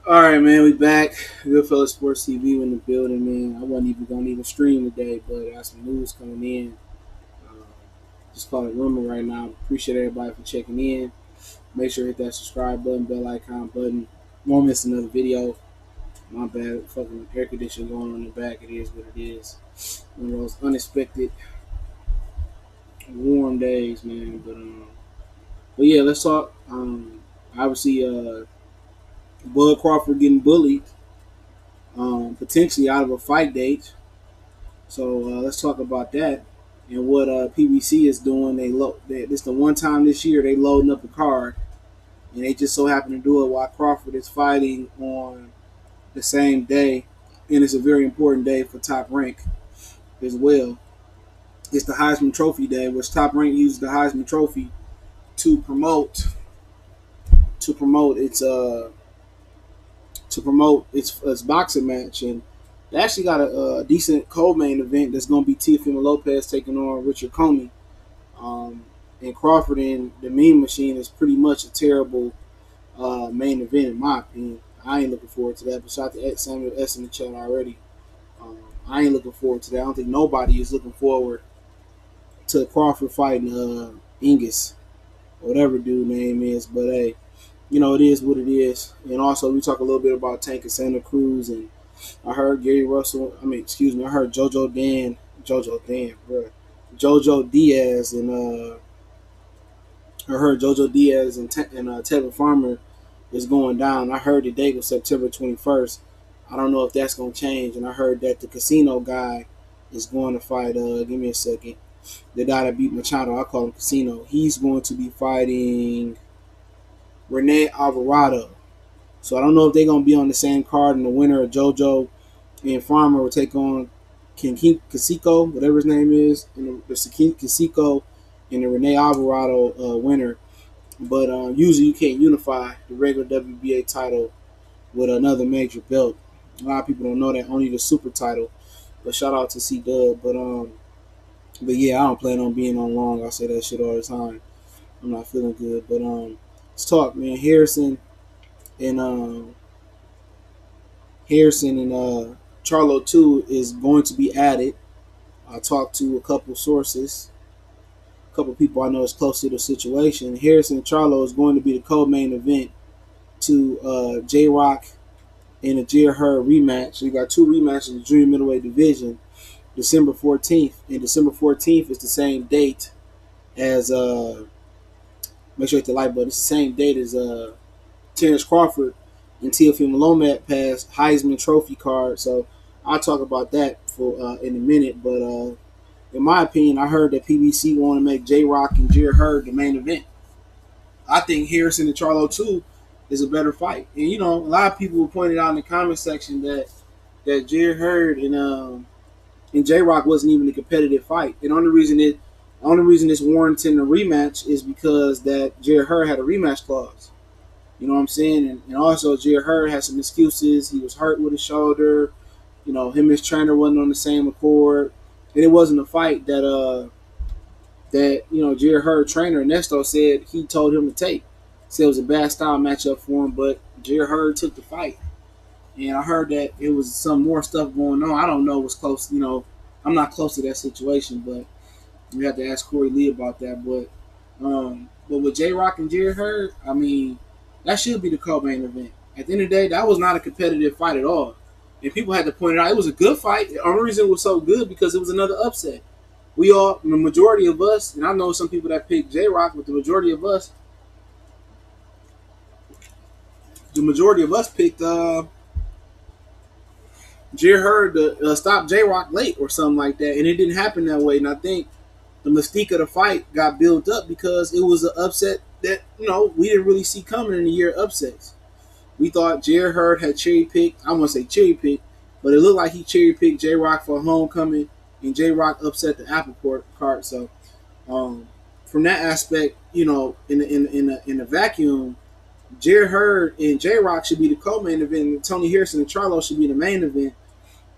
All right, man, we back. Goodfellas Sports TV in the building, man. I wasn't even gonna even stream today, but I got some news coming in. Uh, just call it rumor right now. Appreciate everybody for checking in. Make sure to hit that subscribe button, bell icon button. Won't miss another video. My bad, fucking air conditioning going on in the back. It is what it is. One of those unexpected warm days, man. But yeah, let's talk. Obviously, Bud Crawford getting bullied, potentially out of a fight date. So let's talk about that and what PBC is doing. This the one time this year they loading up a card, and they just so happen to do it while Crawford is fighting on the same day, and it's a very important day for Top Rank as well. It's the Heisman Trophy Day, which Top Rank uses the Heisman Trophy to promote its boxing match, and they actually got a decent co-main event that's going to be Teofimo Lopez taking on Richard Comey. And Crawford and the Mean Machine is pretty much a terrible main event in my opinion. I ain't looking forward to that. But shout out to Samuel S in the chat already. I ain't looking forward to that. I don't think nobody is looking forward to Crawford fighting Ingus, whatever dude name is. But hey, it is what it is. And also, we talk a little bit about Tank and Santa Cruz, and I heard I heard Jojo Diaz, and I heard Jojo Diaz and Tevin Farmer is going down. I heard the date was September 21st. I don't know if that's going to change. And I heard that the Casino guy is going to fight. Give me a second. The guy that beat Machado, I call him Casino. He's going to be fighting Rene Alvarado. So I don't know if they're going to be on the same card, and the winner of JoJo and Farmer will take on Kasiko, whatever his name is, and the Kasiko and the Rene Alvarado winner. But usually you can't unify the regular WBA title with another major belt. A lot of people don't know that, only the super title. But shout out to C-Dub. But yeah, I don't plan on being on long. I say that shit all the time. I'm not feeling good. But let's talk, man. Harrison and Charlo 2 is going to be added. I talked to a couple sources, a couple people I know is close to the situation. Harrison and Charlo is going to be the co-main event to J.Rock and the Hurd rematch. So you got two rematches in the junior middleweight division, December 14th. And December 14th is the same date as make sure you hit the like button. It's the same date as Terrence Crawford and Teofimo Lopez Heisman Trophy card. So I'll talk about that for in a minute. But in my opinion, I heard that PBC want to make J.Rock and Hurd the main event. I think Harrison and Charlo 2 is a better fight. And a lot of people pointed out in the comment section that Hurd and J.Rock wasn't even a competitive fight. And the only reason it's warranting a rematch is because that Hurd had a rematch clause. You know what I'm saying? And also, Hurd had some excuses. He was hurt with his shoulder. Him and his trainer wasn't on the same accord. And it wasn't a fight that Hurd trainer Ernesto said he told him to take. Said it was a bad style matchup for him, but Hurd took the fight. And I heard that it was some more stuff going on. I don't know what's close. I'm not close to that situation, but we have to ask Corey Lee about that. But with J.Rock and Hurd, I mean, that should be the co-main event. At the end of the day, that was not a competitive fight at all. And people had to point it out. It was a good fight. The only reason it was so good because it was another upset. The majority of us, and I know some people that picked J-Rock, but the majority of us picked Hurd to stop J-Rock late or something like that. And it didn't happen that way. And I think the mystique of the fight got built up because it was an upset that we didn't really see coming in the year of upsets. We thought Hurd had cherry picked. I won't say cherry picked, but it looked like he cherry picked J-Rock for homecoming, and J-Rock upset the apple cart. So from that aspect, in the vacuum, Hurd and J-Rock should be the co-main event, and Tony Harrison and Charlo should be the main event.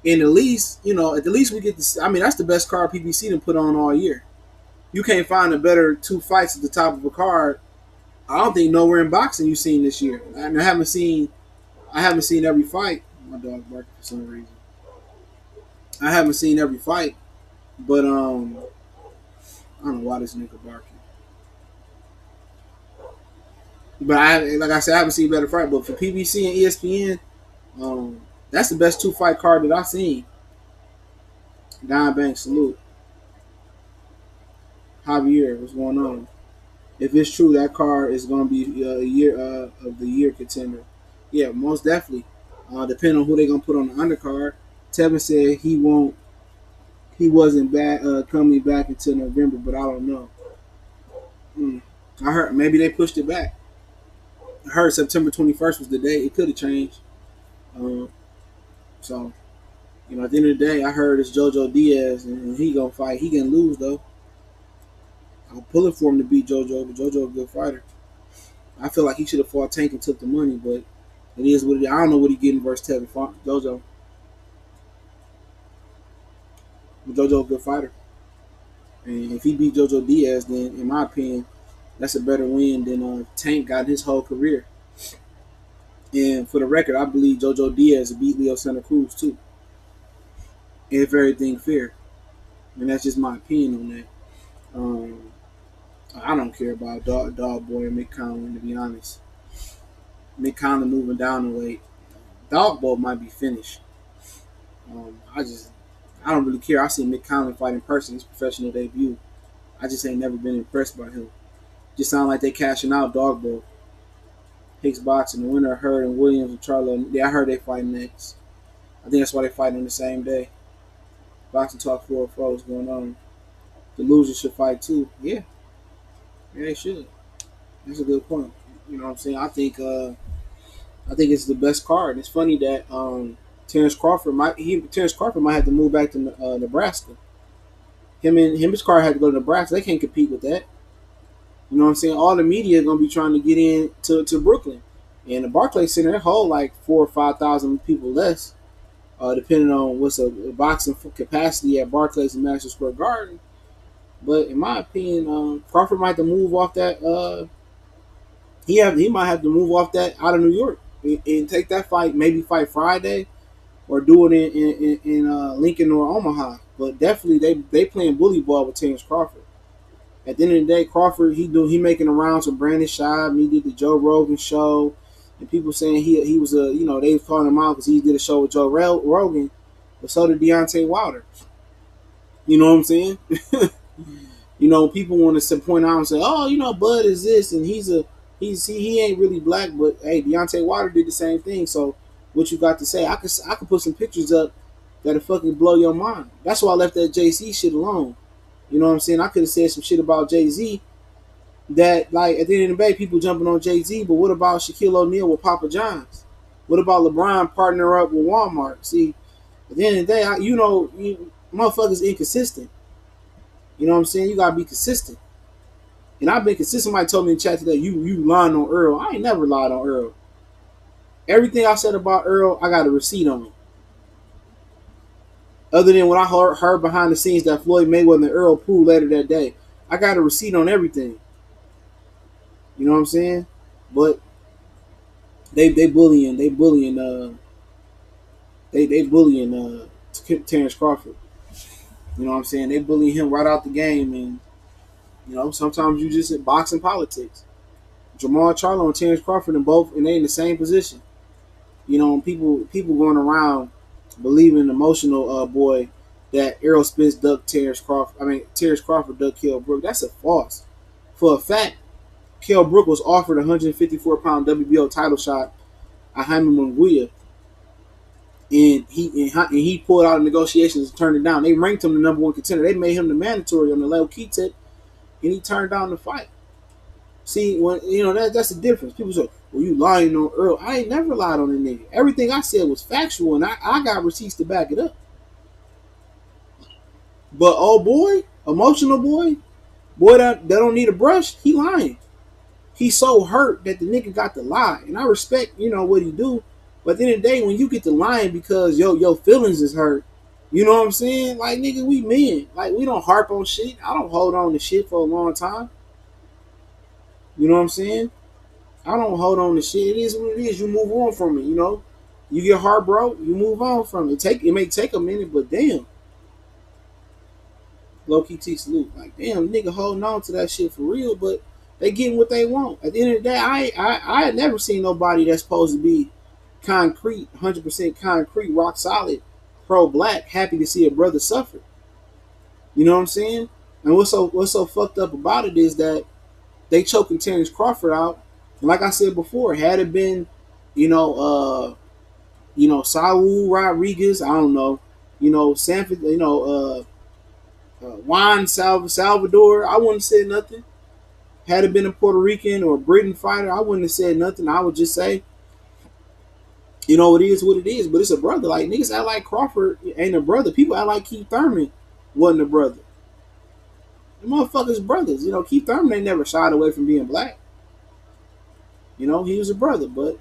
And at least we get to. I mean, that's the best card PBC to put on all year. You can't find a better two fights at the top of a card. I don't think nowhere in boxing you've seen this year. I haven't seen I haven't seen every fight. My dog barking for some reason. I haven't seen every fight, but I don't know why this nigga barking. But like I said, I haven't seen better fight. But for PBC and ESPN, that's the best two fight card that I've seen. Don Banks, salute. Javier, what's going on? If it's true, that card is going to be a year of the year contender. Yeah, most definitely. Depending on who they're going to put on the undercard. Tevin said he wasn't back coming back until November, but I don't know. Mm. I heard maybe they pushed it back. I heard September 21st was the day. It could have changed. Um, so at the end of the day, I heard it's JoJo Diaz, and he gonna fight. He gonna lose though. I'm pulling for him to beat JoJo, but JoJo a good fighter. I feel like he should have fought Tank and took the money, but it is what it is. I don't know what he getting versus Tevin JoJo. But JoJo a good fighter, and if he beat JoJo Diaz, then in my opinion, that's a better win than Tank got his whole career. And for the record, I believe JoJo Diaz beat Leo Santa Cruz too, if everything fair. And that's just my opinion on that. I don't care about Dog Boy and Mick Conlon, to be honest. Mick Conlon moving down the weight. Dog Boy might be finished. I don't really care. I seen Mick Conlon fight in person, his professional debut. I just ain't never been impressed by him. Just sound like they cashing out Dog Boy. Hicks boxing, the winner of Hurd and Williams and Charlo. Yeah, I heard they fighting next. I think that's why they fighting on the same day. Boxing Talk 404 is going on. The losers should fight too. Yeah, they should. That's a good point. You know what I'm saying? I think it's the best card. It's funny that Terrence Crawford might have to move back to Nebraska. Him and his car had to go to Nebraska. They can't compete with that. You know what I'm saying? All the media are gonna be trying to get in to Brooklyn, and the Barclays Center they hold like 4,000 or 5,000 people less, depending on what's a boxing capacity at Barclays and Madison Square Garden. But in my opinion, Crawford might have to move off that. He might have to move off that out of New York and take that fight. Maybe fight Friday, or do it in Lincoln or Omaha. But definitely they playing bully ball with Terrence Crawford. At the end of the day, Crawford he making the rounds with Brandon Schaub. He did the Joe Rogan show, and people saying he was they was calling him out because he did a show with Joe Rogan, but so did Deontay Wilder. You know what I'm saying? People want to point out and say, oh, Bud is this and he ain't really black, but hey, Deontay Wilder did the same thing. So what you got to say? I could put some pictures up that'll fucking blow your mind. That's why I left that JC shit alone. You know what I'm saying? I could have said some shit about Jay-Z that, like, at the end of the day, people jumping on Jay-Z, but what about Shaquille O'Neal with Papa John's? What about LeBron partner up with Walmart? See, at the end of the day, motherfuckers inconsistent. You know what I'm saying? You gotta be consistent. And I've been consistent. Somebody told me in the chat today, you lying on Earl. I ain't never lied on Earl. Everything I said about Earl, I got a receipt on it. Other than what I heard behind the scenes that Floyd Mayweather and Earl proved later that day. I got a receipt on everything. You know what I'm saying? But they bullying Terrence Crawford. You know what I'm saying? They bullying him right out the game, and sometimes you just boxing politics. Jamal Charlo and Terrence Crawford and they in the same position. People going around believing emotional boy that Errol Spence ducked Terrence Crawford ducked Kell Brook. That's a false. For a fact, Kell Brook was offered a 154-pound WBO title shot at Jaime Munguia, and he pulled out of negotiations and turned it down. They ranked him the number one contender. They made him the mandatory on the low key tip, and he turned down the fight. See, when that's the difference. People say, "Well, you lying on Earl." I ain't never lied on a nigga. Everything I said was factual, and I got receipts to back it up. But oh boy, emotional boy that don't need a brush, he lying. He's so hurt that the nigga got to lie, and I respect what he do. But at the end of the day, when you get to lying because your feelings is hurt, you know what I'm saying? Like, nigga, we men. Like, we don't harp on shit. I don't hold on to shit for a long time. You know what I'm saying? I don't hold on to shit. It is what it is. You move on from it. You know, you get heart broke, you move on from it. It may take a minute, but damn, low key T salute. Like damn, nigga holding on to that shit for real, but they getting what they want. At the end of the day, I had never seen nobody that's supposed to be concrete, 100% concrete, rock solid, pro black, happy to see a brother suffer. You know what I'm saying? And what's so fucked up about it is that they choking Terrence Crawford out. And like I said before, had it been, you know, Saul Rodriguez, I don't know, Sanford, Juan Salvador, I wouldn't have said nothing. Had it been a Puerto Rican or a Britain fighter, I wouldn't have said nothing. I would just say, it is what it is. But it's a brother. Like niggas act like Crawford ain't a brother. People act like Keith Thurman wasn't a brother. The motherfuckers brothers. Keith Thurman ain't never shied away from being black. He was a brother, but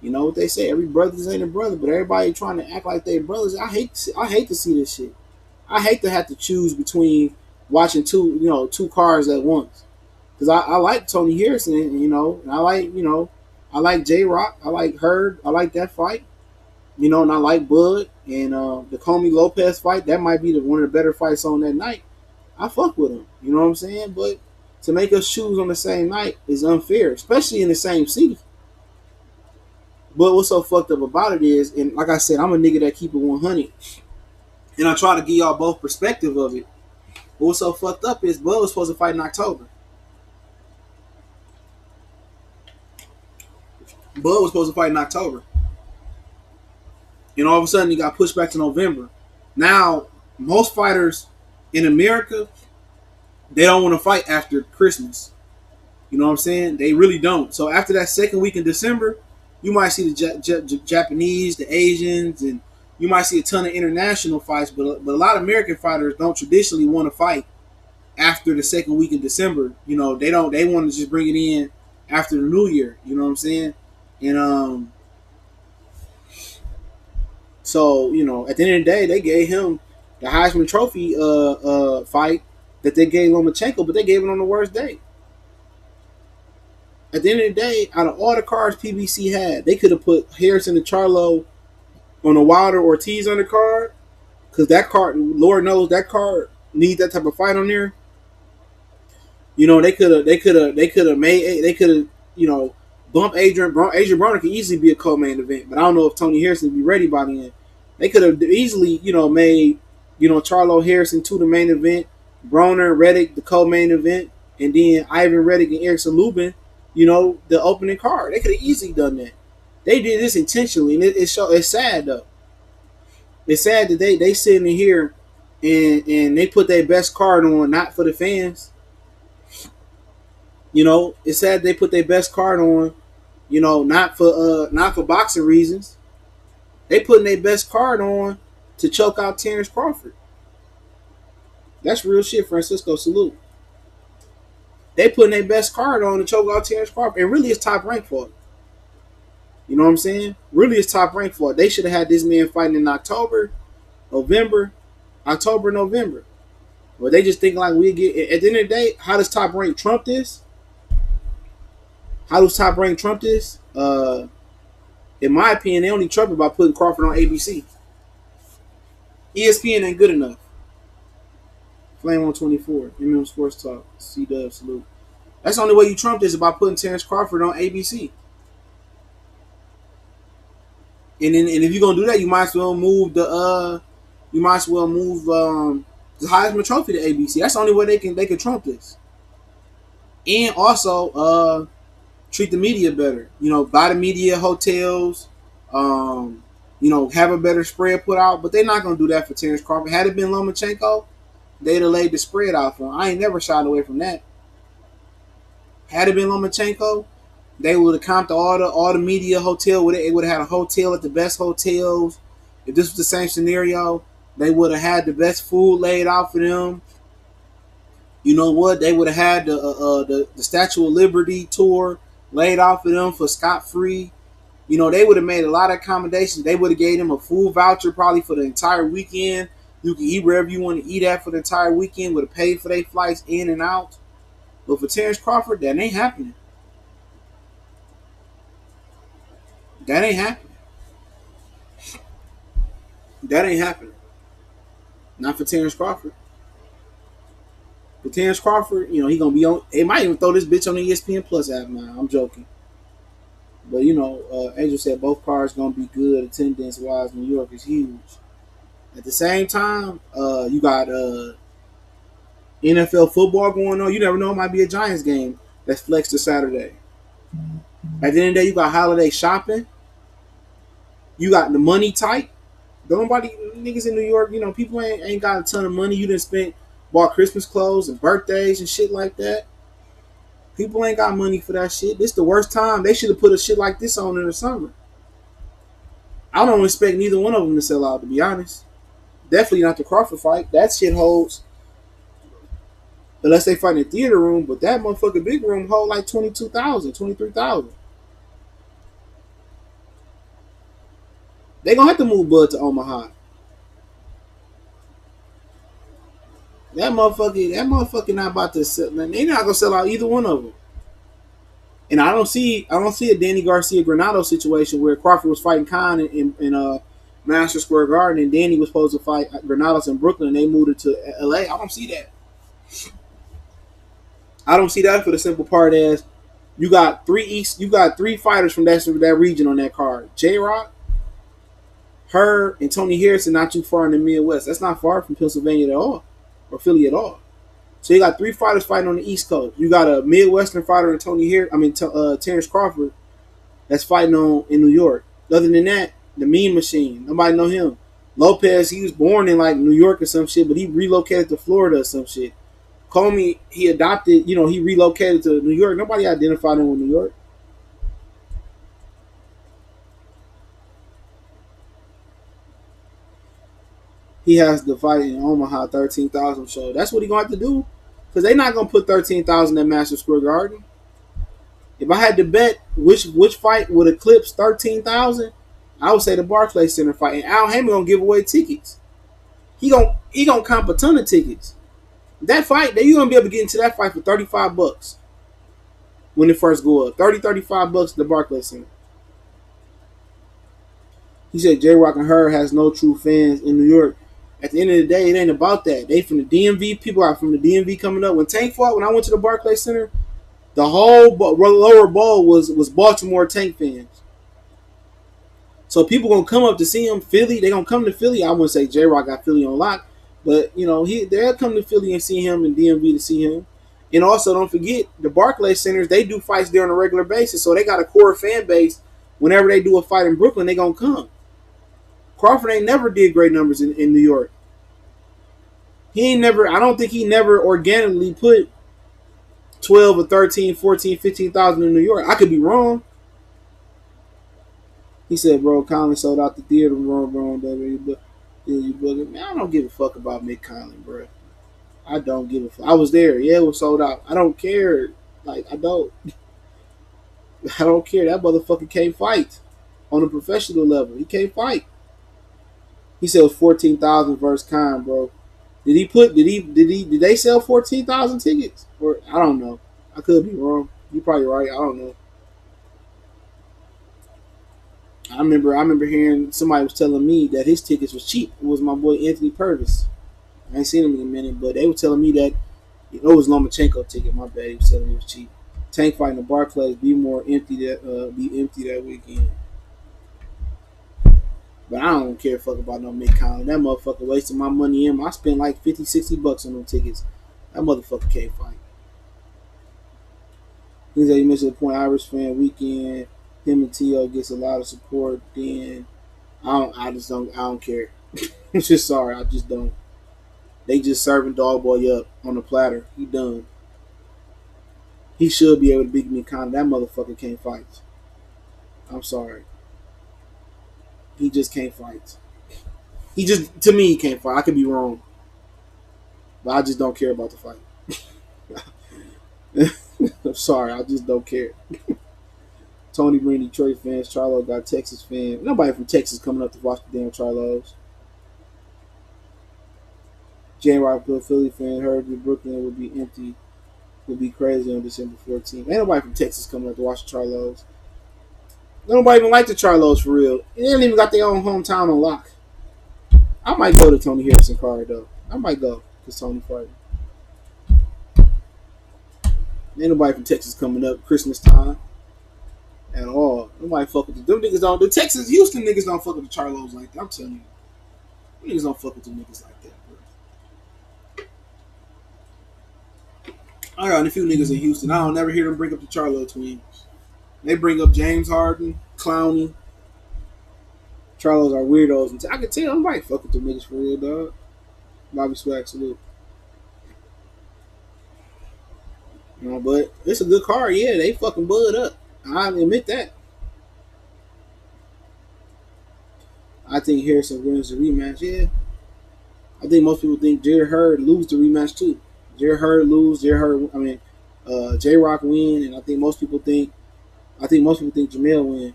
you know what they say, every brother ain't a brother, but everybody trying to act like they brothers. I hate to see this shit. I hate to have to choose between watching two cars at once. Because I like Tony Harrison, and I like J.Rock, I like Hurd, I like that fight, and I like Bud, and the Comey Lopez fight, that might be one of the better fights on that night. I fuck with him, you know what I'm saying? But to make us choose on the same night is unfair, especially in the same city. But what's so fucked up about it is, and like I said, I'm a nigga that keep it 100, and I try to give y'all both perspective of it. But what's so fucked up is Bud was supposed to fight in October. Bud was supposed to fight in October. And all of a sudden, he got pushed back to November. Now, most fighters in America, they don't want to fight after Christmas. You know what I'm saying? They really don't. So after that second week in December, you might see the Japanese, the Asians, and you might see a ton of international fights. But a lot of American fighters don't traditionally want to fight after the second week in December. They don't. They want to just bring it in after the New Year. You know what I'm saying? And so at the end of the day, they gave him the Heisman Trophy fight that they gave Lomachenko, but they gave it on the worst day. At the end of the day, out of all the cards PBC had, they could have put Harrison and Charlo on a Wilder Ortiz on the card, because that card, Lord knows that card needs that type of fight on there. They could have made bump Adrian Broner could easily be a co-main event, but I don't know if Tony Harrison would be ready by then. They could have easily made Charlo Harrison to the main event, Broner Reddick the co-main event, and then Ivan Reddick and Erickson Lubin the opening card. They could have easily done that. They did this intentionally, and it's sad though. It's sad that they sitting in here and they put their best card on, not for the fans. It's sad they put their best card on, not for boxing reasons. They putting their best card on to choke out Terrence Crawford. That's real shit, Francisco. Salute. They putting their best card on to choke out Terrence Crawford. And really, it's top rank for it. You know what I'm saying? Really, it's top rank for it. They should have had this man fighting in October, November. But they just thinking like we get. At the end of the day, how does top rank trump this? In my opinion, they only trump it by putting Crawford on ABC. ESPN ain't good enough. Flame 124, MM Sports Talk, C-Dub, salute. That's the only way you trump this, is by putting Terrence Crawford on ABC. And if you're gonna do that, you might as well move the Heisman Trophy to ABC. That's the only way they can trump this. And also treat the media better. Buy the media hotels. Have a better spread put out. But they're not gonna do that for Terrence Crawford. Had it been Lomachenko, they'd have laid the spread out for him. I ain't never shied away from that. Had it been Lomachenko, they would have comped all the media hotel. It would have had a hotel at the best hotels. If this was the same scenario, they would have had the best food laid out for them. You know what? They would have had the Statue of Liberty tour laid out for them for scot-free. They would have made a lot of accommodations. They would have gave them a full voucher probably for the entire weekend. You can eat wherever you want to eat at for the entire weekend. Would have paid for their flights in and out. But for Terrence Crawford, that ain't happening. That ain't happening. That ain't happening. Not for Terrence Crawford. For Terrence Crawford, he gonna be on. They might even throw this bitch on the ESPN Plus app now. I'm joking, but Angel said both cars gonna be good attendance wise. New York is huge. At the same time, you got NFL football going on. You never know, it might be a Giants game that's flexed to Saturday. At the end of the day, you got holiday shopping. You got the money tight. Nobody niggas in New York, people ain't got a ton of money. You done bought Christmas clothes and birthdays and shit like that. People ain't got money for that shit. This the worst time. They should have put a shit like this on in the summer. I don't expect neither one of them to sell out, to be honest. Definitely not the Crawford fight. That shit holds, unless they fight in the theater room, but that motherfucking big room hold like 22,000, 23,000. They gonna have to move Bud to Omaha. That motherfucker not about to sell. Man, they not gonna sell out either one of them. And I don't see a Danny Garcia Granado situation where Crawford was fighting Khan in Madison Square Garden and Danny was supposed to fight Granados in Brooklyn and they moved it to LA. I don't see that. I don't see that for the simple part as you got three fighters from that region on that card. J.Rock, Hurd, and Tony Harrison not too far in the Midwest. That's not far from Pennsylvania at all. Or Philly at all. So you got three fighters fighting on the East Coast. You got a Midwestern fighter in Terrence Crawford that's fighting in New York. Other than that, the Mean Machine. Nobody know him. Lopez, he was born in like New York or some shit, but he relocated to Florida or some shit. Comey, he adopted, he relocated to New York. Nobody identified him with New York. He has to fight in Omaha 13,000 show. That's what he gonna have to do, because they're not gonna put 13,000 at Madison Square Garden. If I had to bet which fight would eclipse 13,000, I would say the Barclays Center fight. And Al Haymon gonna give away tickets. He gonna comp a ton of tickets. That fight, you gonna be able to get into that fight for $35 when it first go up. $35 at the Barclays Center. He said J.Rock and Hurd has no true fans in New York. At the end of the day, it ain't about that. They from the DMV. People are from the DMV coming up. When Tank fought, when I went to the Barclays Center, the whole lower bowl was Baltimore Tank fans. So people gonna come up to see him. Philly, they gonna come to Philly. I wouldn't say J-Rock got Philly on lock, but they'll come to Philly and see him, and DMV to see him. And also, don't forget the Barclays Centers. They do fights there on a regular basis, so they got a core fan base. Whenever they do a fight in Brooklyn, they gonna come. Crawford ain't never did great numbers in New York. I don't think he never organically put 12 or 13, 14, 15,000 in New York. I could be wrong. He said, bro, Conlon sold out the theater room, bro. Man, I don't give a fuck about Mick Conlon, bro. I don't give a fuck. I was there. Yeah, it was sold out. I don't care. I don't care. That motherfucker can't fight on a professional level. He can't fight. He said it was 14,000 versus Khan, bro. Did they sell 14,000 tickets? Or I don't know. I could be wrong. You're probably right. I don't know. I remember hearing somebody was telling me that his tickets was cheap. It was my boy Anthony Purvis. I ain't seen him in a minute, but they were telling me that it was Lomachenko ticket. My bad. He was telling me it was cheap. Tank fighting the Barclays be empty that weekend. But I don't care fuck about no Mick Conlon. That motherfucker wasted my money in. I spent like $50, $60 on them tickets. That motherfucker can't fight. He said he missed the point. Irish fan weekend. Him and T.O. gets a lot of support. Then I don't care. I'm just sorry. I just don't. They just serving Dog Boy up on the platter. He done. He should be able to beat Mick Conlon. That motherfucker can't fight. I'm sorry. He just can't fight. To me, he can't fight. I could be wrong. But I just don't care about the fight. I'm sorry. I just don't care. Tony bring Detroit fans. Charlo got Texas fans. Nobody from Texas coming up to watch the damn Charlos. J.Rock Philly fan. Heard that Brooklyn would be empty. Would be crazy on December 14th. Ain't nobody from Texas coming up to watch the Charlos. Nobody even like the Charlos for real. They ain't even got their own hometown on lock. I might go to Tony Harrison card though. I might go because Tony fighting. Ain't nobody from Texas coming up Christmas time at all. Nobody fuck with them niggas. Don't the Texas Houston niggas don't fuck with the Charlos like that. I'm telling you, niggas don't fuck with them niggas like that, bro. I got a few niggas in Houston. I don't never hear them bring up the Charlo twins. They bring up James Harden, Clowney. Charlos are weirdos. And I can tell nobody fuck with them niggas for real, dog. Bobby Swag, salute. You know, but it's a good card. Yeah, they fucking bud up. I admit that. I think Harrison wins the rematch. Yeah, I think most people think Hurd lose the rematch too. Hurd lose. J.Rock win, and I think most people think Jamel win.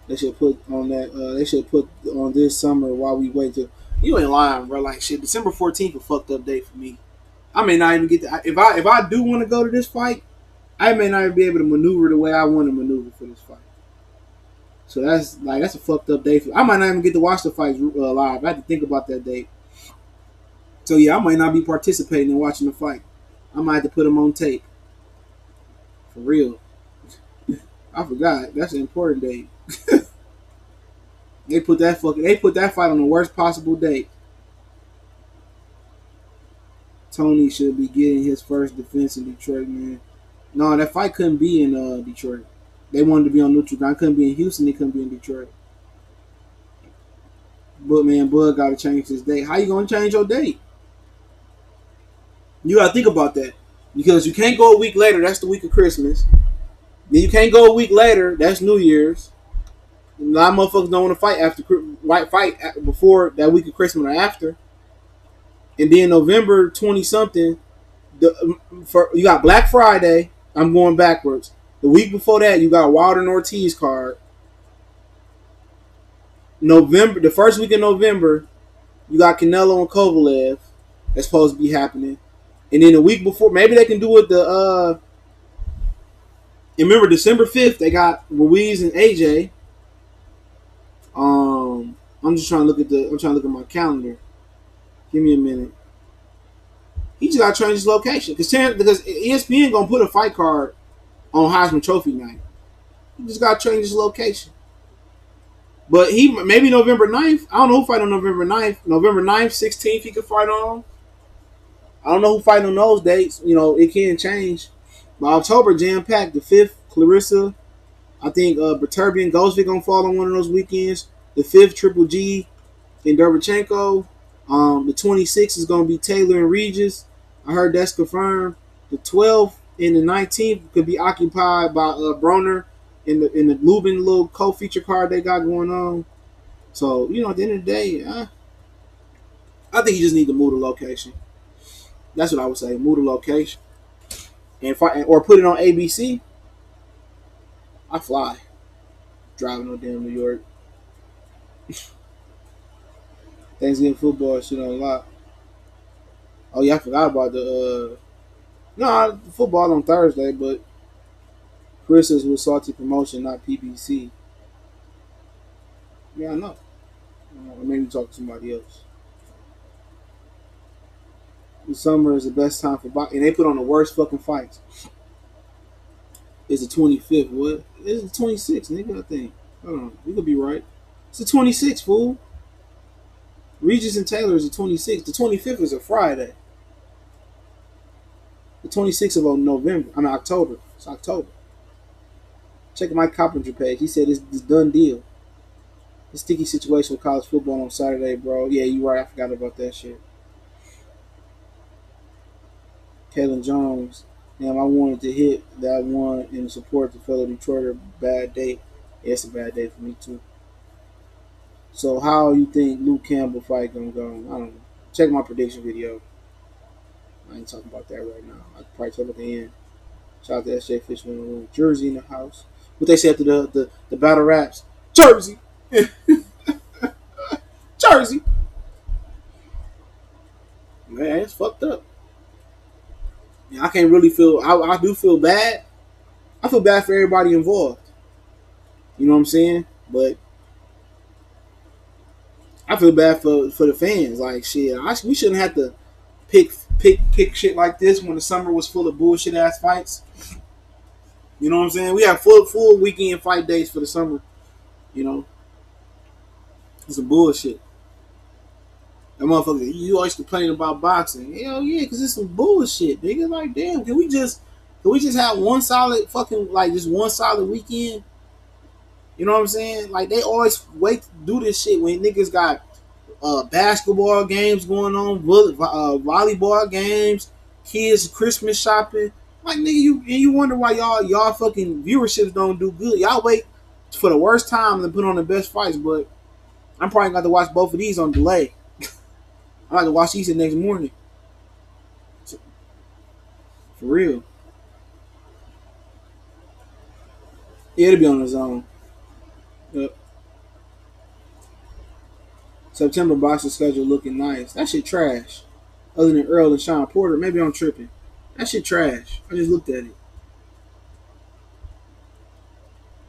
They should put on that. They should put on this summer while we wait till. You ain't lying, bro. Like shit, December 14th a fucked up day for me. I may not even get to. If I do want to go to this fight, I may not even be able to maneuver the way I want to maneuver for this fight. So that's a fucked up day. I might not even get to watch the fights live. I have to think about that date. So yeah, I might not be participating in watching the fight. I might have to put them on tape. For real. I forgot. That's an important date. They put that fight on the worst possible date. Tony should be getting his first defense in Detroit, man. No, that fight couldn't be in Detroit. They wanted to be on neutral ground. It couldn't be in Houston. It couldn't be in Detroit. But man, Bud got to change his date. How you gonna change your date? You gotta think about that because you can't go a week later. That's the week of Christmas. Then you can't go a week later. That's New Year's. A lot of motherfuckers don't want to fight before that week of Christmas or after. And then November 20 something, you got Black Friday. I'm going backwards. The week before that, you got Wilder and Ortiz card. November, the first week of November, you got Canelo and Kovalev. That's supposed to be happening. And then the week before, maybe they can do it and remember December 5th, they got Ruiz and AJ. I'm trying to look at my calendar. Give me a minute. He just got to change his location because ESPN gonna put a fight card on Heisman Trophy night. He just got to change his location. But maybe November 9th. I don't know who fight on November 9th. November 9th, 16th he could fight on. I don't know who fight on those dates. You know, it can change. But October jam-packed. The 5th, Clarissa. I think Berterbian Ghostvik gonna fall on one of those weekends. The 5th, Triple G and Derbychenko. The 26th is gonna be Taylor and Regis. I heard that's confirmed. The 12th and the 19th could be occupied by Broner in the Lubin little co-feature card they got going on. So, you know, at the end of the day, I think you just need to move the location. That's what I would say. Move the location. Or put it on ABC. I fly. Driving no damn New York. Thanksgiving football shit on a lot. Oh yeah, I forgot about the football on Thursday, but Chris is with Salty Promotion, not PBC. Yeah, I know. Or maybe talk to somebody else. The summer is the best time for boxing, and they put on the worst fucking fights. It's the 25th. What? It's the 26th, nigga. I think. Hold on, we could be right. It's the 26th, fool. Regis and Taylor is the 26th. The 25th is a Friday. The 26th of November. October. It's October. Check Mike Coppinger page. He said it's done deal. The sticky situation with college football on Saturday, bro. Yeah, you right. I forgot about that shit. Kalen Jones. Damn, I wanted to hit that one and support the fellow Detroiter. Bad day. Yeah, it's a bad day for me, too. So, how you think Luke Campbell fight gonna go? I don't know. Check my prediction video. I ain't talking about that right now. I'll probably talk about the end. Shout out to SJ Fishman. Jersey in the house. What they say after the battle raps? Jersey! Jersey! Man, it's fucked up. And I can't really feel. I do feel bad. I feel bad for everybody involved. You know what I'm saying? But I feel bad for the fans. Like shit, we shouldn't have to pick shit like this when the summer was full of bullshit ass fights. You know what I'm saying? We have full weekend fight days for the summer. You know, it's some bullshit. That motherfucker, you always complaining about boxing. Hell yeah, because it's some bullshit, nigga. Like, damn, can we just have one solid fucking, like, just one solid weekend? You know what I'm saying? Like, they always wait to do this shit when niggas got basketball games going on, volleyball games, kids Christmas shopping. Like, nigga, you wonder why y'all fucking viewerships don't do good. Y'all wait for the worst time to put on the best fights, but I'm probably got to watch both of these on delay. I like to watch these the next morning. For real. Yeah, it'll be on the zone. Yep. September boxing schedule looking nice. That shit trash. Other than Earl and Sean Porter, maybe I'm tripping. That shit trash. I just looked at it.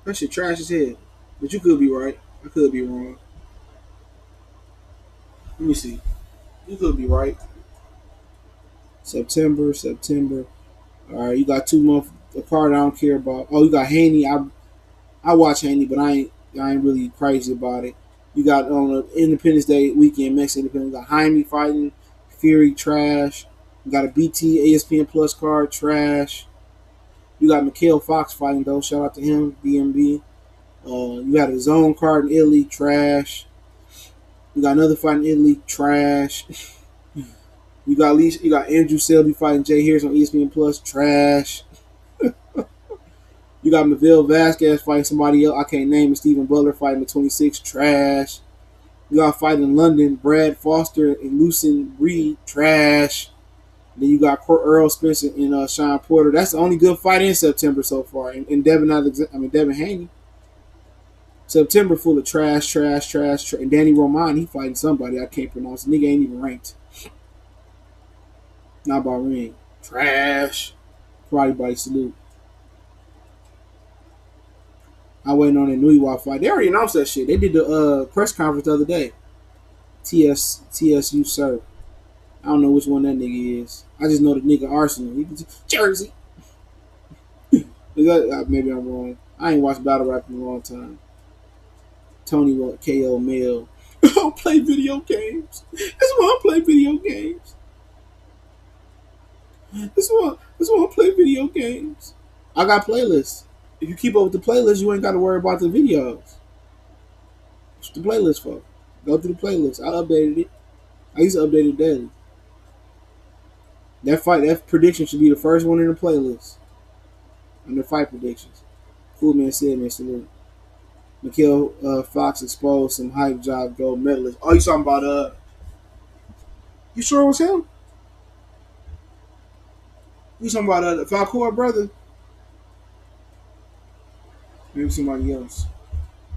That shit trash as hell. But you could be right. I could be wrong. Let me see. You could be right. September. All right, you got 2 months. A card I don't care about. Oh, you got Haney. I watch Haney, but I ain't really crazy about it. You got on the Independence Day weekend, Mexican Independence. You got Jaime fighting, Fury trash. You got a BT ESPN Plus card trash. You got Mikhail Fox fighting though. Shout out to him, BMB. You got a zone card in Italy trash. You got another fight in Italy trash. You got Andrew Selby fighting Jay Harris on ESPN Plus trash. You got Maville Vasquez fighting somebody else. I can't name it. Stephen Butler fighting the 26. Trash. You got fighting in London. Brad Foster and Lucien Reed. Trash. Then you got Earl Spencer and Sean Porter. That's the only good fight in September so far. And Devin Haney. September full of trash. And Danny Roman, he fighting somebody I can't pronounce. The nigga ain't even ranked. Not by ring. Trash. Karate Body salute. I waiting on that Nui fight. They already announced that shit. They did the press conference the other day. TSU sir. I don't know which one that nigga is. I just know the nigga Arsenal. Jersey. Maybe I'm wrong. I ain't watched battle rap in a long time. Tony KO Mel. I don't play video games. That's why I play video games. That's why I play video games. I got playlists. If you keep up with the playlist, you ain't got to worry about the videos. What's the playlist for? Go through the playlist. I updated it. I used to update it daily. That prediction should be the first one in the playlist. Under fight predictions. Cool man said, man, salute. Mikhail Fox exposed some hype job gold medalist. Oh, you talking about you sure it was him? You talking about the Falcor brother? Maybe somebody else.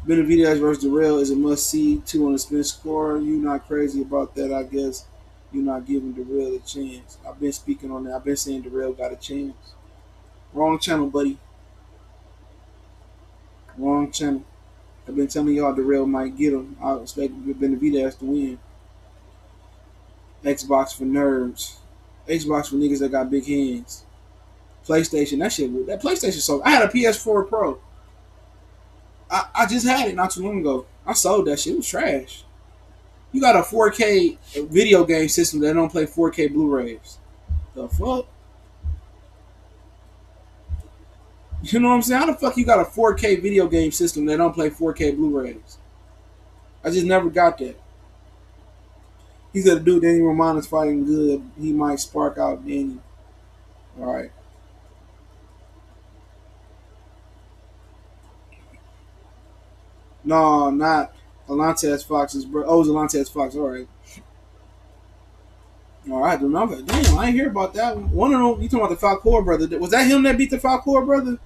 Benavidez versus Darrell is a must-see. 2 on the spin score. You not crazy about that, I guess. You're not giving Darrell a chance. I've been speaking on that. I've been saying Darrell got a chance. Wrong channel, buddy. Wrong channel. I've been telling y'all Darrell might get him. I expect Benavidez to win. Xbox for nerds. Xbox for niggas that got big hands. PlayStation, that PlayStation sold. I had a PS4 Pro. I just had it not too long ago. I sold that shit. It was trash. You got a 4K video game system that don't play 4K Blu-rays. The fuck? You know what I'm saying? How the fuck you got a 4K video game system that don't play 4K Blu-rays? I just never got that. He said the dude Danny Roman is fighting good. He might spark out Danny. Alright. No, not Alantez Fox's bro. Oh, it was Alantez Fox. Alright. Alright, damn, I ain't hear about that one. One of them, you talking about the Falcor brother. Was that him that beat the Falcor brother?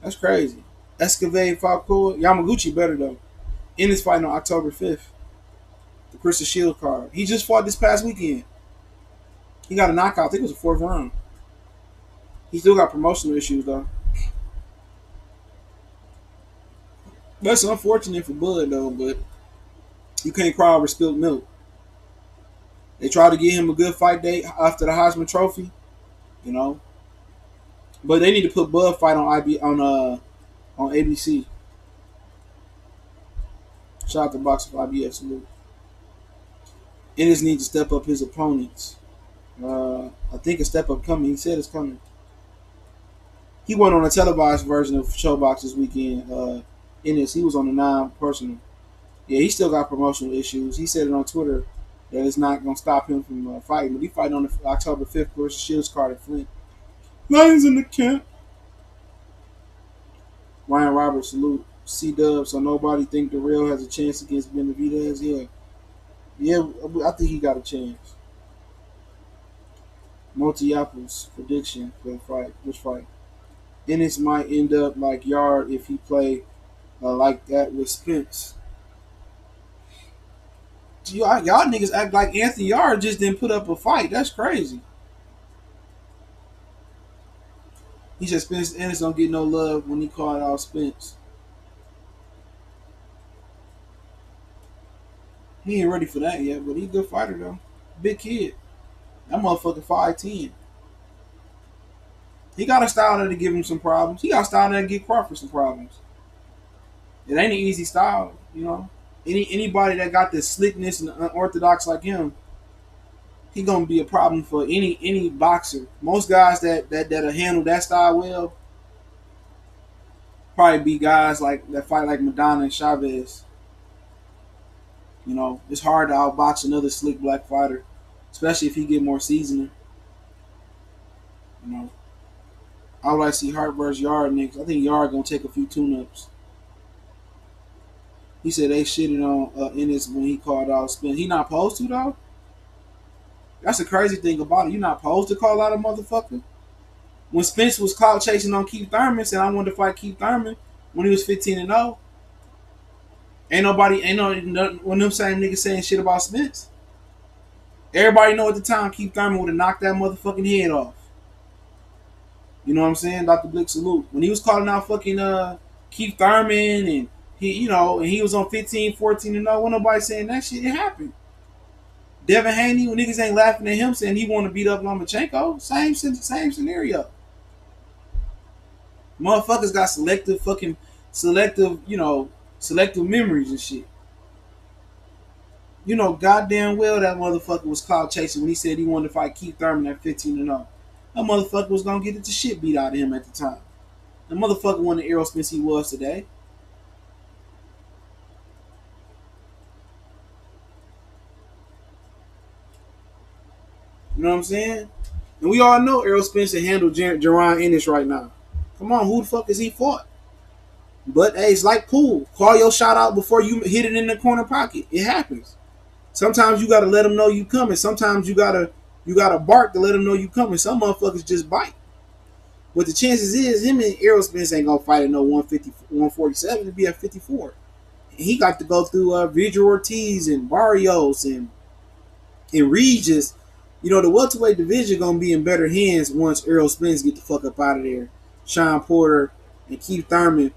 That's crazy. Escovade Falcor. Yamaguchi better though. In his fight on October 5th. The Crystal Shield card. He just fought this past weekend. He got a knockout. I think it was the fourth round. He still got promotional issues though. That's unfortunate for Bud though, but you can't cry over spilled milk. They tried to get him a good fight date after the Heisman Trophy, you know, but they need to put Bud fight on on ABC. Shout out to Boxing for IBS. Salute. Ennis needs to step up his opponents. I think a step up coming. He said it's coming. He went on a televised version of Showbox this weekend. Ennis, he was on the non-personal. Yeah, he still got promotional issues. He said it on Twitter that it's not going to stop him from fighting. But he fighting on the October 5th versus Shields card at Flint. Lions in the camp. Ryan Roberts, salute. C-Dub, so nobody think the real has a chance against Benavidez. Yeah, I think he got a chance. Multi-Apples prediction for the fight. Which fight? Ennis might end up like Yard if he play like that with Spence. Y'all niggas act like Anthony Yard just didn't put up a fight. That's crazy. He said Spence Ennis don't get no love when he called out Spence. He ain't ready for that yet, but he a good fighter though. Big kid. That motherfucker 5'10". He got a style that'll give him some problems. He got a style that'll give Crawford some problems. It ain't an easy style, you know. Anybody that got this slickness and unorthodox like him, he gonna be a problem for any boxer. Most guys that'll handle that style well, probably be guys like that fight like Madonna and Chavez. You know, it's hard to outbox another slick black fighter, especially if he get more seasoning. You know, I would like to see Hart versus Yard next. I think Yard gonna take a few tune-ups. He said they shitted on Ennis when he called out Spence. He not supposed to though. That's the crazy thing about it. You not supposed to call out a motherfucker. When Spence was clout chasing on Keith Thurman, said I wanted to fight Keith Thurman when he was 15-0. Ain't no when them same niggas saying shit about Spence. Everybody know at the time Keith Thurman would have knocked that motherfucking head off. You know what I'm saying? Dr. Blick salute. When he was calling out fucking Keith Thurman and he was on 15, 14-0, wasn't nobody saying that shit. It happened. Devin Haney, when niggas ain't laughing at him saying he want to beat up Lomachenko, same scenario. Motherfuckers got selective memories and shit. You know goddamn well that motherfucker was clout chasing when he said he wanted to fight Keith Thurman at 15-0. That motherfucker was gonna get the shit beat out of him at the time. The motherfucker wasn't the Aerosmith he was today. You know what I'm saying? And we all know Errol Spence handle Jerron Ennis right now. Come on, who the fuck is he fought? But hey, it's like pool. Call your shot out before you hit it in the corner pocket. It happens. Sometimes you gotta let them know you coming. Sometimes you gotta bark to let them know you coming. Some motherfuckers just bite. But the chances is him and Errol Spence ain't gonna fight at no 150, 147. It'll be at 54. And he got to go through Vidal Ortiz and Barrios and Regis. You know, the welterweight division gonna be in better hands once Errol Spence get the fuck up out of there. Sean Porter and Keith Thurman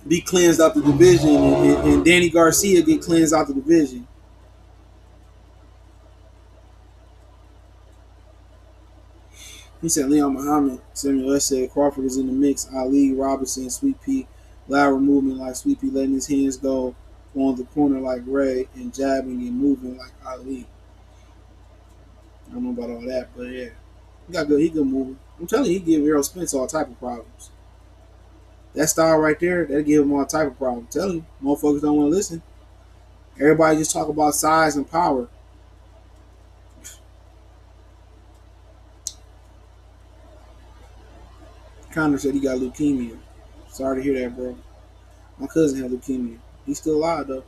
be cleansed out the division, and Danny Garcia get cleansed out the division. He said Leon Muhammad. Samuel S. said Crawford is in the mix. Ali, Robinson, Sweet Pea, lateral movement like Sweet Pea, letting his hands go on the corner like Ray, and jabbing and moving like Ali. I don't know about all that, but yeah, he good moving. I'm telling you, he give Errol Spence all type of problems. That style right there, that'll give him all type of problems. I'm telling you, motherfuckers don't want to listen. Everybody just talk about size and power. Connor said he got leukemia. Sorry to hear that, bro. My cousin had leukemia. He's still alive though.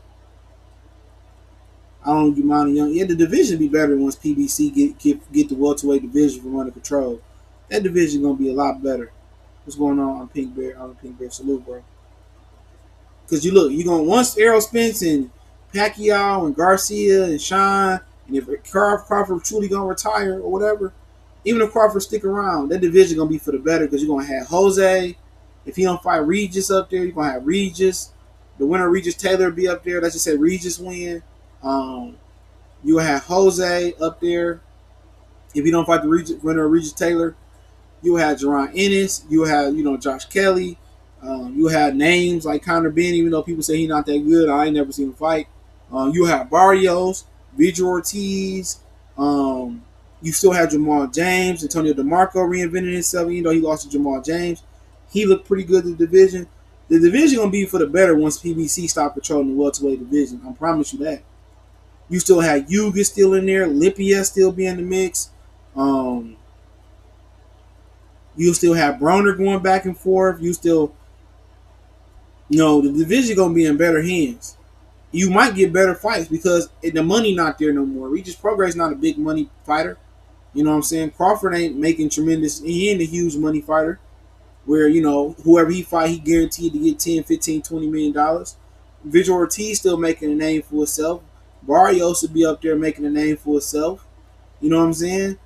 I don't get mine young. Yeah, the division be better once PBC get the welterweight division from under control. That division gonna be a lot better. What's going on Pink Bear? On Pink Bear, salute, bro. Because you gonna once Errol Spence and Pacquiao and Garcia and Sean And if Crawford truly gonna retire or whatever, even if Crawford stick around, that division gonna be for the better because you're gonna have Jose. If he don't fight Regis up there, you're gonna have Regis. The winner of Regis Taylor be up there. Let's just say Regis win. Um, you will have Jose up there. If you don't fight the winner of Regis Taylor, you will have Jerron Ennis. You will have Josh Kelly. You will have names like Conor Benn, even though people say he's not that good. I ain't never seen him fight. You have Barrios, Vigil Ortiz. You still have Jamal James. Antonio DeMarco reinvented himself, even though he lost to Jamal James. He looked pretty good in the division. The division gonna be for the better once PBC stop patrolling the welterweight division. I promise you that. You still have Yuga still in there. Lipia still be in the mix. You still have Broner going back and forth. You still, the division gonna be in better hands. You might get better fights because the money not there no more. Regis Prograis not a big money fighter. You know what I'm saying? Crawford ain't making tremendous. He ain't a huge money fighter. Where whoever he fight, he guaranteed to get 10, 15, $20 million. Vigil Ortiz still making a name for himself. Barrios would be up there making a name for himself. You know what I'm saying?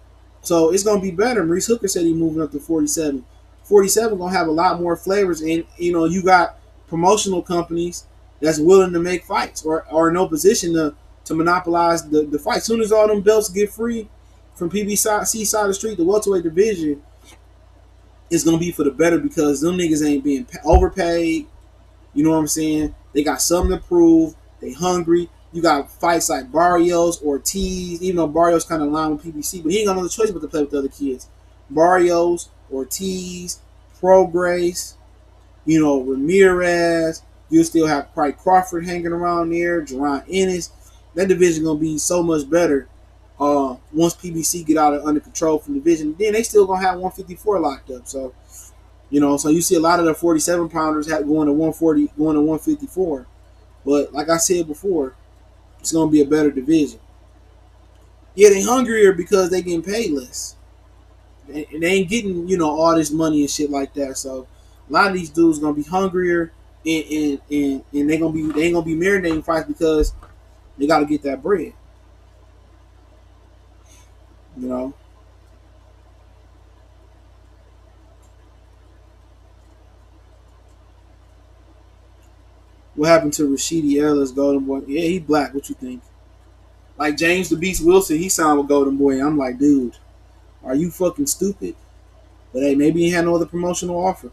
So it's gonna be better. Maurice Hooker said he's moving up to 47. 47 gonna have a lot more flavors, and you got promotional companies that's willing to make fights or are in no position to monopolize the fight. As soon as all them belts get free from PBC side of the street, the welterweight division is gonna be for the better because them niggas ain't being overpaid. You know what I'm saying? They got something to prove. They hungry. You got fights like Barrios, Ortiz, even though Barrios kind of aligned with PBC, but he ain't got no choice but to play with the other kids. Barrios, Ortiz, Prograis, Ramirez. You still have probably Crawford hanging around there, Jerron Ennis. That division gonna be so much better once PBC get out of under control from the division. Then they still gonna have 154 locked up. So so you see a lot of the 47 pounders going to 140, going to 154. But like I said before, it's gonna be a better division. Yeah, they hungrier because they getting paid less. They ain't getting all this money and shit like that. So a lot of these dudes gonna be hungrier and they ain't gonna be marinating fights because they got to get that bread. What happened to Rashidi Ellis, Golden Boy? Yeah, he black. What you think? Like James the Beast Wilson, he signed with Golden Boy. I'm like, dude, are you fucking stupid? But hey, maybe he had no other promotional offer.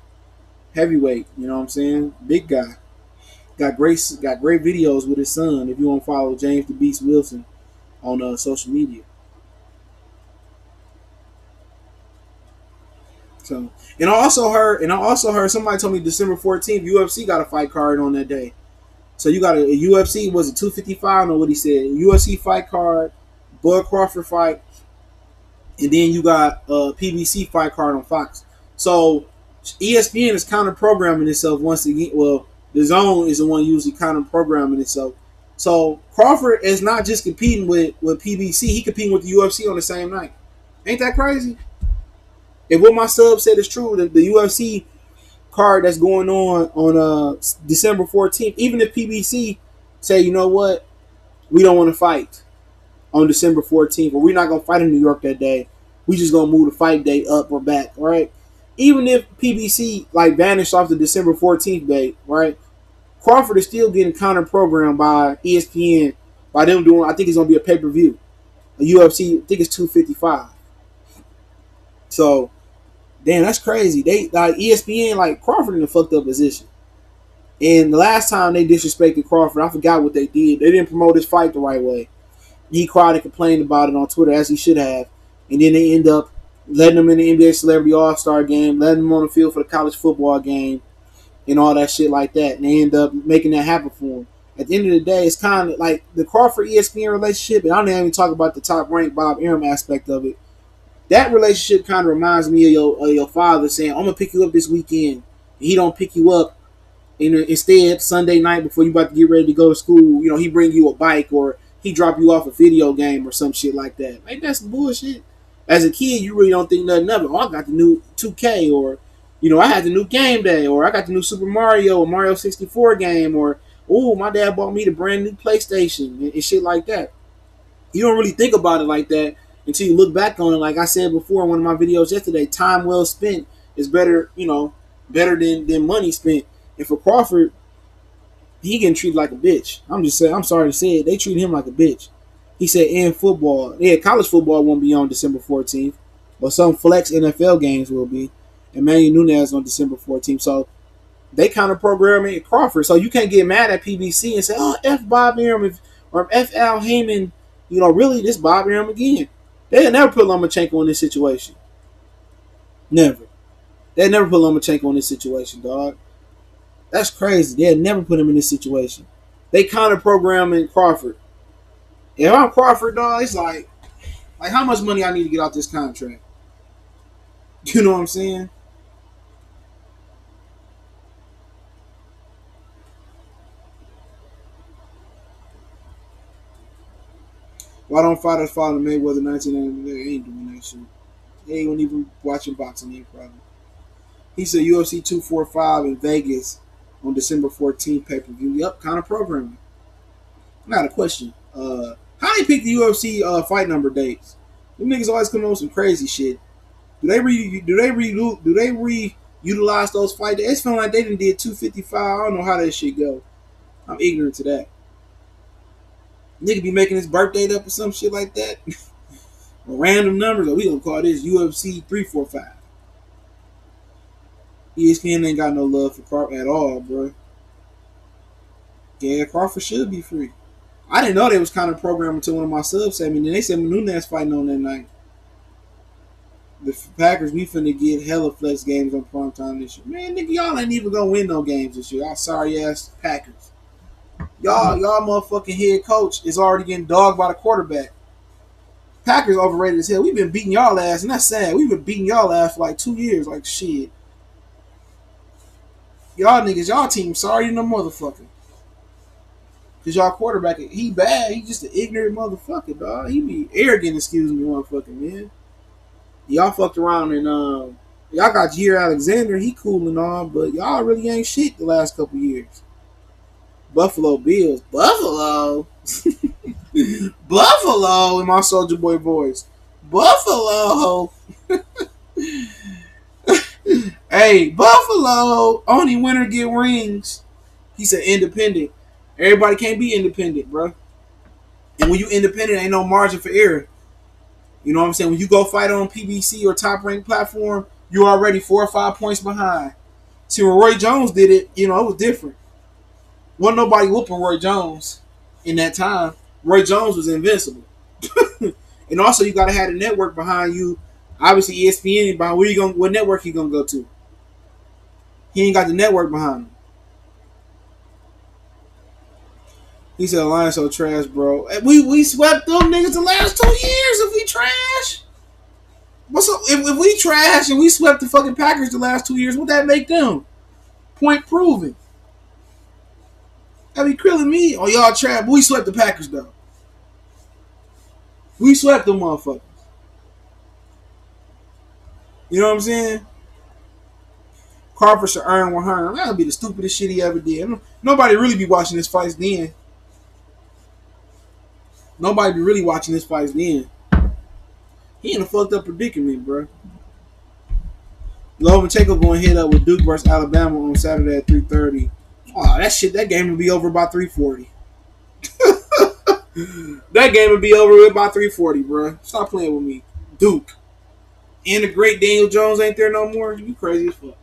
Heavyweight, you know what I'm saying? Big guy. Got great videos with his son. If you want to follow James the Beast Wilson on social media. So, and I also heard somebody told me December 14th, UFC got a fight card on that day. So you got a UFC, was it 255? I don't know what he said. UFC fight card, Bud Crawford fight, and then you got a PBC fight card on Fox. So ESPN is kind of programming itself once again. Well, the Zone is the one usually kind of programming itself. So Crawford is not just competing with PBC; he competing with the UFC on the same night. Ain't that crazy? If what my sub said is true, the UFC card that's going on December 14th, even if PBC say, you know what, we don't want to fight on December 14th, or we're not going to fight in New York that day, we just going to move the fight date up or back, right? Even if PBC like vanished off the December 14th date, right, Crawford is still getting counter programmed by ESPN by them doing, I think it's going to be a pay-per-view. A UFC, I think it's 255. So, damn, that's crazy. They like ESPN, like Crawford in a fucked up position. And the last time they disrespected Crawford, I forgot what they did. They didn't promote his fight the right way. He cried and complained about it on Twitter as he should have. And then they end up letting him in the NBA Celebrity All-Star game, letting him on the field for the college football game, and all that shit like that. And they end up making that happen for him. At the end of the day, it's kind of like the Crawford ESPN relationship, and I don't even talk about the top ranked Bob Arum aspect of it. That relationship kind of reminds me of your father saying, I'm going to pick you up this weekend. And he don't pick you up. And instead, Sunday night before you about to get ready to go to school, he bring you a bike or he drop you off a video game or some shit like that. Like, that's bullshit. As a kid, you really don't think nothing of it. Oh, I got the new 2K, or, I had the new Game Day, or I got the new Super Mario or Mario 64 game, or, oh, my dad bought me the brand new PlayStation and shit like that. You don't really think about it like that until you look back on it. Like I said before in one of my videos yesterday, time well spent is better, better than money spent. And for Crawford, he getting treated like a bitch. I'm just saying, I'm sorry to say it. They treat him like a bitch. He said, in football, yeah, college football won't be on December 14th, but some flex NFL games will be. And Emmanuel Nunez on December 14th. So they kind of programming Crawford. So you can't get mad at PBC and say, oh, F Bob Arum or F Al Heyman. Really, this Bob Arum again. They'll never put Lomachenko in this situation. Never. They'll never put Lomachenko in this situation, dog. That's crazy. They'll never put him in this situation. They kind of programming Crawford. If I'm Crawford, dog, it's like how much money I need to get out this contract? You know what I'm saying? Why don't fighters follow Mayweather 1990? They ain't doing that shit. They ain't even watching boxing, ain't probably. He said UFC 245 in Vegas on December 14th pay-per-view. Yep, kind of programming. I got a question. How they pick the UFC fight number dates? Them niggas always come up with some crazy shit. Do they reutilize those fight days? It's feeling like they done did 255. I don't know how that shit go. I'm ignorant to that. Nigga be making his birth date up or some shit like that. Or random numbers. Or we gonna call this UFC 345. ESPN ain't got no love for Crawford at all, bro. Yeah, Crawford should be free. I didn't know they was kind of programmed until one of my subs said me. Then they said Nunez fighting on that night. The Packers, we finna get hella flex games on primetime this year. Man, nigga, y'all ain't even gonna win no games this year. Y'all sorry ass Packers. Y'all motherfucking head coach is already getting dogged by the quarterback. Packers overrated as hell. We've been beating y'all ass, and that's sad. We've been beating y'all ass for like 2 years. Like, shit. Y'all niggas, y'all team sorry than a motherfucker. Cause y'all quarterback, he bad. He just an ignorant motherfucker, dog. He be arrogant, excuse me, motherfucker, man. Y'all fucked around and y'all got Jair Alexander. He cool and all, but y'all really ain't shit the last couple years. Buffalo Bills, Buffalo, Buffalo, in my Soldier Boy voice, Buffalo. Hey, Buffalo, only winner get rings. He said independent. Everybody can't be independent, bro. And when you independent, ain't no margin for error. You know what I'm saying? When you go fight on PBC or top ranked platform, you're already 4 or 5 points behind. See, when Roy Jones did it, it was different. Wasn't nobody whooping Roy Jones in that time. Roy Jones was invincible. And also, you got to have a network behind you. Obviously, ESPN, behind what network he gonna go to? He ain't got the network behind him. He said, Lions so trash, bro. We swept them niggas the last 2 years if we trash. What's up? If we trash and we swept the fucking Packers the last 2 years, what that make them? Point proven. That be killing me. Oh, y'all trash. But we swept the Packers, though. We swept them motherfuckers. You know what I'm saying? Crawford should earn 100. That would be the stupidest shit he ever did. Nobody really be watching this fights then. Nobody be really watching this fights then. He in a fucked up predicament, bro. Lomachenko going to hit up with Duke versus Alabama on Saturday at 3:30. Oh, that game will be over by 3:40. That game will be over by 3:40, bro. Stop playing with me. Duke. And the great Daniel Jones ain't there no more. You crazy as fuck.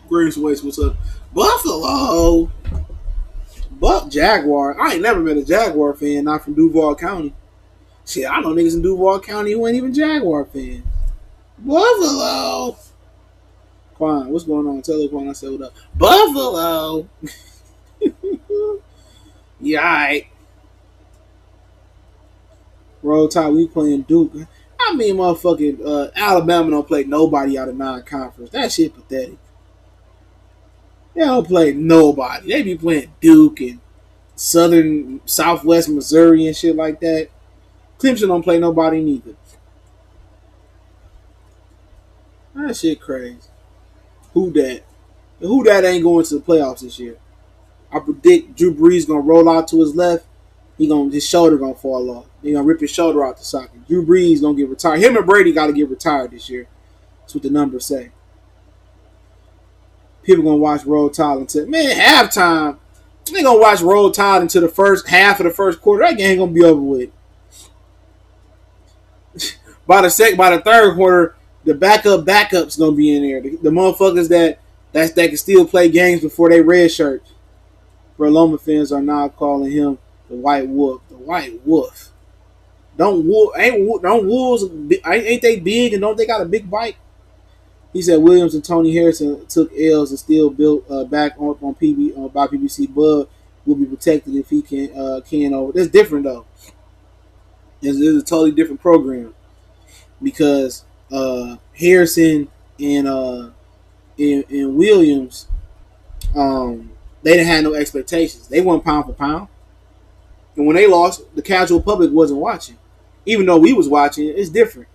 Grace Waste, what's up? Buffalo. Jaguar. I ain't never met a Jaguar fan, not from Duval County. Shit, I know niggas in Duval County who ain't even Jaguar fans. Buffalo. Quan, what's going on? Tell her Quan I said what up. Buffalo. Yeah, alright. Roll Tide, we playing Duke. I mean, motherfucking Alabama don't play nobody out of non-conference. That shit pathetic. They don't play nobody. They be playing Duke and Southwest Missouri and shit like that. Clemson don't play nobody neither. That shit crazy. Who that? Who that ain't going to the playoffs this year? I predict Drew Brees gonna roll out to his left. His shoulder gonna fall off. He gonna rip his shoulder out the socket. Drew Brees gonna get retired. Him and Brady gotta get retired this year. That's what the numbers say. People gonna watch Roll Tide until halftime. They gonna watch Roll Tide until the first half of the first quarter. That game gonna be over with. By the third quarter, the backups gonna be in there. The motherfuckers that can still play games before they red shirts. Bro, Loma fans are now calling him the White Wolf. The White Wolf. Don't wolves ain't they big and don't they got a big bite? He said Williams and Tony Harrison took L's and still built back on by PBC. Bud will be protected if he can over. That's different though. It's a totally different program because Harrison and Williams, they didn't have no expectations. They weren't pound for pound, and when they lost, the casual public wasn't watching. Even though we was watching, it's different.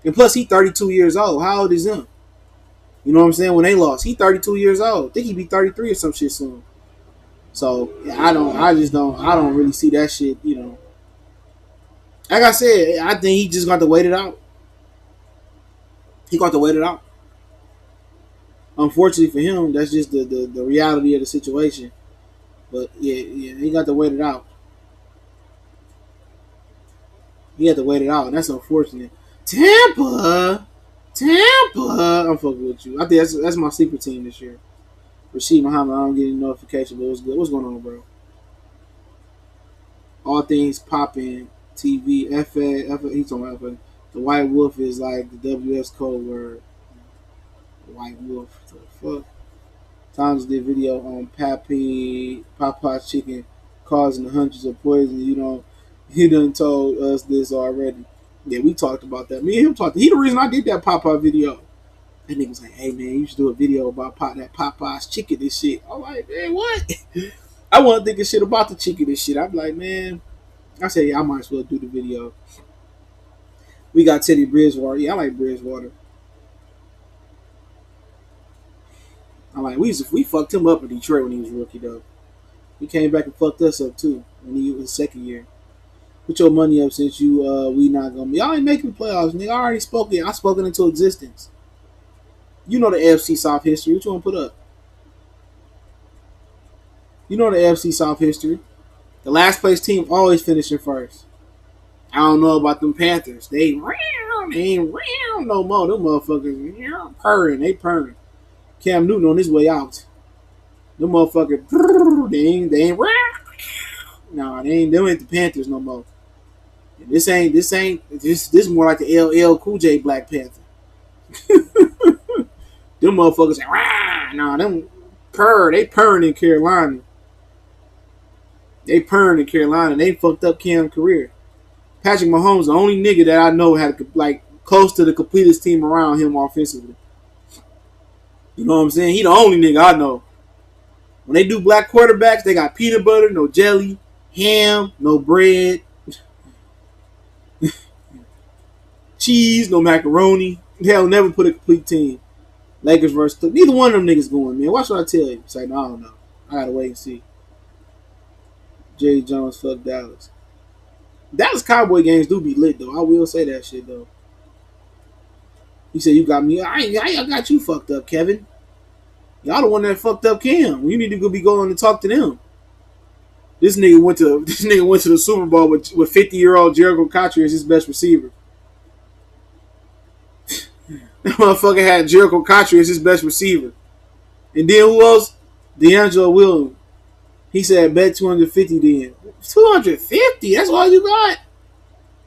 And plus, he's 32 years old. How old is him? You know what I'm saying? When they lost, he's 32 years old. I think he'd be 33 or some shit soon. So I don't really see that shit. You know, like I said, I think he just got to wait it out. He got to wait it out. Unfortunately for him, that's just the reality of the situation. But yeah, he got to wait it out. He had to wait it out, and that's unfortunate. Tampa, I'm fucking with you. I think that's my sleeper team this year. Rasheed Muhammad, I don't get any notification, but it was good. What's going on, bro? All things popping, TV, FA. He's talking about FA. The White Wolf is like the WS code word. The White Wolf. What the fuck? Thomas did video on Popeye's chicken causing the hundreds of poison. He done told us this already. Yeah, we talked about that. Me and him talked. He the reason I did that Popeye video. That nigga was like, hey man, you should do a video about that Popeye's chicken and shit. I'm like, man, what? I wasn't thinking shit about the chicken and shit. I'm like, man. I said, yeah, I might as well do the video. We got Teddy Bridgewater. Yeah, I like Bridgewater. I'm like, we fucked him up in Detroit when he was rookie though. He came back and fucked us up too when he was second year. Put your money up since we not gonna be. Y'all ain't making playoffs, nigga. I already spoke it. I spoke it into existence. You know the AFC South history. What you want to put up? You know the AFC South history. The last place team always finishing first. I don't know about them Panthers. They ain't no more. Them motherfuckers purring. They purring. Cam Newton on his way out. Them motherfuckers. They ain't. Nah, they ain't the Panthers no more. This is more like the LL Cool J Black Panther. Them motherfuckers say, rah! Nah, them they purring in Carolina. They purring in Carolina. They fucked up Cam's career. Patrick Mahomes, the only nigga that I know had like close to the completest team around him offensively. You know what I'm saying? He the only nigga I know. When they do black quarterbacks, they got peanut butter, no jelly, ham, no bread, cheese, no macaroni. They'll never put a complete team. Lakers versus neither one of them niggas going, man. What should I tell you? It's like, no, I don't know. I gotta wait and see. Jerry Jones, fuck Dallas. Dallas Cowboy games do be lit though. I will say that shit though. He said you got me. I got you fucked up, Kevin. Y'all the one that fucked up Cam. You need to be going to talk to them. This nigga went to the Super Bowl with 50-year-old Jericho Cotchery as his best receiver. That motherfucker had Jericho Cotchery as his best receiver. And then who else? D'Angelo Williams. He said bet 250 then. 250? That's all you got?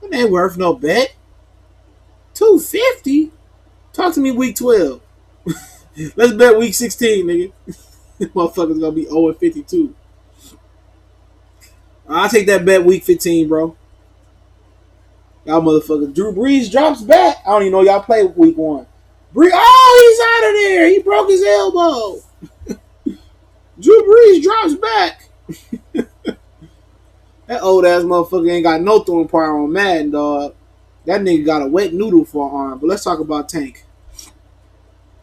That ain't worth no bet. 250? Talk to me week 12. Let's bet week 16, nigga. This motherfucker's gonna be 0-52. I'll take that bet week 15, bro. Y'all motherfuckers. Drew Brees drops back. I don't even know y'all play week 1. He's out of there. He broke his elbow. Drew Brees drops back. That old ass motherfucker ain't got no throwing power on Madden, dog. That nigga got a wet noodle for an arm. But let's talk about Tank.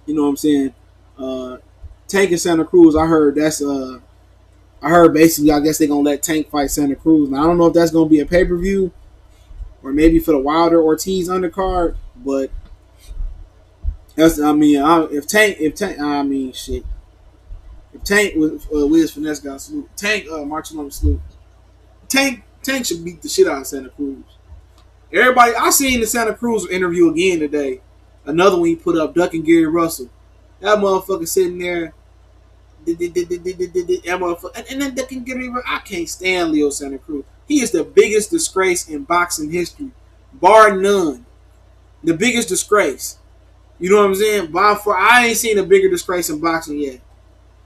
You know what I'm saying? Tank in Santa Cruz, I heard that's I heard basically, I guess they're gonna let Tank fight Santa Cruz. Now I don't know if that's gonna be a pay per view or maybe for the Wilder Ortiz undercard, but that's if Tank, I mean shit. If Tank with Wiz Finesse got salute, Tank marching on the salute. Tank should beat the shit out of Santa Cruz. Everybody, I seen the Santa Cruz interview again today. Another one he put up, ducking Gary Russell. That motherfucker sitting there. That motherfucker, and then ducking Gary Russell. I can't stand Leo Santa Cruz. He is the biggest disgrace in boxing history, bar none. The biggest disgrace. You know what I'm saying? By far, I ain't seen a bigger disgrace in boxing yet.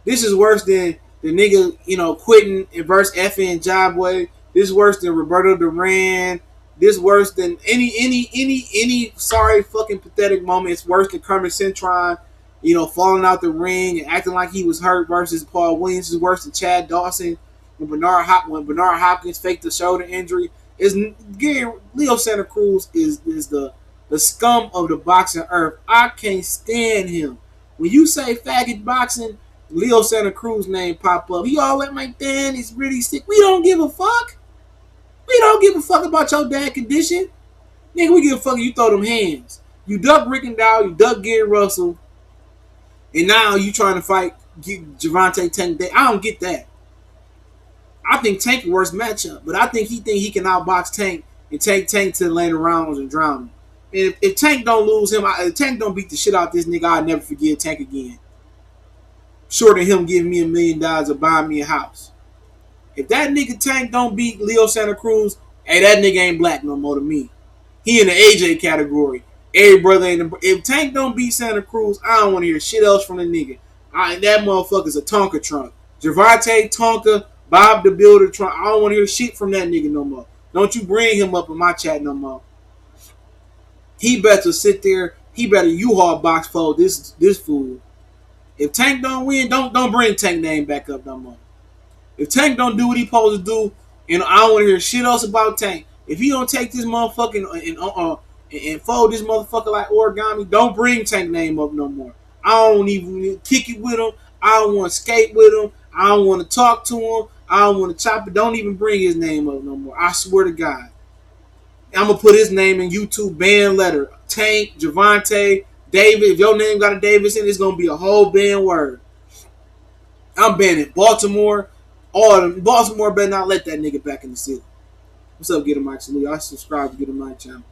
This is worse than the nigga, quitting and verse effing Jabway. This is worse than Roberto Duran. This is worse than any sorry fucking pathetic moment. It's worse than Kermit Cintron, falling out the ring and acting like he was hurt versus Paul Williams. Is worse than Chad Dawson when Bernard Hopkins faked the shoulder injury. Leo Santa Cruz is the scum of the boxing earth. I can't stand him. When you say faggot boxing, Leo Santa Cruz name pop up. He all like, my dad is really sick. We don't give a fuck. We don't give a fuck about your dad condition. Nigga, we give a fuck if you throw them hands. You duck Rickendow, you duck Gary Russell, and now you trying to fight Gervonta Tank Day. I don't get that. I think Tank the worst matchup, but I think he can outbox Tank and take Tank to the later rounds and drown him. And if Tank don't lose him, if Tank don't beat the shit out of this nigga, I'll never forgive Tank again. Short of him giving me $1 million or buying me a house. If that nigga Tank don't beat Leo Santa Cruz, hey, that nigga ain't black no more to me. He in the AJ category. Every brother ain't if Tank don't beat Santa Cruz, I don't want to hear shit else from the nigga. That motherfucker's a Tonka trunk. Gervonta Tonka, Bob the Builder trunk. I don't want to hear shit from that nigga no more. Don't you bring him up in my chat no more. He better sit there. He better U-Haul box fold this fool. If Tank don't win, don't bring Tank name back up no more. If Tank don't do what he supposed to do, and I don't want to hear shit else about Tank. If he don't take this motherfucking and fold this motherfucker like origami, don't bring Tank name up no more. I don't even kick it with him. I don't want to skate with him. I don't want to talk to him. I don't want to chop it. Don't even bring his name up no more. I swear to God. I'm going to put his name in YouTube ban letter. Tank, Gervonta, David. If your name got a Davis in it, it's going to be a whole ban word. I'm banning Baltimore. Baltimore better not let that nigga back in the city. What's up, Get a Mike Salute? I subscribe to Get a Mike channel.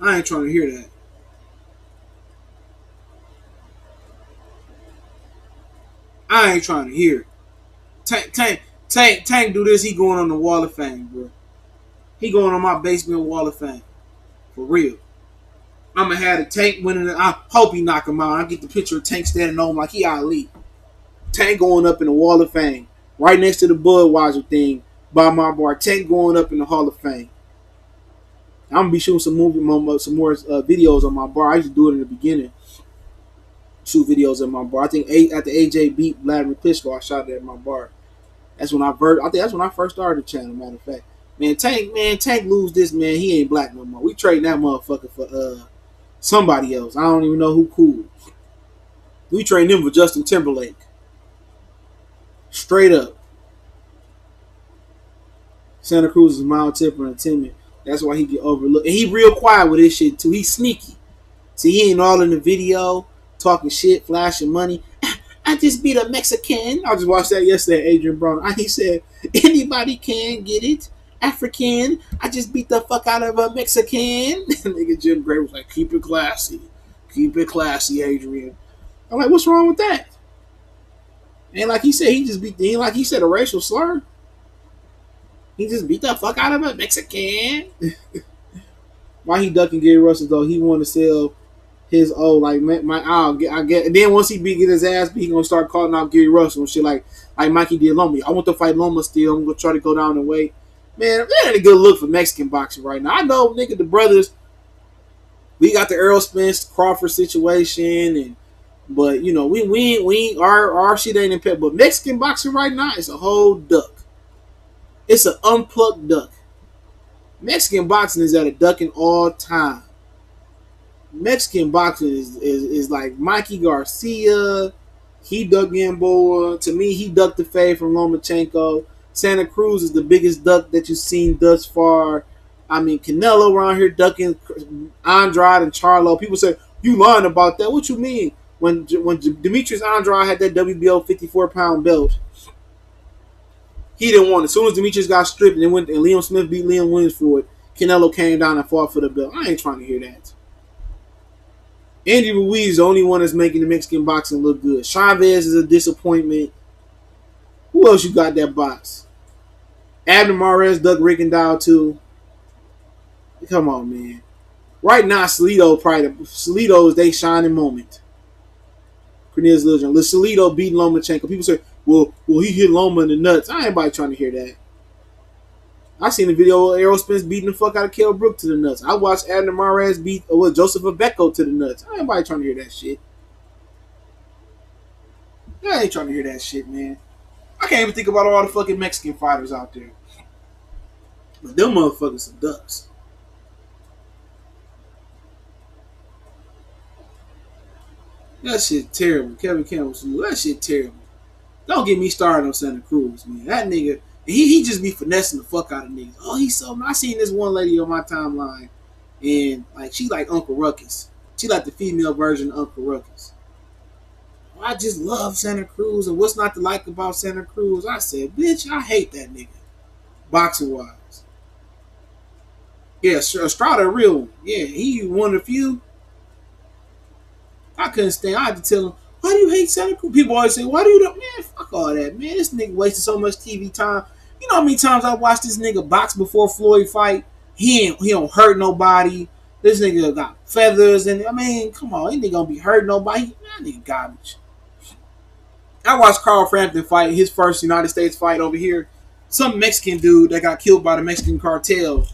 I ain't trying to hear that. I ain't trying to hear it. Tank do this, he going on the Wall of Fame, bro. He going on my basement Wall of Fame. For real. I'm going to have the Tank winning it. I hope he knock him out. I get the picture of Tank standing on him like he Ali. Tank going up in the Wall of Fame. Right next to the Budweiser thing by my bar. Tank going up in the Hall of Fame. I'm going to be shooting some more videos on my bar. I used to do it in the beginning. Shoot videos at my bar. I think after AJ beat Vladimir Klitschko, I shot it at my bar. I think that's when I first started the channel, matter of fact. Tank lose this, man. He ain't black no more. We trading that motherfucker for somebody else. I don't even know who cool. We trading him for Justin Timberlake. Straight up. Santa Cruz is mild tempered and timid. That's why he get overlooked. And he real quiet with his shit too. He's sneaky. See, he ain't all in the video talking shit, flashing money. I just beat a Mexican. I just watched that yesterday, Adrian Brown. He said, anybody can get it. African. I just beat the fuck out of a Mexican. Nigga Jim Gray was like, keep it classy. Keep it classy, Adrian. I'm like, what's wrong with that? And like he said, like he said a racial slur. He just beat the fuck out of a Mexican. Why he ducking Gary Russell though? He want to sell his I get. And then once he get his ass beat, he gonna start calling out Gary Russell and shit like Mikey did Loma. I want to fight Loma still. I'm gonna try to go down the weight. Man, that ain't a good look for Mexican boxing right now. I know, nigga, the brothers. We got the Errol Spence Crawford situation, but we our shit ain't in pet. But Mexican boxing right now is a whole duck. It's an unplugged duck. Mexican boxing is at a ducking all time. Mexican boxing is like Mikey Garcia, He ducked Gamboa. To me, he ducked the fade from Lomachenko. Santa Cruz is the biggest duck that you've seen thus far. I mean, Canelo around here ducking Andrade and Charlo. People say, you lying about that. What you mean? When Demetrius Andrade had that WBO 54-pound belt, he didn't want it. As soon as Demetrius got stripped and Liam Smith beat Liam Williams for it, Canelo came down and fought for the belt. I ain't trying to hear that. Andy Ruiz is the only one that's making the Mexican boxing look good. Chavez is a disappointment. Who else you got that box? Abner Mares, Doug Rickendall too. Come on, man. Right now, Salido is their shining moment. Cornelius Liljon. Salido beating Lomachenko. People say, well, he hit Loma in the nuts. I ain't nobody trying to hear that. I seen the video of Errol Spence beating the fuck out of Kell Brook to the nuts. I watched Abner Mares beat Joseph Abeko to the nuts. I ain't nobody trying to hear that shit. I ain't trying to hear that shit, man. I can't even think about all the fucking Mexican fighters out there. But them motherfuckers some ducks. That shit terrible. Kevin Campbell, that shit terrible. Don't get me started on Santa Cruz, man. That nigga, he just be finessing the fuck out of niggas. Oh, he's so. I seen this one lady on my timeline, and like she like Uncle Ruckus. She like the female version of Uncle Ruckus. I just love Santa Cruz, and what's not to like about Santa Cruz? I said, bitch, I hate that nigga. Boxing wise, yeah, Estrada, a real one. Yeah, he one of the few. I couldn't stand. I had to tell him, why do you hate Santa Cruz? People always say, why do you don't? Man, fuck all that, man. This nigga wasted so much TV time. You know how many times I watched this nigga box before Floyd fight? He don't hurt nobody. This nigga got feathers, and I mean, come on, he ain't gonna be hurting nobody. That nigga garbage. I watched Carl Frampton fight his first United States fight over here. Some Mexican dude that got killed by the Mexican cartel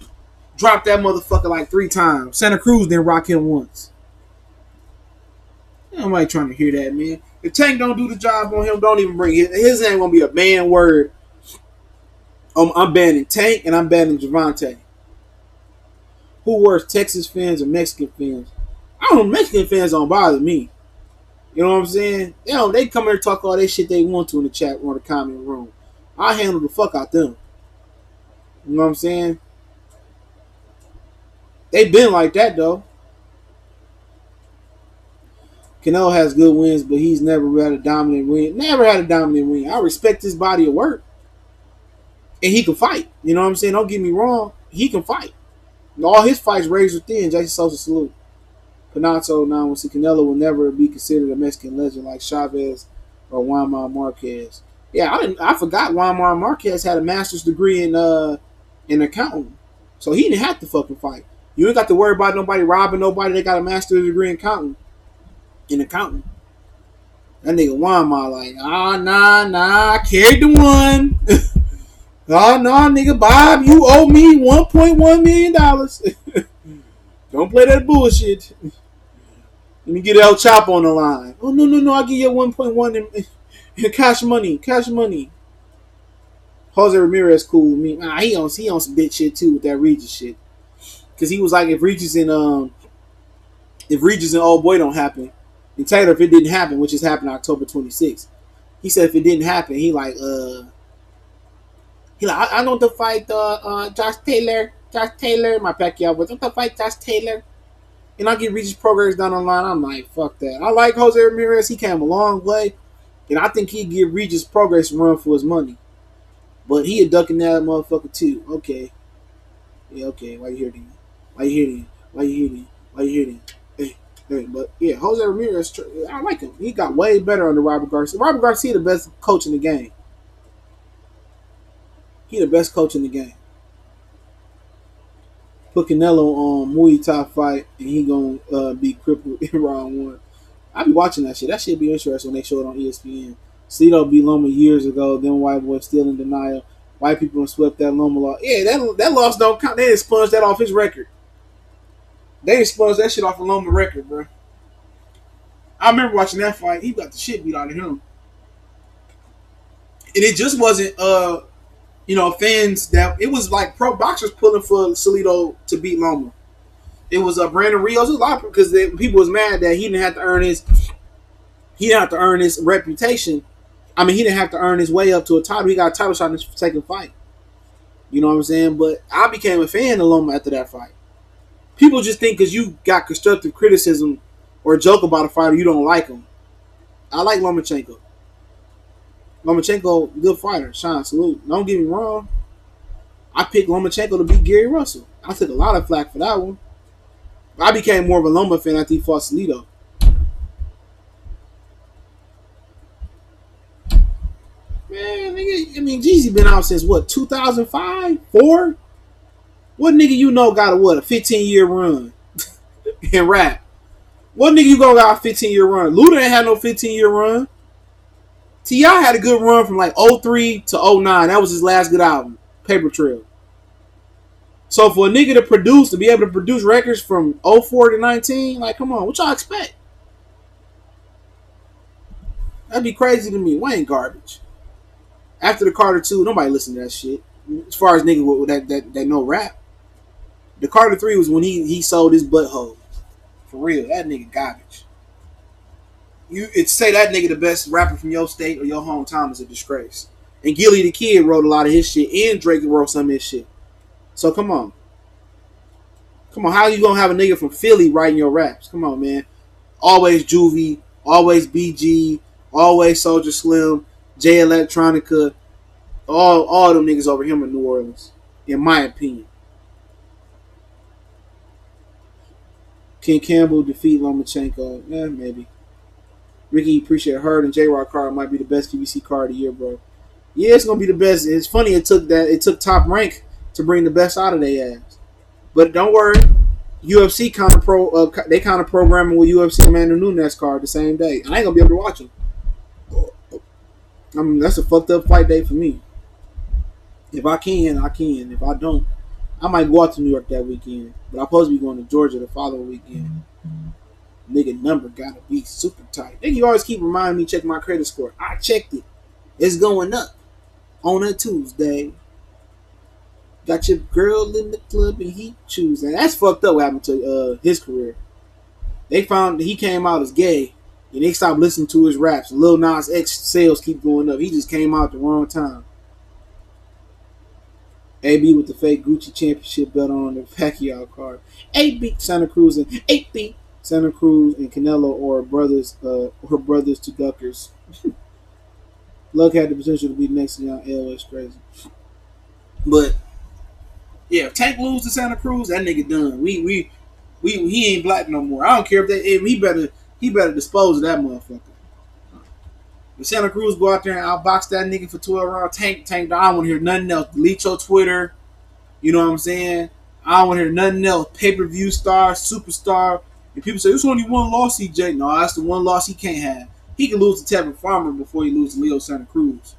dropped that motherfucker like 3 times. Santa Cruz didn't rock him once. Nobody trying to hear that, man. If Tank don't do the job on him, don't even bring it. His ain't gonna be a banned word. I'm banning Tank and I'm banning Javante. Who worse, Texas fans or Mexican fans? I don't know. Mexican fans don't bother me. You know what I'm saying? They come here and talk all that shit they want to in the chat or the comment room. I handle the fuck out them. You know what I'm saying? They been like that though. Canelo has good wins, but he's never had a dominant win. Never had a dominant win. I respect his body of work. And he can fight. You know what I'm saying? Don't get me wrong. He can fight. All his fights razor thin. Jason Sosa salute. Panato 916. Canelo will never be considered a Mexican legend like Chavez or Juan Marquez. Yeah, I forgot Juan Marquez had a master's degree in accounting. So he didn't have to fucking fight. You ain't got to worry about nobody robbing nobody. They got a master's degree in accounting. That nigga Juanma like, nah, I carried the one. Nah, nigga, Bob, you owe me $1.1 million. Don't play that bullshit. Let me get El Chapo on the line. Oh, no, I'll give you 1.1 in cash money. Jose Ramirez cool with me. Nah, he on some bitch shit too with that Regis shit. Cause he was like, if Regis and Old Boy don't happen, and Taylor, if it didn't happen, which is happening October 26th, he said if it didn't happen, he like I don't want to fight Josh Taylor, my Pacquiao, but I don't want to fight Josh Taylor. And I get Regis progress down the line. I'm like, fuck that. I like Jose Ramirez. He came a long way, and I think he'd give Regis progress a run for his money. But he a ducking that motherfucker too. Okay. Yeah, okay. Why you here then? Hey, but yeah, Jose Ramirez, I like him. He got way better under Robert Garcia. Robert Garcia, the best coach in the game. He the best coach in the game. Put Canelo on Muay Thai fight, and he gonna be crippled in round 1. I be watching that shit. That shit be interesting when they show it on ESPN. Cito beat Loma years ago. Then white boy still in denial. White people swept that Loma loss. Yeah, that loss don't count. They expunged that off his record. They expunged that shit off a Loma record, bro. I remember watching that fight. He got the shit beat out of him. And it just wasn't, fans that... It was like pro boxers pulling for Salido to beat Loma. It was Brandon Rios. A lot because people was mad that he didn't have to earn He didn't have to earn his reputation. I mean, he didn't have to earn his way up to a title. He got a title shot in his second fight. You know what I'm saying? But I became a fan of Loma after that fight. People just think because you got constructive criticism or joke about a fighter, you don't like him. I like Lomachenko. Lomachenko, good fighter. Shine, salute. Don't get me wrong. I picked Lomachenko to beat Gary Russell. I took a lot of flack for that one. I became more of a Loma fan after he fought Salido. Man, nigga, I mean, Jeezy been out since what, 2005, 4? What nigga you know got a 15-year run in rap? What nigga you got a 15-year run? Luda ain't had no 15-year run. T.I. had a good run from like 03 to 09. That was his last good album, Paper Trail. So for a nigga to be able to produce records from 04 to 19, like, come on, what y'all expect? That'd be crazy to me. Wayne garbage. After the Carter 2, nobody listened to that shit. As far as nigga with that no rap. The Carter 3 was when he sold his butthole. For real, that nigga garbage. It's say that nigga the best rapper from your state or your hometown is a disgrace. And Gilly the Kid wrote a lot of his shit, and Drake wrote some of his shit. So come on. Come on, how you gonna have a nigga from Philly writing your raps? Come on, man. Always Juvie, always BG, always Soldier Slim, J Electronica, all them niggas over him in New Orleans, in my opinion. Ken Campbell defeat Lomachenko. Maybe. Ricky, appreciate Hurd and J.Rock card might be the best PBC card of the year, bro. Yeah, it's gonna be the best. It's funny it took Top Rank to bring the best out of their ass. But don't worry, UFC they kind of programming with UFC Amanda Nunes card the same day. I ain't gonna be able to watch them. I mean, that's a fucked up fight day for me. If I can, I can. If I don't, I might go out to New York that weekend. But I'm supposed to be going to Georgia the following weekend. Nigga number gotta be super tight. Nigga, you always keep reminding me to check my credit score. I checked it. It's going up on a Tuesday. Got your girl in the club and he choosing. That's fucked up what happened to his career. They found that he came out as gay and they stopped listening to his raps. And Lil Nas X sales keep going up. He just came out at the wrong time. AB with the fake Gucci championship belt on the Pacquiao card. 8 beat Santa Cruz and 8 beat Santa Cruz and Canelo or brothers to Duckers. Luck had the potential to be next to young L. It's crazy. But yeah, if Tank lose to Santa Cruz, that nigga done. We he ain't black no more. I don't care if he better dispose of that motherfucker. If Santa Cruz go out there and outbox that nigga for 12 rounds, Tank, I don't want to hear nothing else. Delete your Twitter. You know what I'm saying? I don't want to hear nothing else. Pay-per-view star, superstar. And people say, it's only one loss, CJ. No, that's the one loss he can't have. He can lose to Tevin Farmer before he loses to Leo Santa Cruz.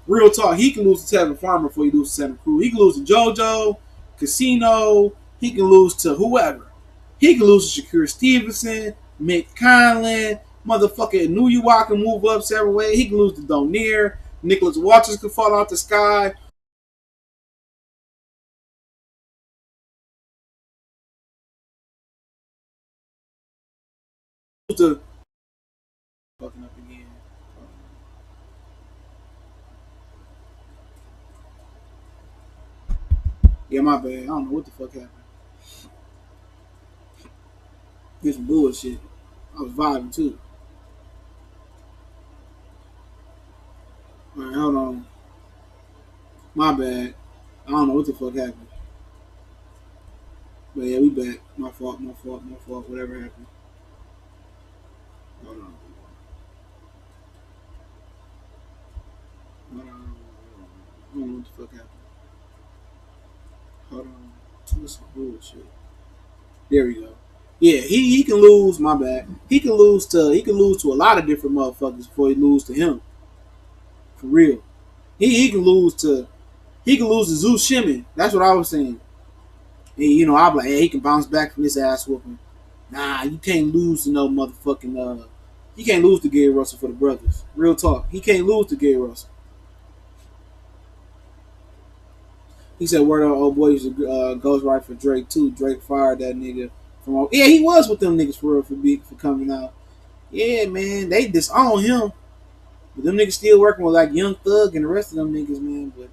Real talk, he can lose to Tevin Farmer before he loses to Santa Cruz. He can lose to JoJo, Casino. He can lose to whoever. He can lose to Shakur Stevenson, Mick Conlon, motherfucker New York can move up several ways. He can lose to Donaire. Nicholas Waters could fall out the sky. To fucking up again. Yeah, my bad. I don't know what the fuck happened. Get some bullshit. I was vibing too. Alright, hold on. My bad. I don't know what the fuck happened. But yeah, we back. My fault. Whatever happened. Hold on. I don't know what the fuck happened. Hold on. What's some bullshit? There we go. Yeah, he can lose. My bad. He can lose to a lot of different motherfuckers before he lose to him. For real. He can lose to Zeus Shimon. That's what I was saying. And, you know, I'm like, hey, he can bounce back from this ass whooping. Nah, you can't lose to no motherfucking you can't lose to Gary Russell for the brothers. Real talk. He can't lose to Gary Russell. He said, word on old boy used to ghostwrite for Drake too. Drake fired that nigga from. Yeah, he was with them niggas for real for coming out. Yeah, man, they disown him. But them niggas still working with like Young Thug and the rest of them niggas, man. But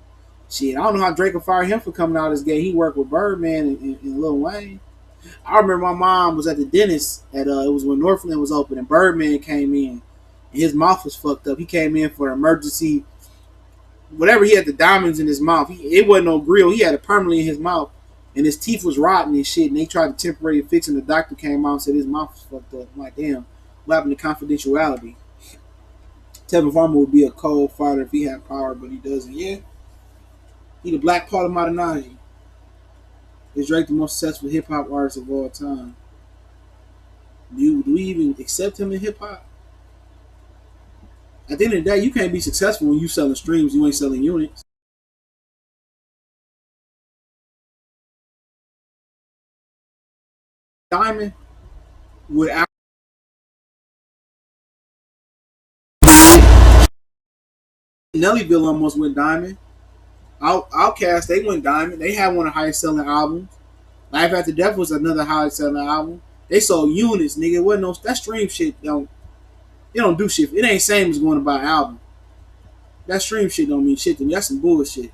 shit, I don't know how Drake will fire him for coming out as gay. He worked with Birdman and Lil Wayne. I remember my mom was at the dentist at it was when Northland was open and Birdman came in and his mouth was fucked up. He came in for an emergency whatever he had the diamonds in his mouth. It wasn't no grill. He had it permanently in his mouth. And his teeth was rotten and shit. And they tried to temporarily fix him. The doctor came out and said his mouth was fucked up. I'm like, damn, what happened to confidentiality? Tevin Farmer would be a cold fighter if he had power, but he doesn't. Yeah. He the Black Paul of Maldonado. Is Drake the most successful hip hop artist of all time? Do we even accept him in hip hop? At the end of the day, you can't be successful when you selling streams. You ain't selling units. Diamond would Nellyville almost went diamond. Outkast, they went diamond. They had one of the highest selling albums. Life After Death was another highest selling album. They sold units, nigga. It wasn't no that stream shit don't do shit. It ain't same as going to buy an album. That stream shit don't mean shit to me. That's some bullshit.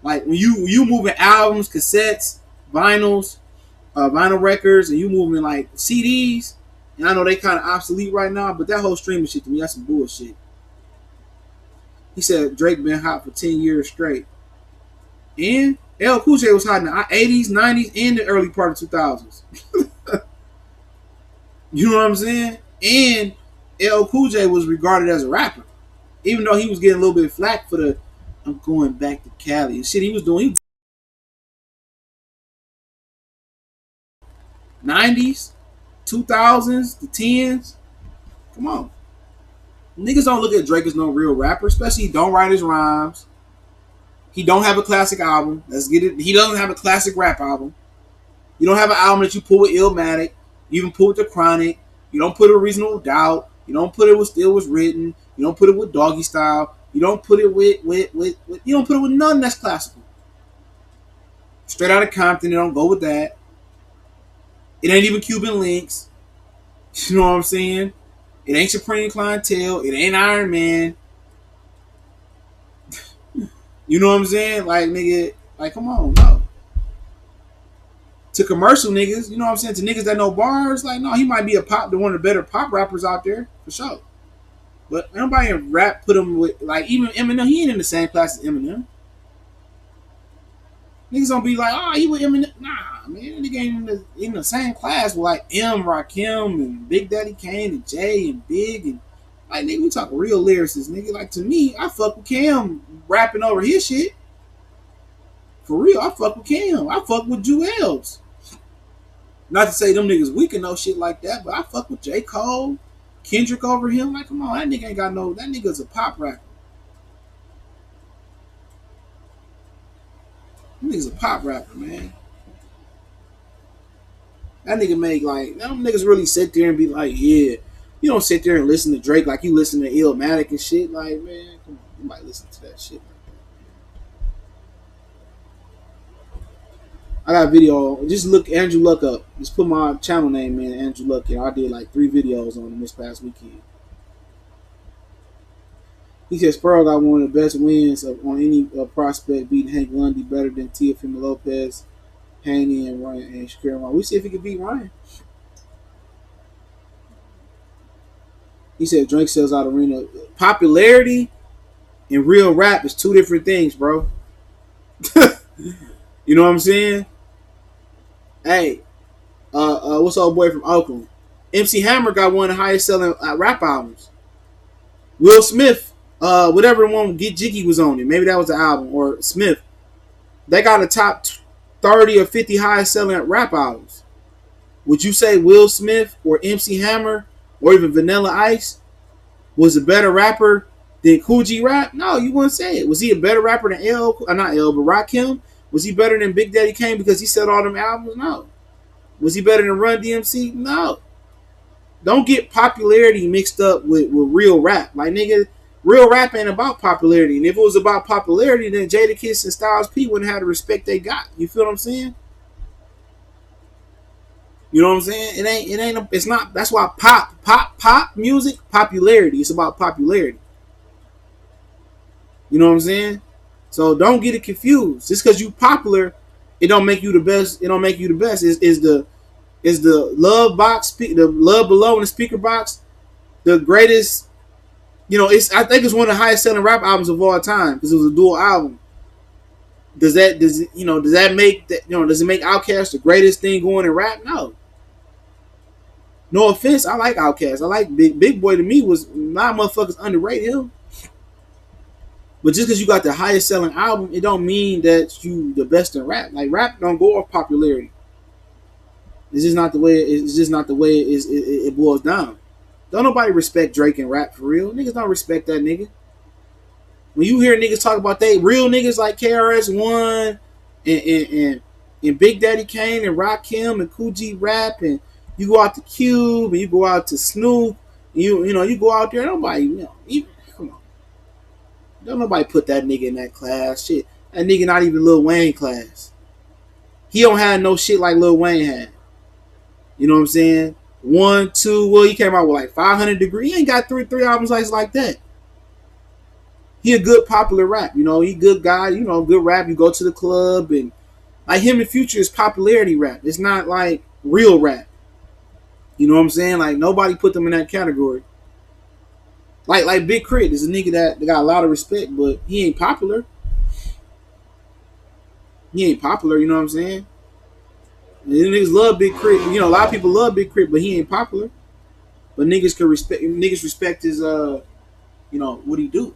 Like when you moving albums, cassettes, vinyls, vinyl records, and you moving like CDs. And I know they kind of obsolete right now, but that whole streaming shit to me, that's some bullshit. He said Drake been hot for 10 years straight. And LL Cool J was hot in the 80s, 90s, and the early part of 2000s. You know what I'm saying? And LL Cool J was regarded as a rapper. Even though he was getting a little bit of flack for the I'm going back to Cali and shit he was doing. 90s, 2000s, the 10s. Come on. Niggas don't look at Drake as no real rapper, especially he don't write his rhymes. He don't have a classic album. Let's get it. He doesn't have a classic rap album. You don't have an album that you pull with Illmatic. You even pull with The Chronic. You don't put it with Reasonable Doubt. You don't put it with Still Was Written. You don't put it with Doggy Style. You don't put it with you don't put it with none that's classical. Straight Outta Compton, they don't go with that. It ain't even Cuban Links. You know what I'm saying? It ain't Supreme Clientele. It ain't Iron Man. You know what I'm saying? Like, nigga, like, come on, no. To commercial niggas, you know what I'm saying? To niggas that know bars, like, no, he might be one of the better pop rappers out there, for sure. But nobody in rap put him with, like, even Eminem, he ain't in the same class as Eminem. Niggas don't be like, oh, he with Eminem. Nah, man, nigga ain't in the same class with, like, Rakim, and Big Daddy Kane, and Jay, and Big, and, like, nigga, we talk real lyricists, nigga. Like, to me, I fuck with Cam rapping over his shit. For real, I fuck with Cam. I fuck with Jewels. Not to say them niggas weak and no shit like that, but I fuck with J. Cole, Kendrick over him. Like, come on, that nigga ain't got no. That nigga's a pop rapper. That nigga's a pop rapper, man. That nigga make like them niggas really sit there and be like, yeah. You don't sit there and listen to Drake like you listen to Illmatic and shit. Like, man, come on, you might listen to that shit. I got a video. Just look Andrew Luck up. Just put my channel name in, Andrew Luck. I did like 3 videos on him this past weekend. He said Spurl got one of the best wins on any prospect, beating Hank Lundy better than Teofimo Lopez, Haney, and Ryan and Shakira Ryan. We see if he can beat Ryan. He said Drake sells out arena. Popularity and real rap is 2 different things, bro. You know what I'm saying? Hey, what's old boy from Oakland? MC Hammer got one of the highest selling rap albums. Will Smith, whatever one Get Jiggy was on it, maybe that was the album, or Smith. They got a top 30 or 50 highest selling rap albums. Would you say Will Smith or MC Hammer or even Vanilla Ice was a better rapper than Kool G Rap? No, you wouldn't say it. Was he a better rapper than not L, but Rakim? Was he better than Big Daddy Kane because he sold all them albums? No. Was he better than Run DMC? No. Don't get popularity mixed up with real rap. Like, nigga, real rap ain't about popularity. And if it was about popularity, then Jadakiss and Styles P wouldn't have the respect they got. You feel what I'm saying? You know what I'm saying? It's not. That's why pop music, popularity. It's about popularity. You know what I'm saying? So don't get it confused. Just because you popular, it don't make you the best. It don't make you the best. Is the love box, the love below in the speaker box, the greatest? I think it's one of the highest selling rap albums of all time because it was a dual album. Does that make that does it make Outkast the greatest thing going in rap? No. No offense, I like Outkast. I like Big Boy. To me was not motherfuckers underrated him. But just because you got the highest selling album, it don't mean that you the best in rap. Like rap don't go off popularity. It's just not the way. It's just not the way it boils down. Don't nobody respect Drake and rap for real. Niggas don't respect that nigga. When you hear niggas talk about they real niggas like KRS-One and Big Daddy Kane and Rakim and Cool G Rap, and you go out to Cube and you go out to Snoop, and you go out there. Nobody come on. Don't nobody put that nigga in that class. Shit, that nigga not even Lil Wayne class. He don't have no shit like Lil Wayne had. You know what I'm saying? 1, 2. Well, he came out with like 500 Degrees. He ain't got three albums like that. He a good popular rap. He good guy. Good rap. You go to the club and like him in Future is popularity rap. It's not like real rap. You know what I'm saying? Like nobody put them in that category. Like Big Crit is a nigga that got a lot of respect, but he ain't popular. He ain't popular. You know what I'm saying? And niggas love Big Crit. A lot of people love Big Crit, but he ain't popular. But niggas can respect. Niggas respect his what he do.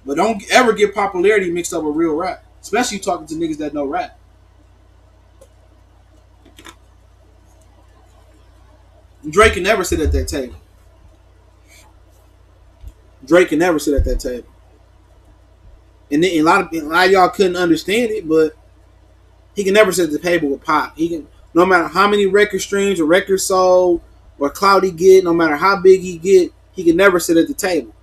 But don't ever get popularity mixed up with real rap, especially talking to niggas that know rap. Drake can never sit at that table. Drake can never sit at that table. And then a lot of y'all couldn't understand it, but he can never sit at the table with Pop. He can, no matter how many record streams or records sold or clout he get, no matter how big he get, he can never sit at the table.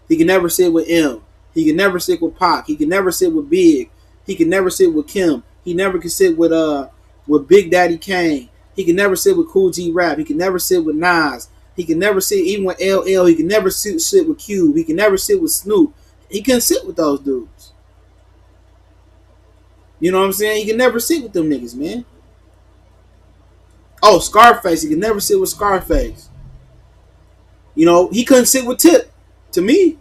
He can never sit with M. He can never sit with Pac. He can never sit with Big. He can never sit with Kim. He never can sit with Big Daddy Kane. He can never sit with Cool G Rap. He can never sit with Nas. He can never sit even with LL. He can never sit with Cube. He can never sit with Snoop. He couldn't sit with those dudes. You know what I'm saying? He can never sit with them niggas, man. Oh, Scarface. He can never sit with Scarface. He couldn't sit with Tip. To me,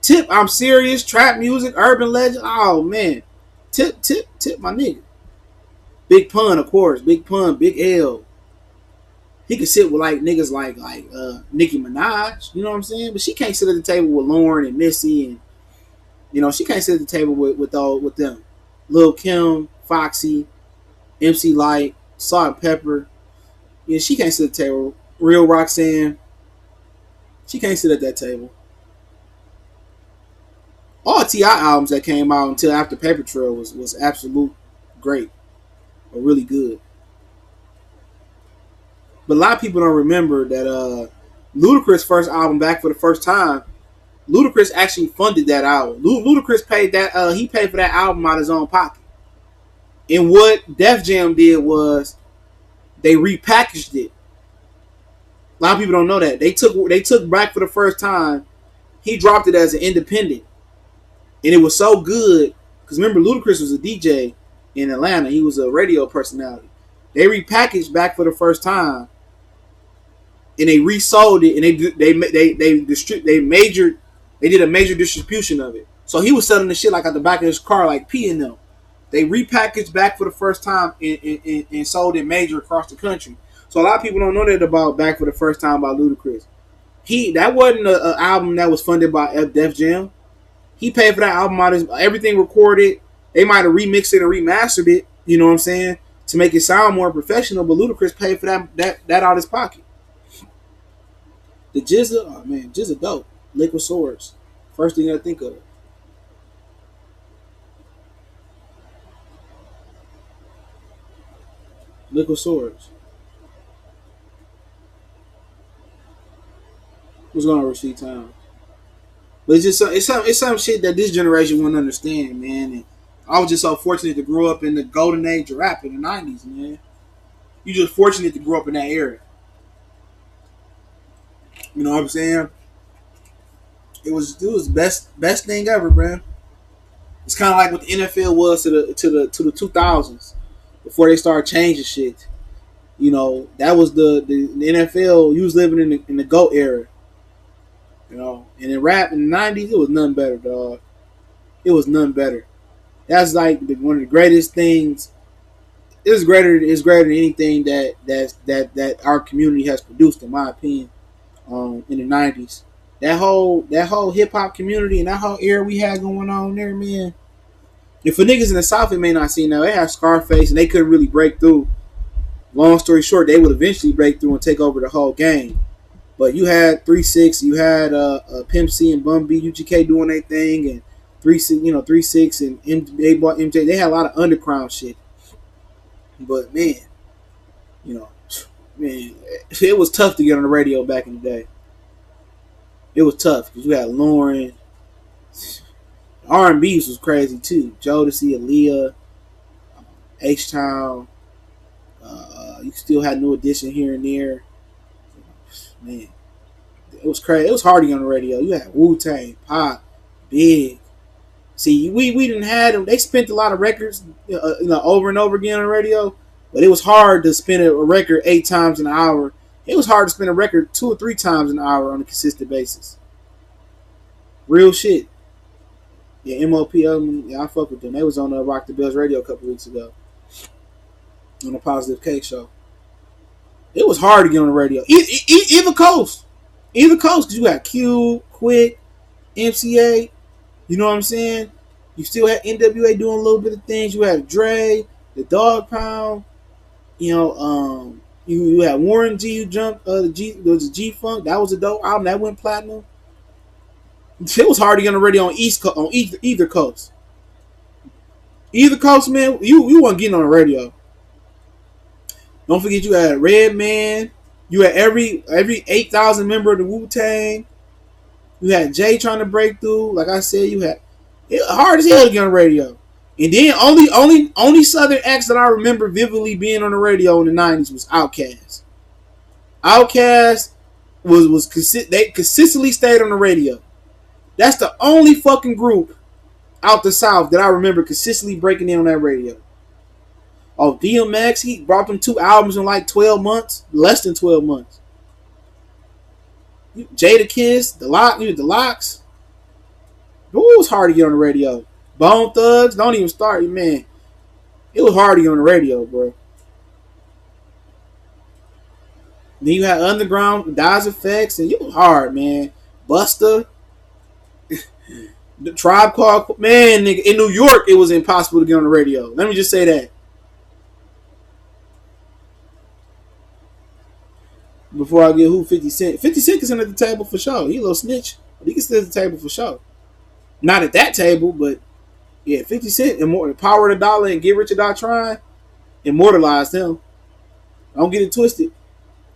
Tip, I'm serious. Trap music, urban legend. Oh man, Tip, my nigga. Big Pun, of course. Big Pun, Big L. He could sit with like niggas like Nicki Minaj. You know what I'm saying? But she can't sit at the table with Lauren and Missy, and she can't sit at the table with them. Lil Kim, Foxy, MC Light, Salt and Pepper. She can't sit at the table. Real Roxanne. She can't sit at that table. All T.I. albums that came out until after Paper Trail was absolute great. Or really good. But a lot of people don't remember that Ludacris' first album, Back for the First Time, Ludacris actually funded that album. Ludacris paid that. He paid for that album out of his own pocket. And what Def Jam did was they repackaged it. A lot of people don't know that. They took Back for the First Time. He dropped it as an independent. And it was so good. Because remember, Ludacris was a DJ in Atlanta. He was a radio personality. They repackaged Back for the First Time. And they resold it. And they did a major distribution of it. So he was selling the shit like at the back of his car like P and them. They repackaged Back for the First Time and sold it major across the country. So a lot of people don't know that about Back for the First Time by Ludacris. That wasn't an album that was funded by Def Jam. He paid for that album out of everything recorded. They might have remixed it and remastered it, you know what I'm saying, to make it sound more professional, but Ludacris paid for that out of his pocket. The Jizza, oh man, Jizza dope. Liquid Swords. First thing I think of. Liquid Swords. What's going on, Rasheed Town? But it's some shit that this generation won't understand, man. And I was just so fortunate to grow up in the golden age of rap in the 90s, man. You just fortunate to grow up in that area. You know what I'm saying? It was best thing ever, man. It's kind of like what the NFL was to the 2000s before they started changing shit. You know, that was the NFL. You was living in the GOAT era. You know, and in rap in the '90s, it was nothing better, dog. It was nothing better. That's like one of the greatest things. It's greater. It's greater than anything that our community has produced, in my opinion. In the '90s, that whole hip hop community and that whole era we had going on there, man. If for niggas in the South, it may not seem that they had Scarface and they couldn't really break through. Long story short, they would eventually break through and take over the whole game. But you had 3-6, you had Pimp C and Bun B, UGK doing their thing, and 3-6 and they bought MJ. They had a lot of underground shit. But man, you know, man, it was tough to get on the radio back in the day. It was tough because you had Lauren. R&B's was crazy too. Jodeci, Aaliyah, H-Town. You still had New Edition here and there. Man, it was crazy. It was hard to get on the radio. You had Wu-Tang, Pop, Big. See, we didn't have them. They spent a lot of records, over and over again on the radio. But it was hard to spin a record 8 times an hour. It was hard to spin a record 2 or 3 times an hour on a consistent basis. Real shit. Yeah, MOP, I fuck with them. They was on Rock the Bells radio a couple weeks ago on the Positive K show. It was hard to get on the radio. Either coast. Either coast, because you had Q, Quick, MCA. You know what I'm saying? You still had NWA doing a little bit of things. You had Dre, the Dog Pound. You had Warren G. You jumped the G Funk. That was a dope album that went platinum. It was hard to get on the radio on either coast. Either coast, man. You weren't getting on the radio. Don't forget you had Redman. You had every 8,000 member of the Wu-Tang. You had Jay trying to break through. Like I said, you had it hard as hell to get on the radio. And then only Southern acts that I remember vividly being on the radio in the 90s was Outkast. Outkast they consistently stayed on the radio. That's the only fucking group out the South that I remember consistently breaking in on that radio. Oh, DMX, he brought them 2 albums in like 12 months, less than 12 months. Jadakiss, the Locks. It was hard to get on the radio. Bone Thugs, don't even start, man. It was hard to get on the radio, bro. Then you had Underground, Dies Effects, and it was hard, man. Busta. The Tribe Called, man, nigga, in New York, it was impossible to get on the radio. Let me just say that. Before I get who 50 Cent. 50 Cent is at the table for sure. He a little snitch. But he can sit at the table for sure. Not at that table, but yeah, 50 Cent, Power of the Dollar and Get Rich or Die Trying, immortalized him. Don't get it twisted.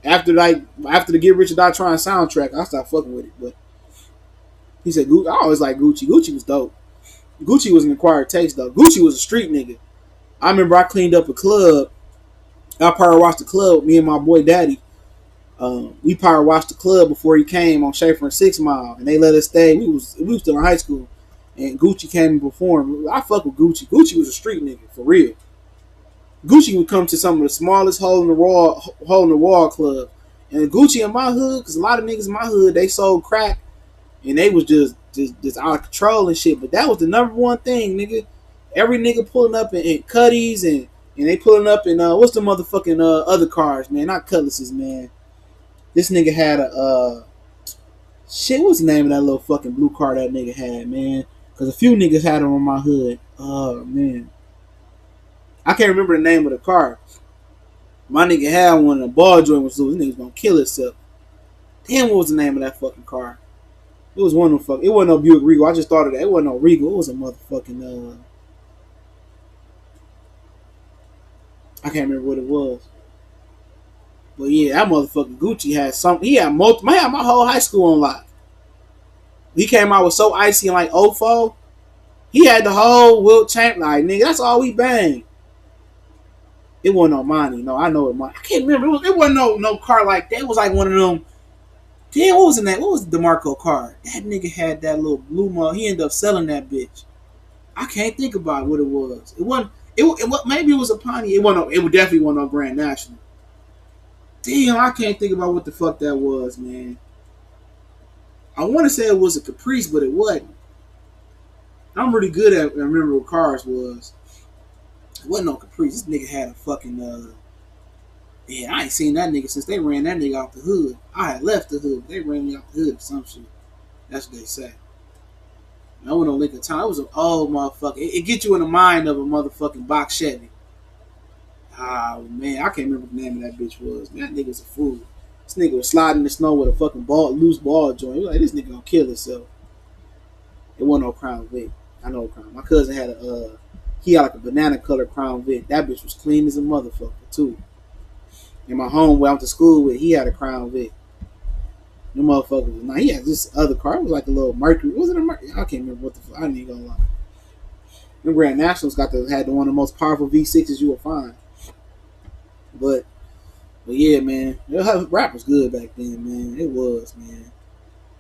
After the Get Rich or Die Trying soundtrack, I stopped fucking with it. But he said, I always like Gucci. Gucci was dope. Gucci was an acquired taste, though. Gucci was a street nigga. I remember I cleaned up a club. I power washed the club with me and my boy Daddy. We power washed the club before he came on Schaefer and 6 Mile, and they let us stay. We was still in high school, and Gucci came and performed. I fuck with Gucci. Gucci was a street nigga for real. Gucci would come to some of the smallest hole in the wall club, and Gucci in my hood, because a lot of niggas in my hood they sold crack, and they was just out of control and shit. But that was the number one thing, nigga. Every nigga pulling up in Cuddies and they pulling up in what's the motherfucking other cars, man? Not Cutlasses, man. This nigga had a what's the name of that little fucking blue car that nigga had, man? Because a few niggas had them on my hood. Oh, man. I can't remember the name of the car. My nigga had one and the ball joint was loose. This nigga's gonna kill himself. Damn, what was the name of that fucking car? It was one of them fucking. It wasn't no Buick Regal. I just thought of that. It wasn't no Regal. It was a motherfucking I can't remember what it was. But yeah, that motherfucking Gucci had something. He had my whole high school on lock. He came out with So Icy in like 04. He had the whole Wilt Champ, like, nigga, that's all we bang. It wasn't no money. No, I know it. I can't remember. It wasn't no car like that. It was like one of them. Damn, what was in that? What was the DeMarco car? That nigga had that little blue mug. He ended up selling that bitch. I can't think about what it was. It wasn't. Maybe it was a Pontiac. It wasn't. It definitely wasn't no Grand National. Damn, I can't think about what the fuck that was, man. I want to say it was a Caprice, but it wasn't. I'm really good at remember what cars was. It wasn't no Caprice. This nigga had a fucking yeah, I ain't seen that nigga since they ran that nigga off the hood. I had left the hood. They ran me off the hood or some shit. That's what they say. I went on Lincoln Town. It was an old motherfucker. It get you in the mind of a motherfucking box Chevy. Ah, man, I can't remember what the name of that bitch was. Man, that nigga's a fool. This nigga was sliding in the snow with a fucking loose ball joint. Like, this nigga gonna kill himself. It wasn't no Crown Vic. I know Crown. My cousin had he had like a banana colored Crown Vic. That bitch was clean as a motherfucker too. And my homeboy I went to school with, he had a Crown Vic. The motherfucker. Now he had this other car. It was like a little Mercury. Was it a Mercury? I can't remember what the fuck. I ain't gonna lie. The Grand Nationals had one of the most powerful V6s you will find. But yeah, man. Rap was good back then, man. It was, man.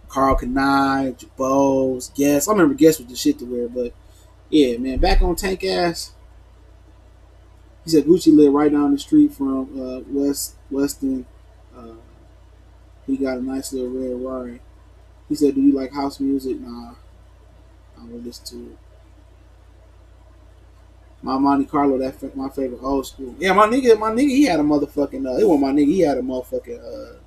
Carl Kanai, Jabos, Guess. I remember Guess was the shit to wear, but yeah, man. Back on Tank Ass. He said Gucci lived right down the street from Weston. He got a nice little red Rari. He said, "Do you like house music?" Nah, I don't listen to it. My Monte Carlo, my favorite old school. Yeah, my nigga, he had a motherfucking. It wasn't my nigga. He had a motherfucking.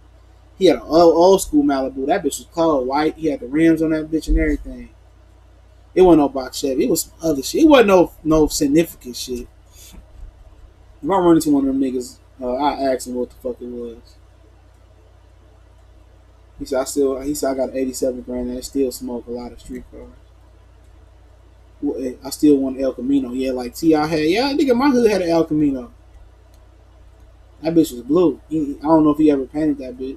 He had an old school Malibu. That bitch was cold white. He had the rims on that bitch and everything. It wasn't no box Chevy. It was some other shit. It wasn't no significant shit. If I run into one of them niggas, I ask him what the fuck it was. He said I got an 87 grand and I still smoke a lot of street cars. I still want El Camino. Yeah, like T.I. had. Yeah, nigga, my hood had an El Camino. That bitch was blue. I don't know if he ever painted that bitch.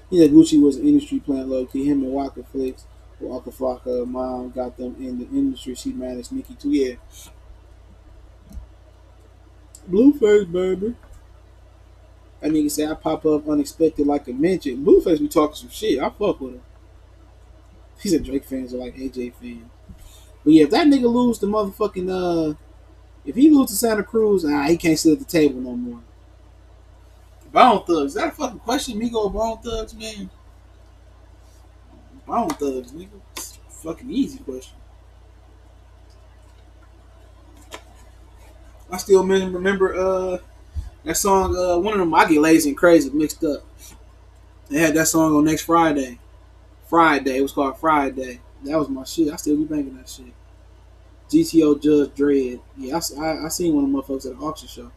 He said Gucci was an industry plant low key. Him and Waka Flix. Waka Flocka, mom got them in the industry. She managed Nicki too. Yeah. Blueface, baby. That nigga said I pop up unexpected like a mention. Blueface be talking some shit. I fuck with him. He said Drake fans are like AJ fans. But yeah, if that nigga lose the motherfucking if he lose to Santa Cruz, he can't sit at the table no more. Bone Thugs. Is that a fucking question? Migo Bone Thugs, man? Bone Thugs, nigga. It's a fucking easy question. I still remember that song, one of them, I Get Lazy and Crazy mixed up. They had that song on Next Friday. It was called Friday. That was my shit. I still be banging that shit. GTO Judge Dredd. Yeah, I seen one of the motherfuckers at the auction show.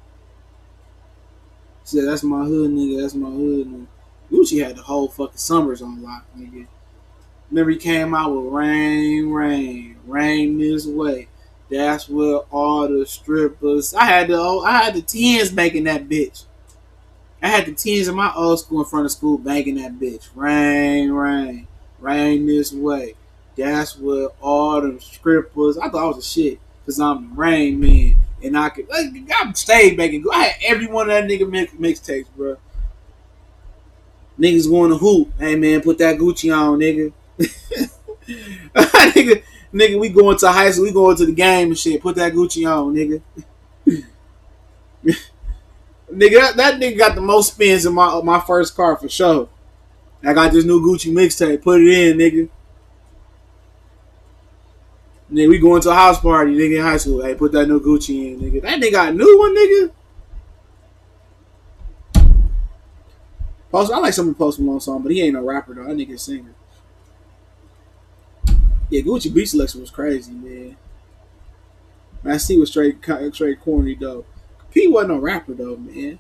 She said, that's my hood, nigga. That's my hood, nigga. Gucci had the whole fucking summers on lock, nigga. Remember he came out with Rain This Way. That's where all the strippers. I had the tens making that bitch. I had the tens in my old school in front of school banging that bitch. Rain This Way. That's where all the strippers. I thought I was a shit because I'm the Rain Man. And I stayed making. I had every one of that nigga mixtapes, bro. Niggas going to hoop. Hey man, put that Gucci on, nigga. nigga, we going to high school. We going to the game and shit. Put that Gucci on, nigga. Nigga, that nigga got the most spins in my first car for sure. I got this new Gucci mixtape. Put it in, nigga. Nigga, we going to a house party, nigga, in high school. Hey, put that new Gucci in, nigga. That nigga got a new one, nigga. I like some of Post Malone song, but he ain't no rapper, though. That nigga a singer. Yeah, Gucci beat selection was crazy, man. I see was straight corny, though. P wasn't no rapper, though, man.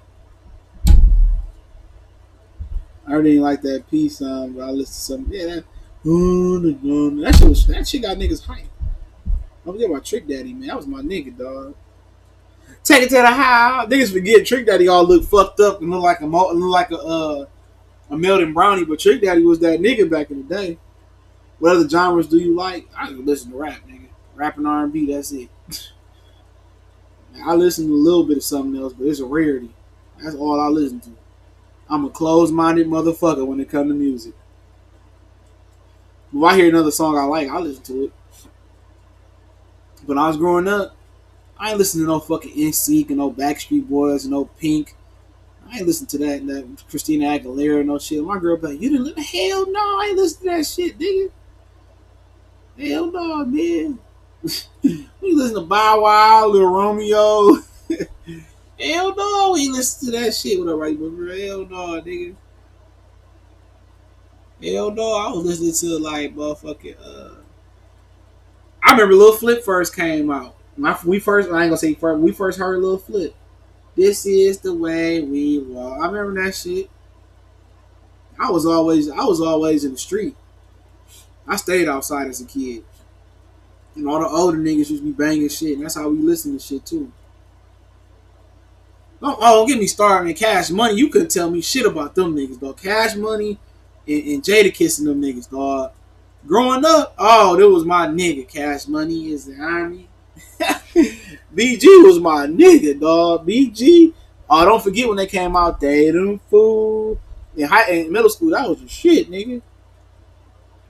I really didn't like that P song, but I listened to some. Yeah, that shit got niggas hype. Don't forget about Trick Daddy, man. That was my nigga, dog. Take it to the house. Niggas forget Trick Daddy all look fucked up and look like a melting brownie, but Trick Daddy was that nigga back in the day. What other genres do you like? I can listen to rap, nigga. Rap and R&B, that's it. I listen to a little bit of something else, but it's a rarity. That's all I listen to. I'm a closed-minded motherfucker when it comes to music. If I hear another song I like, I listen to it. When I was growing up, I ain't listening to no fucking NSYNC and no Backstreet Boys and no Pink. I ain't listen to that Christina Aguilera, no shit. My girl be like, you didn't listen? Hell no, I ain't listen to that shit, nigga. Hell no, man. We listen to Bow Wow, Lil Romeo. Hell no, we listen to that shit with a right number. Hell no, nigga. Hell no, I was listening to like motherfucking. I remember Lil Flip first came out. We first, I ain't gonna say first. We first heard Lil Flip. This is the way we walk. I remember that shit. I was always in the street. I stayed outside as a kid. And all the older niggas used to be banging shit, and that's how we listen to shit too. Don't get me started, man. Cash Money, you couldn't tell me shit about them niggas, dog. Cash Money and Jada kissing them niggas, dog. Growing up, oh, that was my nigga. Cash Money is the army. BG was my nigga, dog. BG. Oh, don't forget when they came out, they them fool. In middle school, that was the shit, nigga.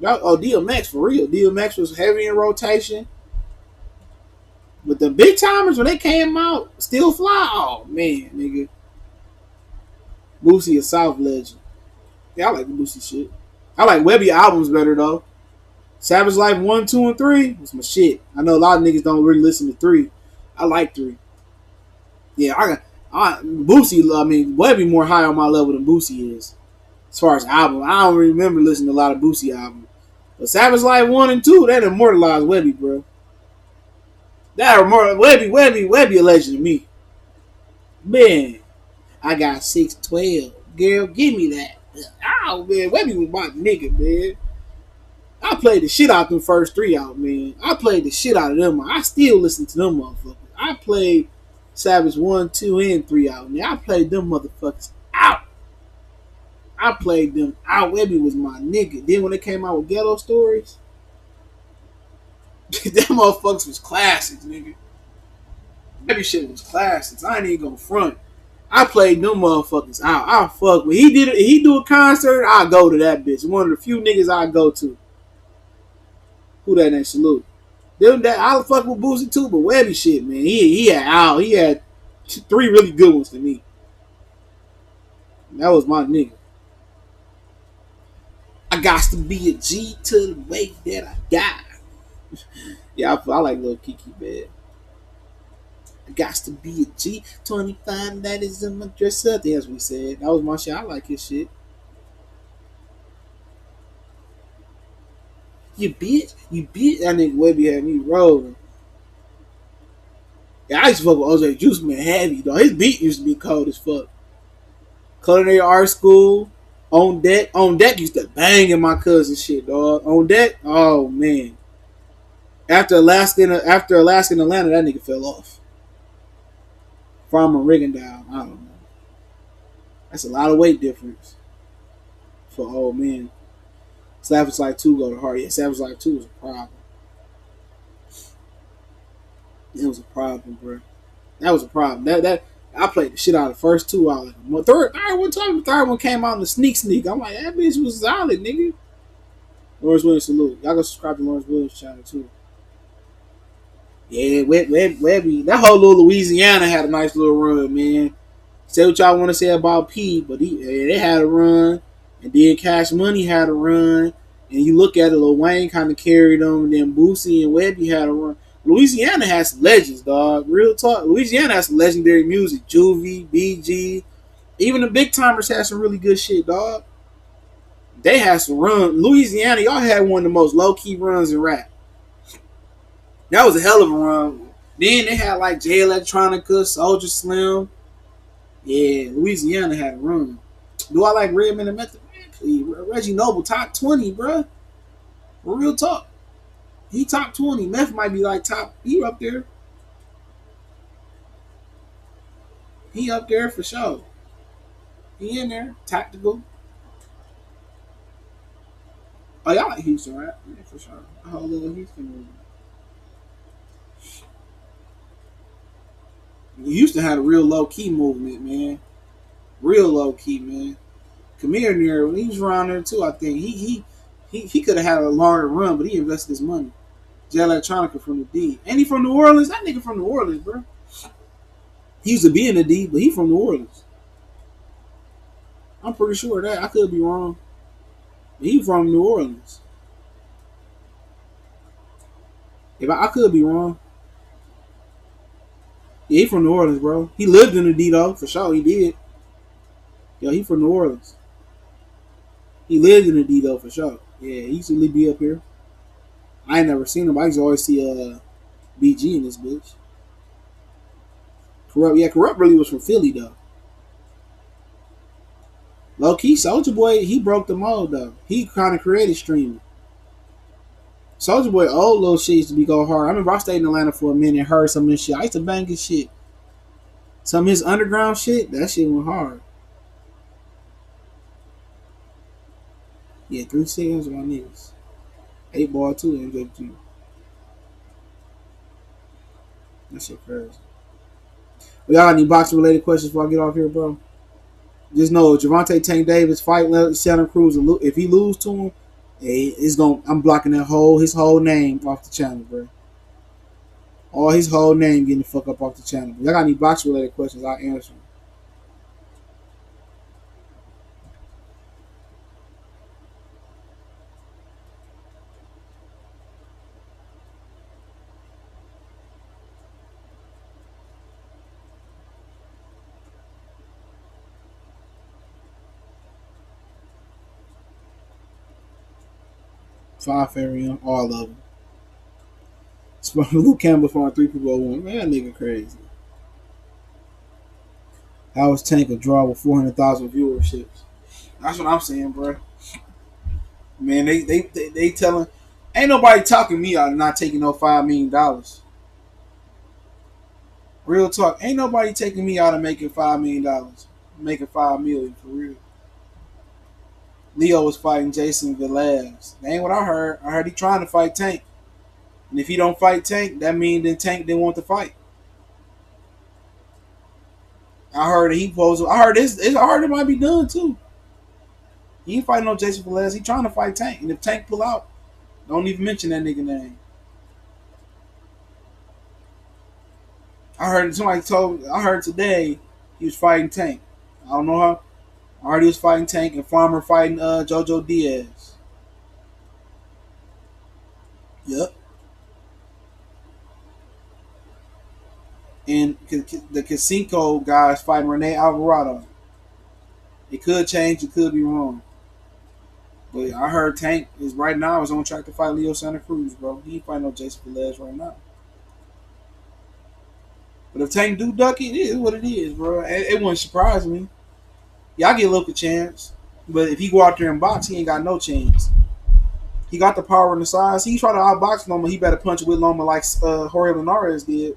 DMX for real. DMX was heavy in rotation. But the big timers when they came out, Still Fly. Oh man, nigga. Boosie a South legend. Yeah, I like the Boosie shit. I like Webby albums better though. Savage Life 1, 2, and 3 was my shit. I know a lot of niggas don't really listen to 3. I like 3. Yeah, Boosie. I mean, Webby more high on my level than Boosie is as far as album. I don't remember listening to a lot of Boosie albums. But Savage Life 1 and 2, that immortalized Webby, bro. That Webby a legend to me. Man, I got 612. Girl, give me that. Oh man, Webby was my nigga, man. I played the shit out them first 3 out, man. I played the shit out of them. I still listen to them motherfuckers. I played Savage 1, 2, and 3 out, man. I played them motherfuckers out. I played them out. Webby was my nigga. Then when they came out with Ghetto Stories, them motherfuckers was classics, nigga. Webby shit was classics. I ain't even gonna front. I played them motherfuckers out. I fuck with. He do a concert, I go to that bitch. One of the few niggas I go to. Who that ain't salute? That I fuck with Boosie too, but Webby shit, man. He had 3 really good ones to me. That was my nigga. I got to be a G to the way that I got. Yeah, I like Lil Kiki, man. I got to be a G. 25 that is in my dress up. That's what he said. That was my shit. I like his shit. You bitch. That nigga Webby had me rolling. Yeah, I used to fuck with OJ Juice Man heavy, though. His beat used to be cold as fuck. Culinary Art School. On Deck. On Deck used to bang in my cousin shit, dog. On Deck. Oh, man. After Alaska and Atlanta, that nigga fell off. Farmer Rigondeaux. I don't know. That's a lot of weight difference for old men. Savage Life 2 go to hard. Yeah, Savage Life 2 was a problem. It was a problem, bro. That was a problem. That I played the shit out of the first 2 out. Like, third one came out in the sneak. I'm like, that bitch was solid, nigga. Lawrence Williams salute. Y'all go subscribe to Lawrence Williams channel too. Yeah, Webby. That whole little Louisiana had a nice little run, man. Say what y'all want to say about P, but they had a run, and then Cash Money had a run, and you look at it, Lil Wayne kind of carried them, and then Boosie and Webby had a run. Louisiana has some legends, dog. Real talk. Louisiana has some legendary music. Juvie, BG, even the big timers had some really good shit, dog. They had some run. Louisiana, y'all had one of the most low key runs in rap. That was a hell of a run. Then they had like J Electronica, Soldier Slim. Yeah, Louisiana had a run. Do I like Redman and Method Man? Please. Reggie Noble top 20, bro. Real talk. He top 20. Meth might be like top. He up there. He up there for sure. He in there. Tactical. Oh, y'all like Houston, right? Yeah, for sure. A whole little Houston movie. Houston had a real low key movement, man. Real low key, man. Kamir near when he was around there too. I think he could have had a longer run, but he invested his money. J Electronica from the D. Ain't he from New Orleans? That nigga from New Orleans, bro. He used to be in the D, but he from New Orleans. I'm pretty sure of that. I could be wrong. But he from New Orleans. If I could be wrong. Yeah, he from New Orleans, bro. He lived in the D though, for sure. He did. Yo, he from New Orleans. He lived in the D though, for sure. Yeah, he used to be up here. I ain't never seen him. I used to always see BG in this bitch. Corrupt, yeah, Corrupt really was from Philly though. Low key, Soldier Boy, he broke the mold though. He kind of created streaming. Soldier Boy, old little shit used to be go hard. I remember I stayed in Atlanta for a minute, heard some of his shit. I used to bang his shit. Some of his underground shit, that shit went hard. Yeah, 3 seconds with my niggas. 8 ball too, MJG. That shit crazy. But y'all got any boxing related questions before I get off here, bro? Just know Javante Tank Davis fight Shannon Cruz. If he lose to him, it's going. I'm blocking his whole name off the channel, bro. All his whole name getting the fuck up off the channel. If y'all got any boxing related questions, I'll answer them. Five Farium, all of them. Luke Campbell for 3 people 1. Man, that nigga crazy. How was Tank a draw with 400,000 viewerships? That's what I'm saying, bro. Man, they telling, ain't nobody talking me out of not taking no $5 million. Real talk, ain't nobody taking me out of making $5 million, making 5 million for real. Leo was fighting Jason Velez. That ain't what I heard. I heard he trying to fight Tank, and if he don't fight Tank, that means then Tank didn't want to fight. I heard that he posed. I heard this. I heard it might be done too. He ain't fighting no Jason Velez. He trying to fight Tank, and if Tank pull out, don't even mention that nigga name. I heard somebody told. I heard today he was fighting Tank. I don't know how. I heard he was fighting Tank and Farmer fighting JoJo Diaz. Yep. And the Casino guys fighting Rene Alvarado. It could change. It could be wrong. But I heard Tank is right now is on track to fight Leo Santa Cruz, bro. He ain't fighting no Jason Velez right now. But if Tank do duck it, it is what it is, bro. It wouldn't surprise me. Yeah, I get Luke a chance. But if he go out there and box, he ain't got no chance. He got the power and the size. He tried to outbox Loma. He better punch with Loma like Jorge Linares did.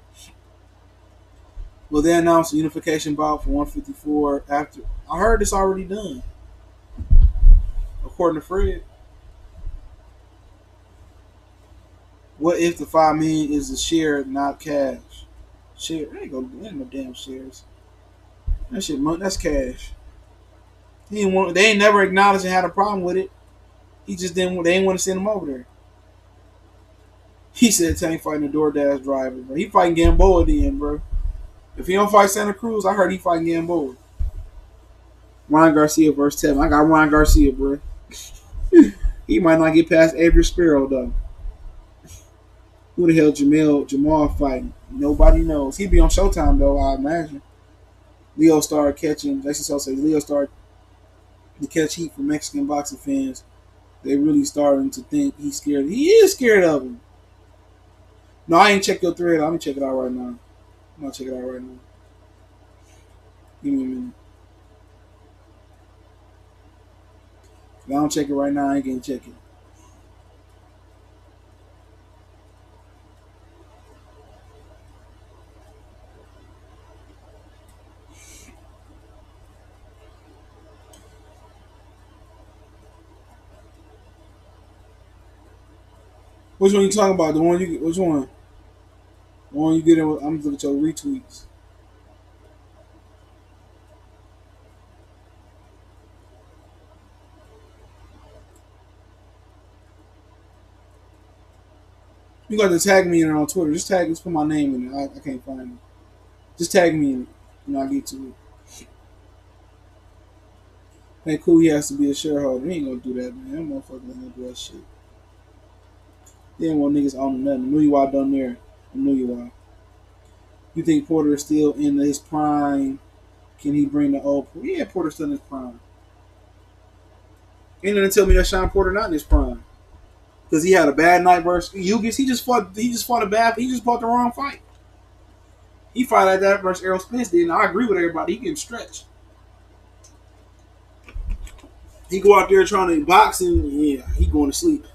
Well, they announced a unification bout for 154 after. I heard it's already done. According to Fred. What if the 5 million is a share, not cash? Share? There ain't no damn shares. That shit, that's cash. He didn't want. They ain't never acknowledged and had a problem with it. He just didn't. They didn't want to send him over there. He said Tank fighting a DoorDash driver, bro. He fighting Gamboa then, bro. If he don't fight Santa Cruz, I heard he fighting Gamboa. Ryan Garcia versus Tevin. I got Ryan Garcia, bro. He might not get past Avery Sparrow though. Who the hell Jamal fighting? Nobody knows. He'd be on Showtime though, I imagine. Leo started catching. Jason Sosa says Leo started to catch heat from Mexican boxing fans. They really starting to think he's scared. He is scared of him. No, I ain't checked your thread. I'm gonna check it out right now. I'm gonna check it out right now. Give me a minute. If I don't check it right now, I ain't gonna check it. Which one you talking about? The one you? Which one? The one you get in? I'm gonna look at your retweets. You got to tag me in it on Twitter. Just tag, just put my name in it. I can't find it. Just tag me in it. I get to it. Hey, cool. He has to be a shareholder. He ain't gonna do that, man. That motherfucker ain't gonna do that shit. They ain't want niggas owning nothing. Knew you all done there. I knew you all. You think Porter is still in his prime? Can he bring the old? Yeah, Porter's still in his prime. Ain't gonna tell me that Sean Porter not in his prime because he had a bad night versus Yugis. He just fought a bad. He just fought the wrong fight. He fought like that versus Errol Spence did. And I agree with everybody. He getting stretched. He go out there trying to box and yeah, he going to sleep.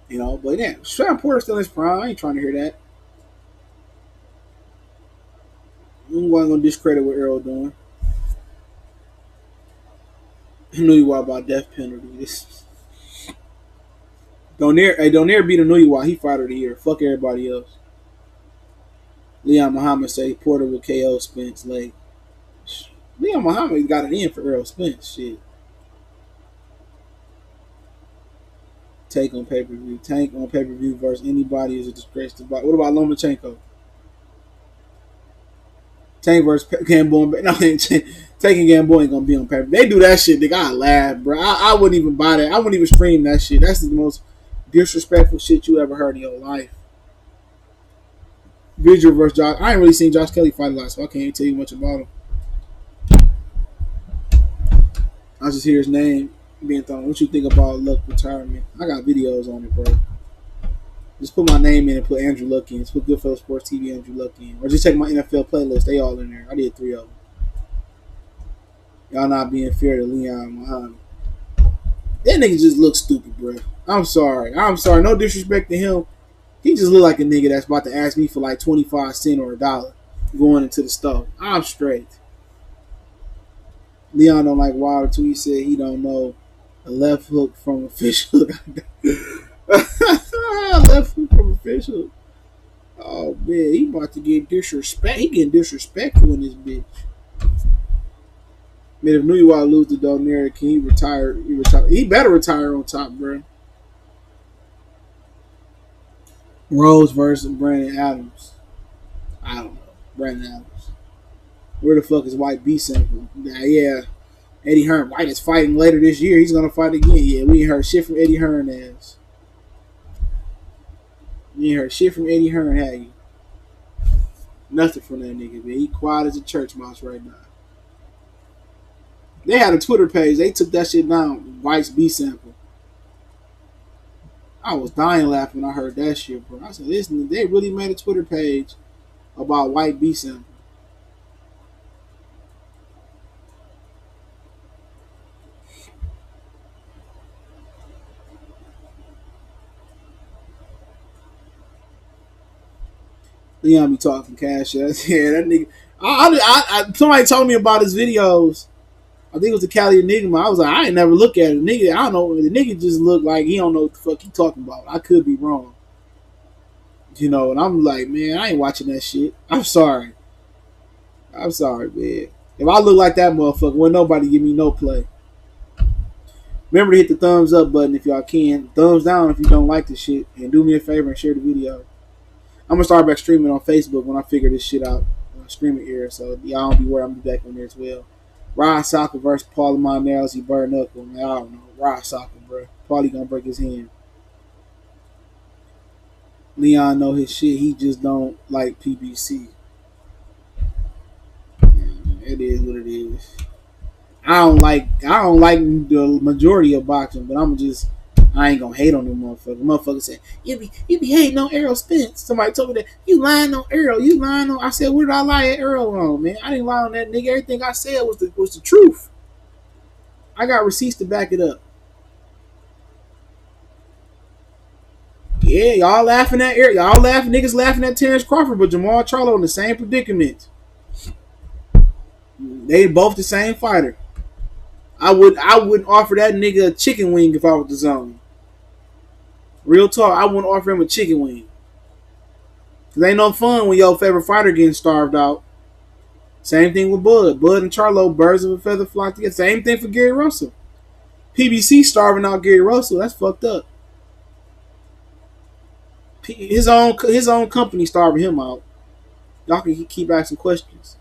But yeah, Sean Porter's still in his prime. I ain't trying to hear that. I'm not gonna discredit what Errol doing. I knew you about death penalty. Donaire beat Anuiwa. He fighter of the year. Fuck everybody else. Leon Muhammad say Porter will KO Spence late. Leon Muhammad got it in for Errol Spence. Shit. Tank on pay-per-view. Tank on pay-per-view versus anybody is a disgrace to box. What about Lomachenko? Tank versus Gamboa. No, Tank and Gamboa ain't gonna be on pay-per-view. They do that shit, they gotta laugh, bro. I wouldn't even buy that. I wouldn't even stream that shit. That's the most disrespectful shit you ever heard in your life. Vigil versus Josh. I ain't really seen Josh Kelly fight a lot, so I can't tell you much about him. I just hear his name being thrown. What you think about Luck retirement? I got videos on it, bro. Just put my name in and put Andrew Luck in. Just put Goodfellas Sports TV Andrew Luck in. Or just check my NFL playlist. They all in there. I did 3 of them. Y'all not being fair to Leon Muhammad. That nigga just looks stupid, bro. I'm sorry. No disrespect to him. He just look like a nigga that's about to ask me for like 25 cents or $1 going into the store. I'm straight. Leon don't like Wilder too. He said he don't know a left hook from a fish hook. Left hook from a fish hook. Oh man, he about to get disrespect. He getting disrespectful in this bitch. Man, if Nuyuwa lose to Donaire, can he retire? He better retire on top, bro. Rose versus Brandon Adams. I don't know. Brandon Adams. Where the fuck is White B sample? Yeah. Eddie Hearn. White is fighting later this year. He's gonna fight again. Yeah, we ain't heard shit from Eddie Hearn ass. You ain't heard shit from Eddie Hearn, have you? Nothing from that nigga, man. He quiet as a church mouse right now. They had a Twitter page. They took that shit down. White's B sample. I was dying laughing when I heard that shit, bro. I said, listen, they really made a Twitter page about White B sample. Leon be talking cash. Yeah, that nigga. Somebody told me about his videos. I think it was the Cali Enigma. I was like, I ain't never look at it. Nigga, I don't know. The nigga just looked like he don't know what the fuck he talking about. I could be wrong. And I'm like, man, I ain't watching that shit. I'm sorry, man. If I look like that motherfucker, wouldn't nobody give me no play. Remember to hit the thumbs up button if y'all can. Thumbs down if you don't like the shit. And do me a favor and share the video. I'm going to start back streaming on Facebook when I figure this shit out. Streaming here, so y'all don't be worried. I'm going to be back on there as well. Rod Soccer versus Paulie Monales. He burned up on me. I don't know. Rod Soccer, bro. Paulie going to break his hand. Leon know his shit. He just don't like PBC. It is what it is. I don't like the majority of boxing, but I ain't gonna hate on them motherfuckers. Motherfuckers say, you be hating on Errol Spence. Somebody told me that you lying on Errol. I said, where did I lie at Errol on, man? I didn't lie on that nigga. Everything I said was the truth. I got receipts to back it up. Yeah, y'all laughing at Errol. Niggas laughing at Terrence Crawford, but Jamal Charlo in the same predicament. They both the same fighter. I wouldn't offer that nigga a chicken wing if I was the zone. Real talk, I wouldn't offer him a chicken wing. Cause ain't no fun when your favorite fighter getting starved out. Same thing with Bud. Bud and Charlo, birds of a feather flock together. Same thing for Gary Russell. PBC starving out Gary Russell. That's fucked up. his own company starving him out. Y'all can keep asking questions.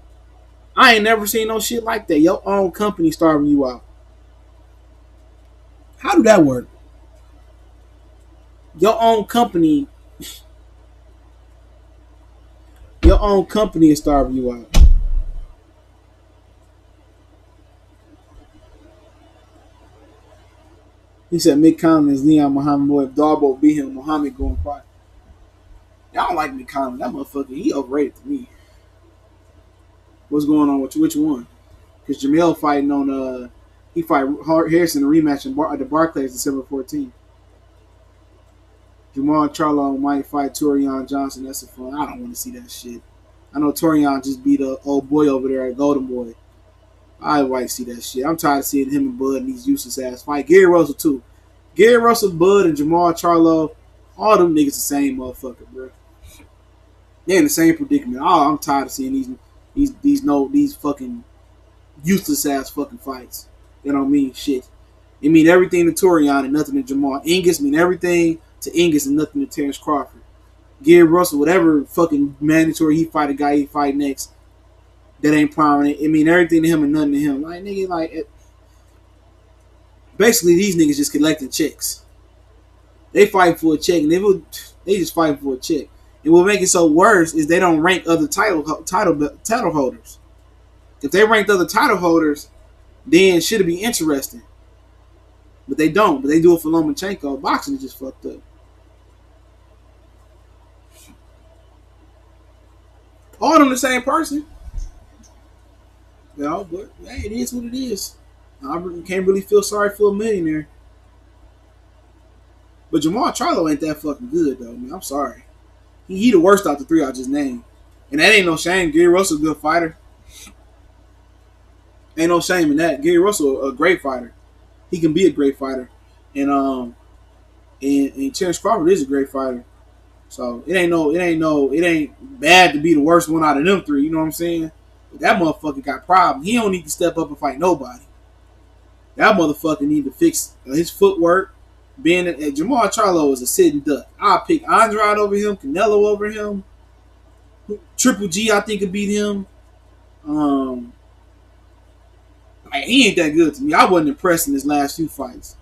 I ain't never seen no shit like that. Your own company starving you out. How do that work? Your own company, your own company is starving you out. He said Mick Conley is Leon Muhammad. Boy, if Darbo beat him, Muhammad going quiet. Y'all don't like Mick Conley. That motherfucker, he overrated to me. What's going on with which one? Because Jamel fighting on he fight Harrison in a rematch at the Barclays December 14th. Jamal Charlo might fight Torian Johnson. That's a fun. I don't want to see that shit. I know Torian just beat a old boy over there at Golden Boy. I like to see that shit. I'm tired of seeing him and Bud in these useless ass fight. Gary Russell too. Gary Russell, Bud, and Jamal Charlo, all them niggas the same motherfucker, bro. They're in the same predicament. Oh, I'm tired of seeing these fucking useless ass fucking fights. They don't mean shit. It mean everything to Torian and nothing to Jamal. Angus mean everything to Angus and nothing to Terrence Crawford. Gary Russell, whatever fucking mandatory he fight a guy he fight next that ain't prominent, it mean everything to him and nothing to him. Like nigga, like basically these niggas just collecting checks. They fight for a check and they just fighting for a check. And what makes it so worse is they don't rank other title holders. If they ranked other title holders, then shit'd be interesting. But they don't. But they do it for Lomachenko. Boxing is just fucked up. All of them the same person. You know, but hey, it is what it is. I can't really feel sorry for a millionaire. But Jamal Charlo ain't that fucking good though, man. I'm sorry. He the worst out the three I just named. And that ain't no shame. Gary Russell's a good fighter. Ain't no shame in that. Gary Russell a great fighter. He can be a great fighter. And Terrence Crawford is a great fighter. So it ain't bad to be the worst one out of them three, you know what I'm saying? But that motherfucker got problems. He don't need to step up and fight nobody. That motherfucker need to fix his footwork. Jamal Charlo is a sitting duck. I'll pick Andrade over him, Canelo over him. Triple G, I think, could beat him. Like, he ain't that good to me. I wasn't impressed in his last few fights.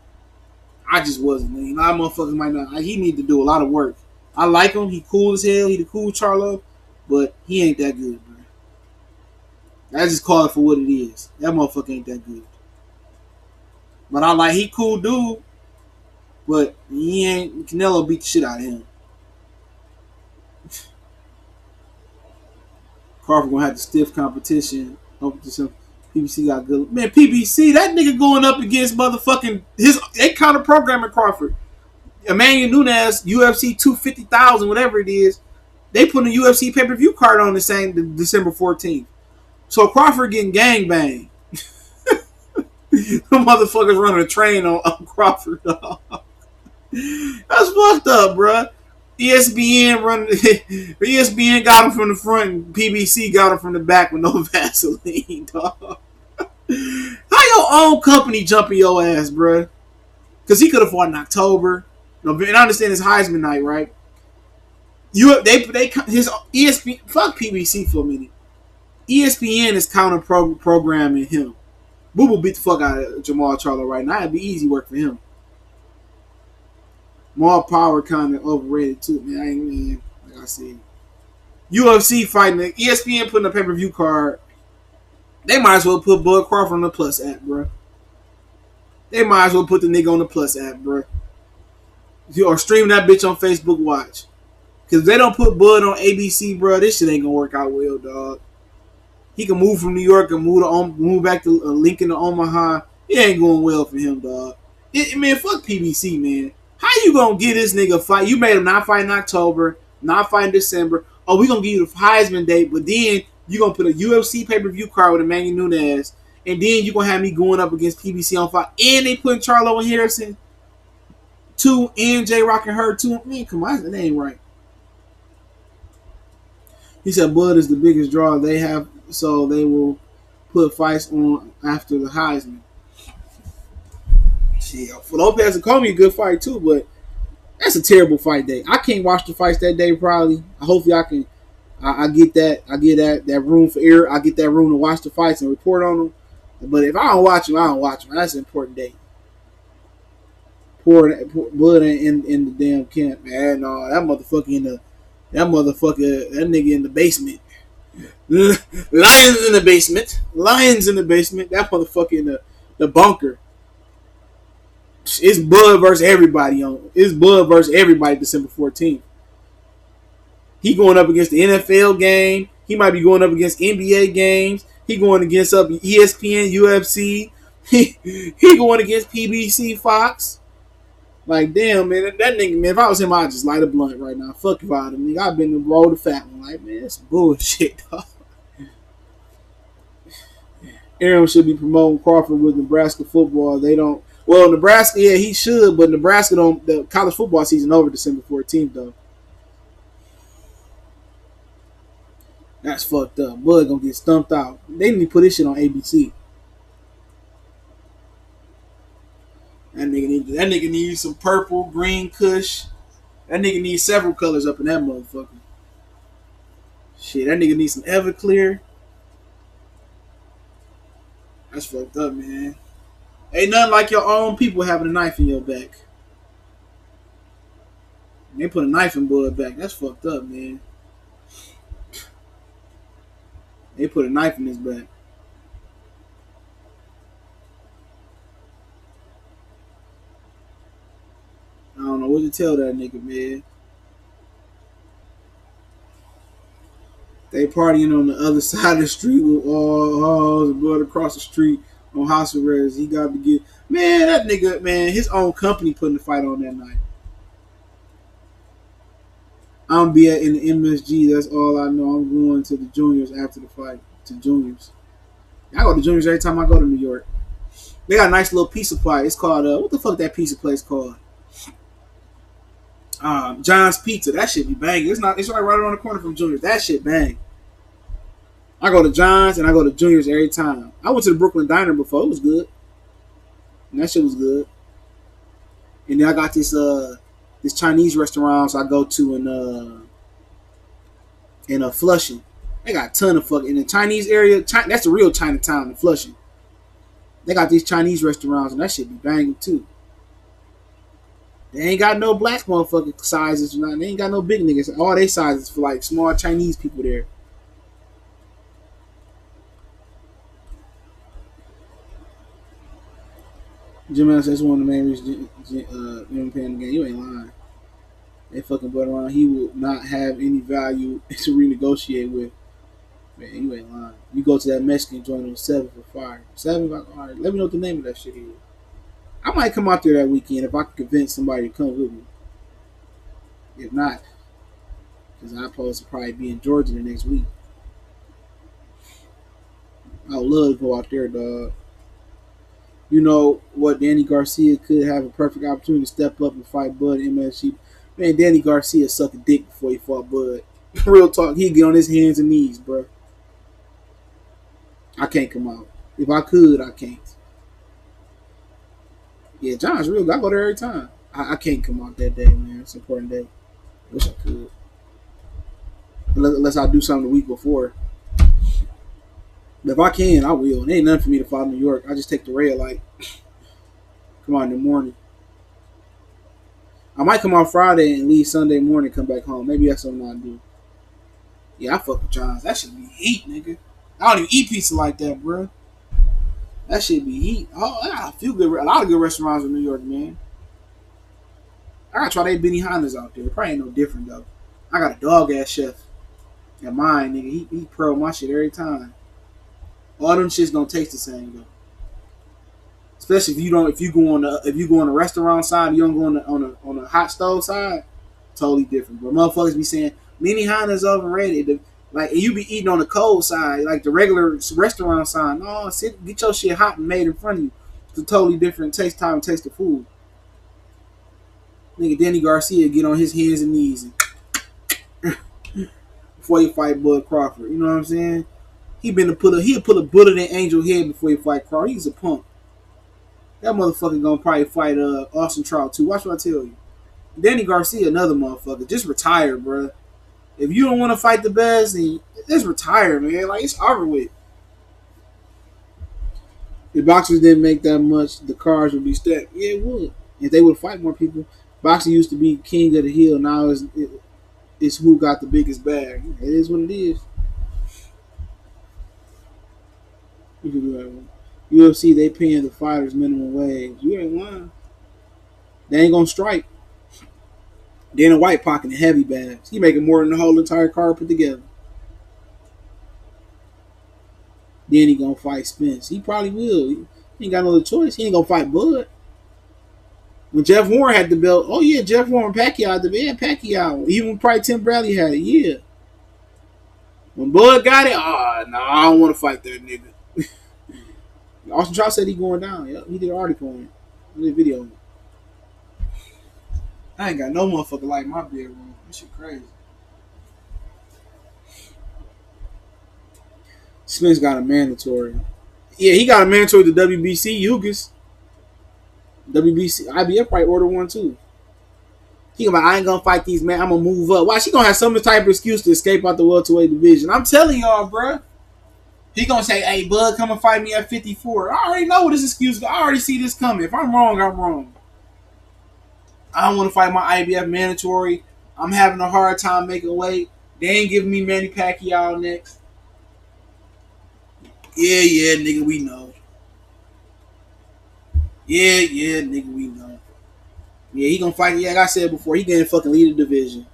I just wasn't. Man. A lot of motherfuckers might not. Like, he need to do a lot of work. I like him. He cool as hell. He the cool Charlo, but he ain't that good, bro. I just call it for what it is. That motherfucker ain't that good. But I like he cool dude, but he ain't. Canelo beat the shit out of him. Crawford gonna have the stiff competition. PBC got good. Man, PBC, that nigga going up against motherfucking they counter programming Crawford. Emmanuel Nunes, UFC 250,000, whatever it is. They put a UFC pay-per-view card on the same December 14th. So Crawford getting gangbanged. The motherfuckers running a train on Crawford, dog. That's fucked up, bruh. ESPN got him from the front and PBC got him from the back with no Vaseline, dog. How your own company jumping your ass, bruh? Because he could have fought in October. And I understand it's Heisman night, right? His ESPN, fuck PBC for a minute. ESPN is counter programming him. Boo Boo beat the fuck out of Jamal Charlo right now. It'd be easy work for him. More power kind of overrated too, man. Like I said, UFC fighting ESPN putting a pay-per-view card. They might as well put Bud Crawford on the Plus app, bro. They might as well put the nigga on the Plus app, bro. Or stream that bitch on Facebook Watch. Because if they don't put Bud on ABC, bro, this shit ain't gonna work out well, dog. He can move from New York and move back to Lincoln to Omaha. It ain't going well for him, dog. Man, fuck PBC, man. How you gonna give this nigga a fight? You made him not fight in October, not fight in December. Oh, we gonna give you the Heisman date, but then you gonna put a UFC pay-per-view card with Emmanuel Nunes, and then you gonna have me going up against PBC on fight, and they putting Charlo and Harrison 2 and J.Rock and Hurd 2. Man, come on, that ain't right. He said Bud is the biggest draw they have, so they will put fights on after the Heisman. Shit, for Lopez and Comey, a good fight too, but That's a terrible fight day. I can't watch the fights that day. Probably. Hopefully, I can. I get that. I get that room for air. I get that room to watch the fights and report on them. But if I don't watch them, I don't watch them. That's an important day. Pour blood in the damn camp, man. No, that motherfucker that nigga in the basement. Lions in the basement. Lions in the basement. That motherfucker in the bunker. It's blood versus everybody on. It's blood versus everybody December 14th. He going up against the NFL game. He might be going up against NBA games. He going against up ESPN, UFC. He going against PBC, Fox. Like, damn, man, that nigga, man, if I was him, I'd just light a blunt right now. Fuck you out of me. I've been to roll the fat one. Like, man, it's bullshit, dog. Aaron should be promoting Crawford with Nebraska football. They don't. Well, Nebraska, yeah, he should, but Nebraska don't. The college football season over December 14th, though. That's fucked up. Bud gonna get stumped out. They need to put this shit on ABC. That nigga needs some purple, green kush. That nigga needs several colors up in that motherfucker. Shit, that nigga needs some Everclear. That's fucked up, man. Ain't nothing like your own people having a knife in your back. They put a knife in Bud back. That's fucked up, man. They put a knife in his back. I don't know what to tell that nigga, man. They partying on the other side of the street with the blood across the street on house arrest. He got to get, man, that nigga, man, his own company putting the fight on that night. I'm gonna be in the MSG. That's all I know. I'm going to the juniors after the fight. To juniors. I go to juniors every time I go to New York. They got a nice little pizza place. It's called what the fuck that pizza place called? John's Pizza. That shit be banging. It's not. It's right around the corner from Juniors. That shit bang. I go to John's and I go to Juniors every time. I went to the Brooklyn Diner before. It was good. And that shit was good. And then I got this Chinese restaurants I go to in Flushing. They got a ton of fucking in the Chinese area. That's the real Chinatown in Flushing. They got these Chinese restaurants and that shit be banging too. They ain't got no black motherfucking sizes or nothing. They ain't got no big niggas. All they sizes for like small Chinese people there. Jim Evans, that's one of the main reasons him paying the game. You ain't lying. They fucking butt around. He will not have any value to renegotiate with. Man, you ain't lying. You go to that Mexican joint on 7 for fire. 7, all right, let me know what the name of that shit is. I might come out there that weekend if I can convince somebody to come with me. If not, because I'm supposed to probably be in Georgia the next week. I would love to go out there, dog. You know what? Danny Garcia could have a perfect opportunity to step up and fight Bud in MSG. Man, Danny Garcia sucked a dick before he fought Bud. Real talk, he'd get on his hands and knees, bro. I can't come out. If I could, I can't. Yeah, John's real. I go there every time. I can't come out that day, man. It's an important day. Wish I could. Unless I do something the week before. But if I can, I will. It ain't nothing for me to fly to New York. I just take the red light. Come on in the morning. I might come out Friday and leave Sunday morning, come back home. Maybe that's something I do. Yeah, I fuck with John's. That should be heat, nigga. I don't even eat pizza like that, bro. That should be heat. Oh, I feel good. A lot of good restaurants in New York, man. I gotta try that Benihana's out there. It probably ain't no different though. I got a dog ass chef at mine, nigga. He pro my shit every time. All them shits don't taste the same though. Especially if you go on the restaurant side, you don't go on the hot stove side. Totally different. But motherfuckers be saying Benihana's overrated. Like you be eating on the cold side, like the regular restaurant side. No, get your shit hot and made in front of you. It's a totally different taste time and taste of food. Nigga Danny Garcia get on his hands and knees and before he fight Bud Crawford. You know what I'm saying? He'll put a bullet in Angel head before he fight Crawford. He's a punk. That motherfucker gonna probably fight Austin Trout too. Watch what I tell you. Danny Garcia, another motherfucker. Just retire, bro. If you don't want to fight the best, then just retire, man. Like, it's over with. If boxers didn't make that much, the cars would be stacked. Yeah, it would. If they would fight more people. Boxing used to be king of the hill. Now it's who got the biggest bag. It is what it is. UFC, they paying the fighters minimum wage. You ain't lying. They ain't gonna strike. Dana White pocketing heavy bags. He making more than the whole entire card put together. Then he gonna fight Spence. He probably will. He ain't got no other choice. He ain't gonna fight Bud. When Jeff Warren had the belt, oh yeah, Jeff Warren, Pacquiao had the belt. Pacquiao. Even probably Tim Bradley had it, yeah. When Bud got it, no, I don't want to fight that nigga. Austin Trout said he going down. Yep, he did an article on it. He did a video on it. I ain't got no motherfucker like my bedroom. That shit crazy. Spence got a mandatory. Yeah, he got a mandatory to WBC. Yugas. WBC. IBF probably order one too. He gonna be like, I ain't gonna fight these, man. I'm gonna move up. Why? She gonna have some type of excuse to escape out the welterweight division. I'm telling y'all, bruh. He gonna say, hey, Bud, come and fight me at 54. I already know what this excuse is. I already see this coming. If I'm wrong, I'm wrong. I don't want to fight my IBF mandatory. I'm having a hard time making weight. They ain't giving me Manny Pacquiao next. Yeah, nigga, we know. Yeah, nigga, we know. Yeah, he gonna fight. Yeah, like I said before, he gonna fucking lead the division.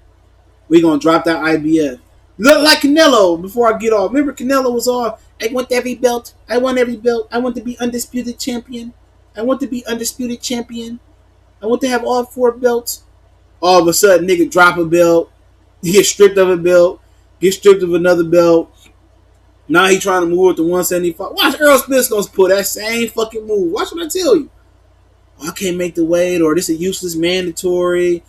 We gonna drop that IBF. Look like Canelo before I get off. Remember Canelo was all, I want every belt. I want every belt. I want to be undisputed champion. I want to be undisputed champion. I want to have all 4 belts. All of a sudden, nigga drop a belt. He get stripped of a belt. Get stripped of another belt. Now he trying to move it to 175. Watch Earl Spence gonna pull that same fucking move. Watch what I tell you. I can't make the weight, or this is a useless mandatory.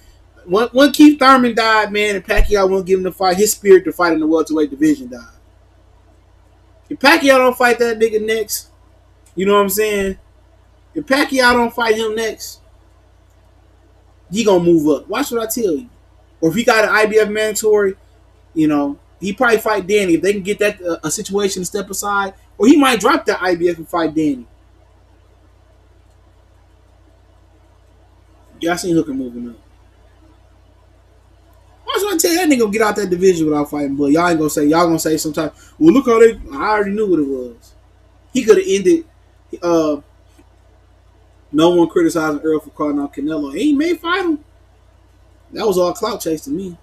When Keith Thurman died, man, and Pacquiao won't give him the fight, his spirit to fight in the welterweight division died. If Pacquiao don't fight that nigga next, you know what I'm saying? If Pacquiao don't fight him next, he gonna move up. Watch what I tell you. Or if he got an IBF mandatory, you know, he probably fight Danny if they can get that a situation to step aside. Or he might drop that IBF and fight Danny. Yeah, I seen Hooker moving up. Watch what I tell you, that nigga gonna get out that division without fighting Bud. Y'all ain't gonna say, y'all gonna say sometime, well, look how they, I already knew what it was. He could have ended, no one criticizing Earl for calling out Canelo. He ain't made fight him. That was all clout chase to me.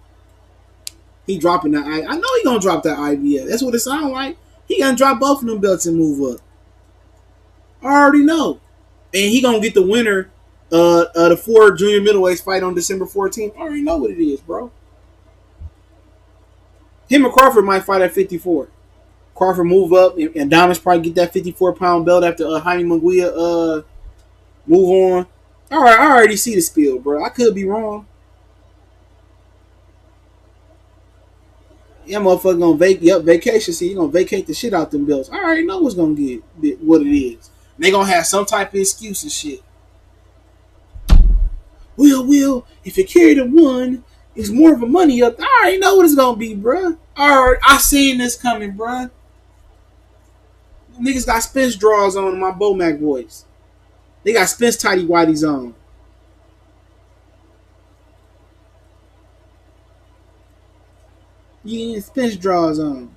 He dropping that. I know he gonna drop that IBF. That's what it sounds like. He gonna drop both of them belts and move up. I already know. And he gonna get the winner the 4 junior middleweights fight on December 14th. I already know what it is, bro. Him and Crawford might fight at 54. Crawford move up, and Diamonds probably get that 54-pound belt after Jaime Munguia move on. All right, I already see the spiel, bro. I could be wrong. Yeah, motherfucker gonna vacation. See, he gonna vacate the shit out them belts. I already know what's gonna get what it is. They gonna have some type of excuse and shit. Will, if you carry the 1, it's more of a money up. I already know what it's gonna be, bruh. I seen this coming, bruh. Niggas got Spence draws on my Bomac boys. They got Spence tighty whities on. Yeah, Spence draws on.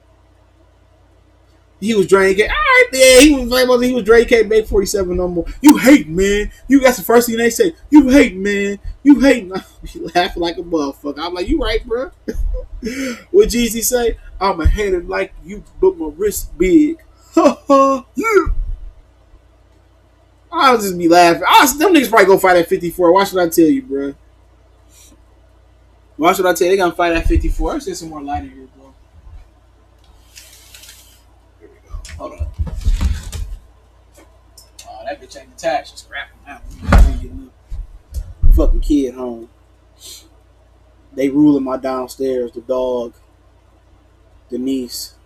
He was Drain K. All right, yeah, he was Drain K. Bay 47 no more. You hate, man. That's the first thing they say. You hate, man. You hate. Laughing like a motherfucker. I'm like, you right, bro. What Jeezy say? I'm a hater like you, but my wrist big. Ha ha. Yeah. I'll just be laughing. Them niggas probably go fight at 54. Why should I tell you, bro? Why should I tell you? They gonna fight at 54. I'll get some more light in here, bro. Here we go. Hold on. Oh, that bitch ain't attached. Just scrap him out. Fucking kid home. They ruling my downstairs. The dog. The niece.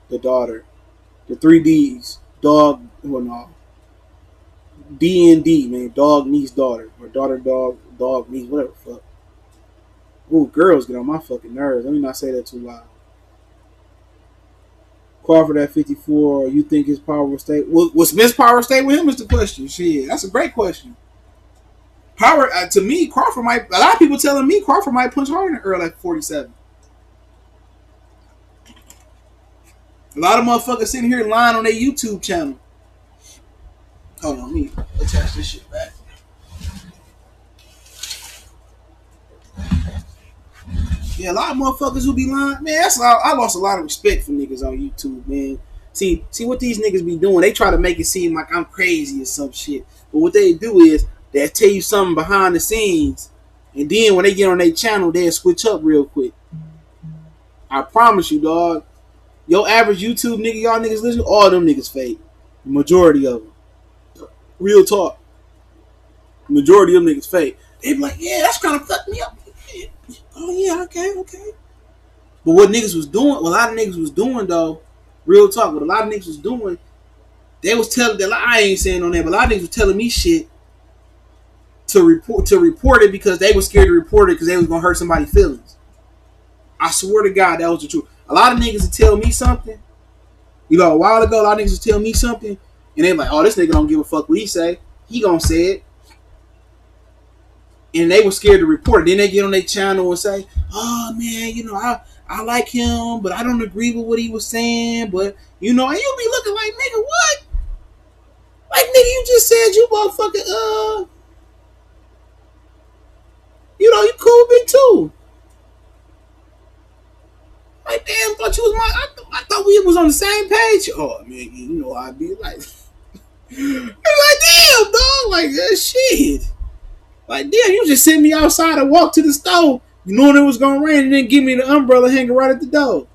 The daughter. The 3 Ds. Dog. Well, no. D and D, man. Dog, niece, daughter. Or daughter, dog, niece, whatever the fuck. Ooh, girls get on my fucking nerves. Let me not say that too loud. Crawford at 54. You think his power will stay? Will Smith's power stay with him? Is the question. Shit, that's a great question. Power to me, Crawford might. A lot of people telling me Crawford might punch harder than Earl at 47. A lot of motherfuckers sitting here lying on their YouTube channel. Hold on, let me attach this shit back. Yeah, a lot of motherfuckers who be lying. Man, I lost a lot of respect for niggas on YouTube, man. See what these niggas be doing. They try to make it seem like I'm crazy or some shit. But what they do is they'll tell you something behind the scenes, and then when they get on their channel, they'll switch up real quick. I promise you, dog. Your average YouTube nigga, y'all niggas listen, all them niggas fake. The majority of them. Real talk. The majority of them niggas fake. They be like, yeah, that's kind of fucked me up. Oh yeah, okay. But what niggas was doing, what a lot of niggas was doing though, real talk, what a lot of niggas was doing, they was telling that I ain't saying on that, but a lot of niggas was telling me shit to report it because they was scared to report it because they was gonna hurt somebody's feelings. I swear to God, that was the truth. A lot of niggas would tell me something, a while ago, a lot of niggas would tell me something, and they like, oh, this nigga don't give a fuck what he say. He gonna say it. And they were scared to report it. Then they get on their channel and say, oh man, I like him, but I don't agree with what he was saying. But and you'll be looking like, nigga, what? Like, nigga, you just said you motherfucking you cool with me too. Like, damn, thought you was I thought we was on the same page. Oh man, I'd be like, I'm like, damn, dog, like that shit. Like, damn, you just sent me outside and walk to the store, knowing it was gonna rain, and then give me the umbrella hanging right at the door.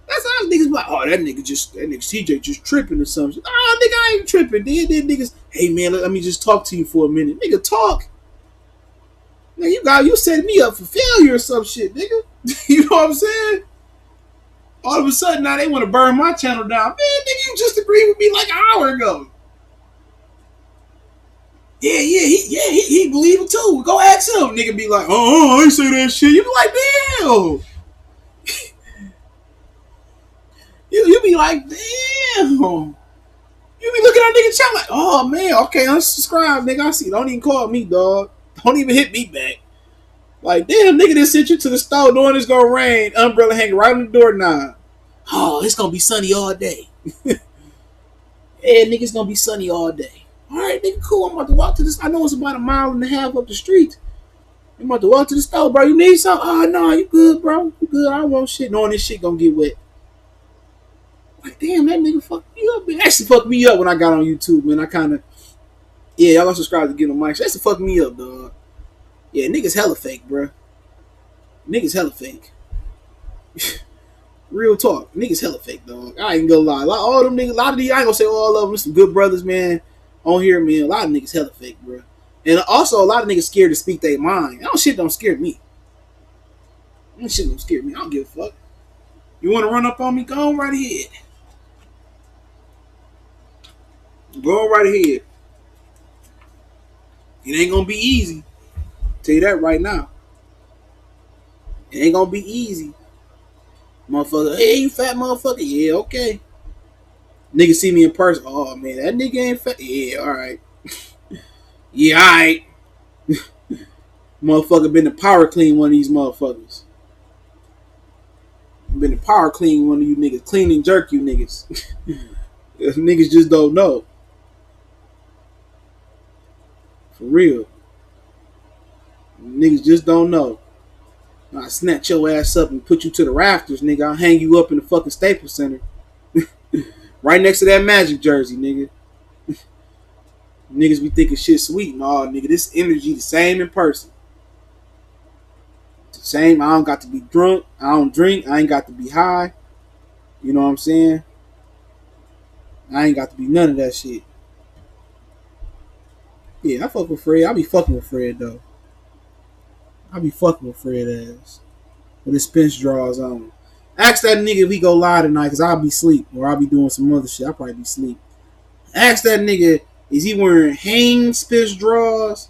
That's how niggas like, oh, that nigga CJ just tripping or something. Oh, nigga, I ain't tripping. Then niggas, hey man, let me just talk to you for a minute. Nigga, talk. Now you set me up for failure or some shit, nigga. You know what I'm saying? All of a sudden now they want to burn my channel down. Man, nigga, you just agreed with me like an hour ago. Yeah, he believe it too. Go ask him. Nigga be like, oh, I ain't say that shit. You be like, damn. you be like, damn. You be looking at nigga chat like, oh man, okay, unsubscribe, nigga. I see. Don't even call me, dog. Don't even hit me back. Like, damn, nigga, just sent you to the store knowing it's gonna rain. Umbrella hanging right on the doorknob. Oh, it's gonna be sunny all day. Yeah, nigga, it's gonna be sunny all day. All right, nigga, cool. I'm about to walk to this. I know it's about 1.5 miles up the street. I'm about to walk to the store, bro. You need something? Oh, no, you good, bro. You good. I don't want shit. Knowing this shit gonna get wet. Like, damn, that nigga fucked me up, man. Actually fucked me up when I got on YouTube, man. I kind of, y'all gonna subscribe to get on mic. That's to fuck me up, dog. Yeah, niggas hella fake, bro. Niggas hella fake. Real talk. Niggas hella fake, dog. I ain't gonna lie. All them niggas, a lot of these, I ain't gonna say all of them, some good brothers, man. On here, man, a lot of niggas hella fake, bro. And also, a lot of niggas scared to speak their mind. That shit don't scare me. That shit don't scare me. I don't give a fuck. You want to run up on me? Go on right ahead. Go on right ahead. It ain't gonna be easy. Tell you that right now. It ain't gonna be easy. Motherfucker, hey, you fat motherfucker. Yeah, okay. Nigga see me in person. Oh man, that nigga ain't fat. Yeah, alright. Yeah, alright. Motherfucker been to power clean one of these motherfuckers. Been to power clean one of you niggas. Clean and jerk you niggas. Niggas just don't know. For real. Niggas just don't know. I snatch your ass up and put you to the rafters, nigga. I'll hang you up in the fucking Staples Center. Right next to that Magic jersey, nigga. Niggas be thinking shit sweet. Nah, nigga, this energy the same in person. The same. I don't got to be drunk. I don't drink. I ain't got to be high. You know what I'm saying? I ain't got to be none of that shit. Yeah, I fuck with Fred. I be fucking with Fred, though. I be fucking with Fred ass. With his Spence draws on. Ask that nigga if he go live tonight, because I'll be asleep. Or I'll be doing some other shit. I'll probably be asleep. Ask that nigga, is he wearing hang Spence draws?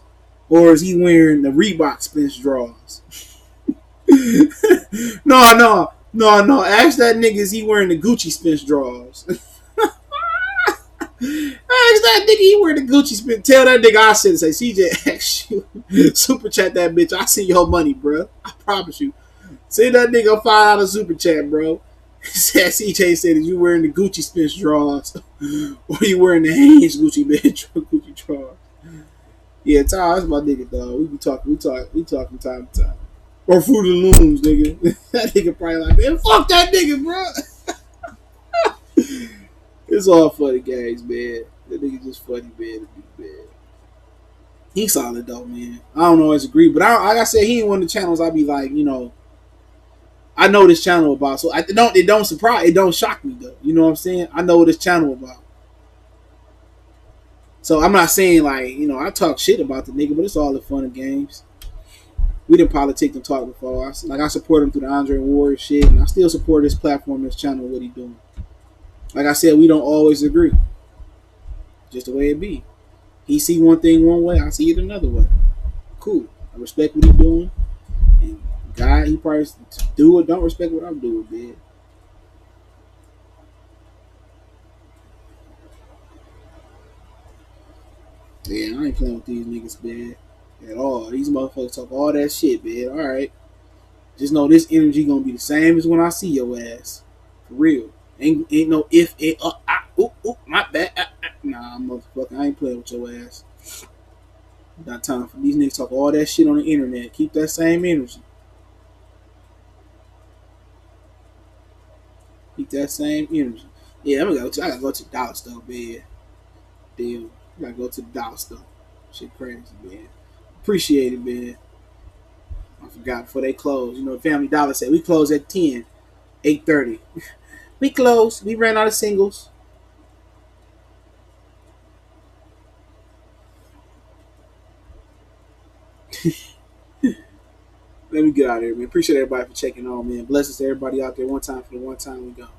or is he wearing the Reebok Spence draws? No. Ask that nigga, is he wearing the Gucci Spence draws? Ask that nigga, he wearing the Gucci Spence. Tell that nigga I said, say, CJ asked you. Super chat that bitch. I see your money, bro. I promise you. Send that nigga $5 super chat, bro. CJ said, "Is you wearing the Gucci Spence drawers, or you wearing the Hanes Gucci drawers?" Yeah, Ty, that's my nigga, dog. We talking time to time. Or Fruit of the Looms, nigga. That nigga probably like, man, fuck that nigga, bro. It's all funny games, man. That nigga just funny, man. He's solid though, man. I don't always agree, but like I said, he ain't one of the channels I be like, I know this channel about, so it don't surprise, it don't shock me though. You know what I'm saying? I know what this channel about. So I'm not saying like, I talk shit about the nigga, but it's all the fun of games. We didn't politic and talk before. I support him through the Andre Ward shit, and I still support his platform, his channel, what he doing. Like I said, we don't always agree. Just the way it be. He see one thing one way, I see it another way. Cool. I respect what he doing. And God, he probably do it, don't respect what I'm doing, man. Yeah, I ain't playing with these niggas, man. At all. These motherfuckers talk all that shit, man. Alright. Just know this energy gonna be the same as when I see your ass. For real. Ain't no if, my bad. Nah, motherfucker, I ain't playing with your ass. Got time for these niggas talk all that shit on the internet. Keep that same energy. Keep that same energy. Yeah, I gotta go to the dollar store, man. Damn. I gotta go to the dollar store. Shit crazy, man. Appreciate it, man. I forgot before they close. Family Dollar said we close at 10, 8:30. We closed. We ran out of singles. Let me get out of here, man. Appreciate everybody for checking on, man. Blessings to everybody out there. One time for the one time we go.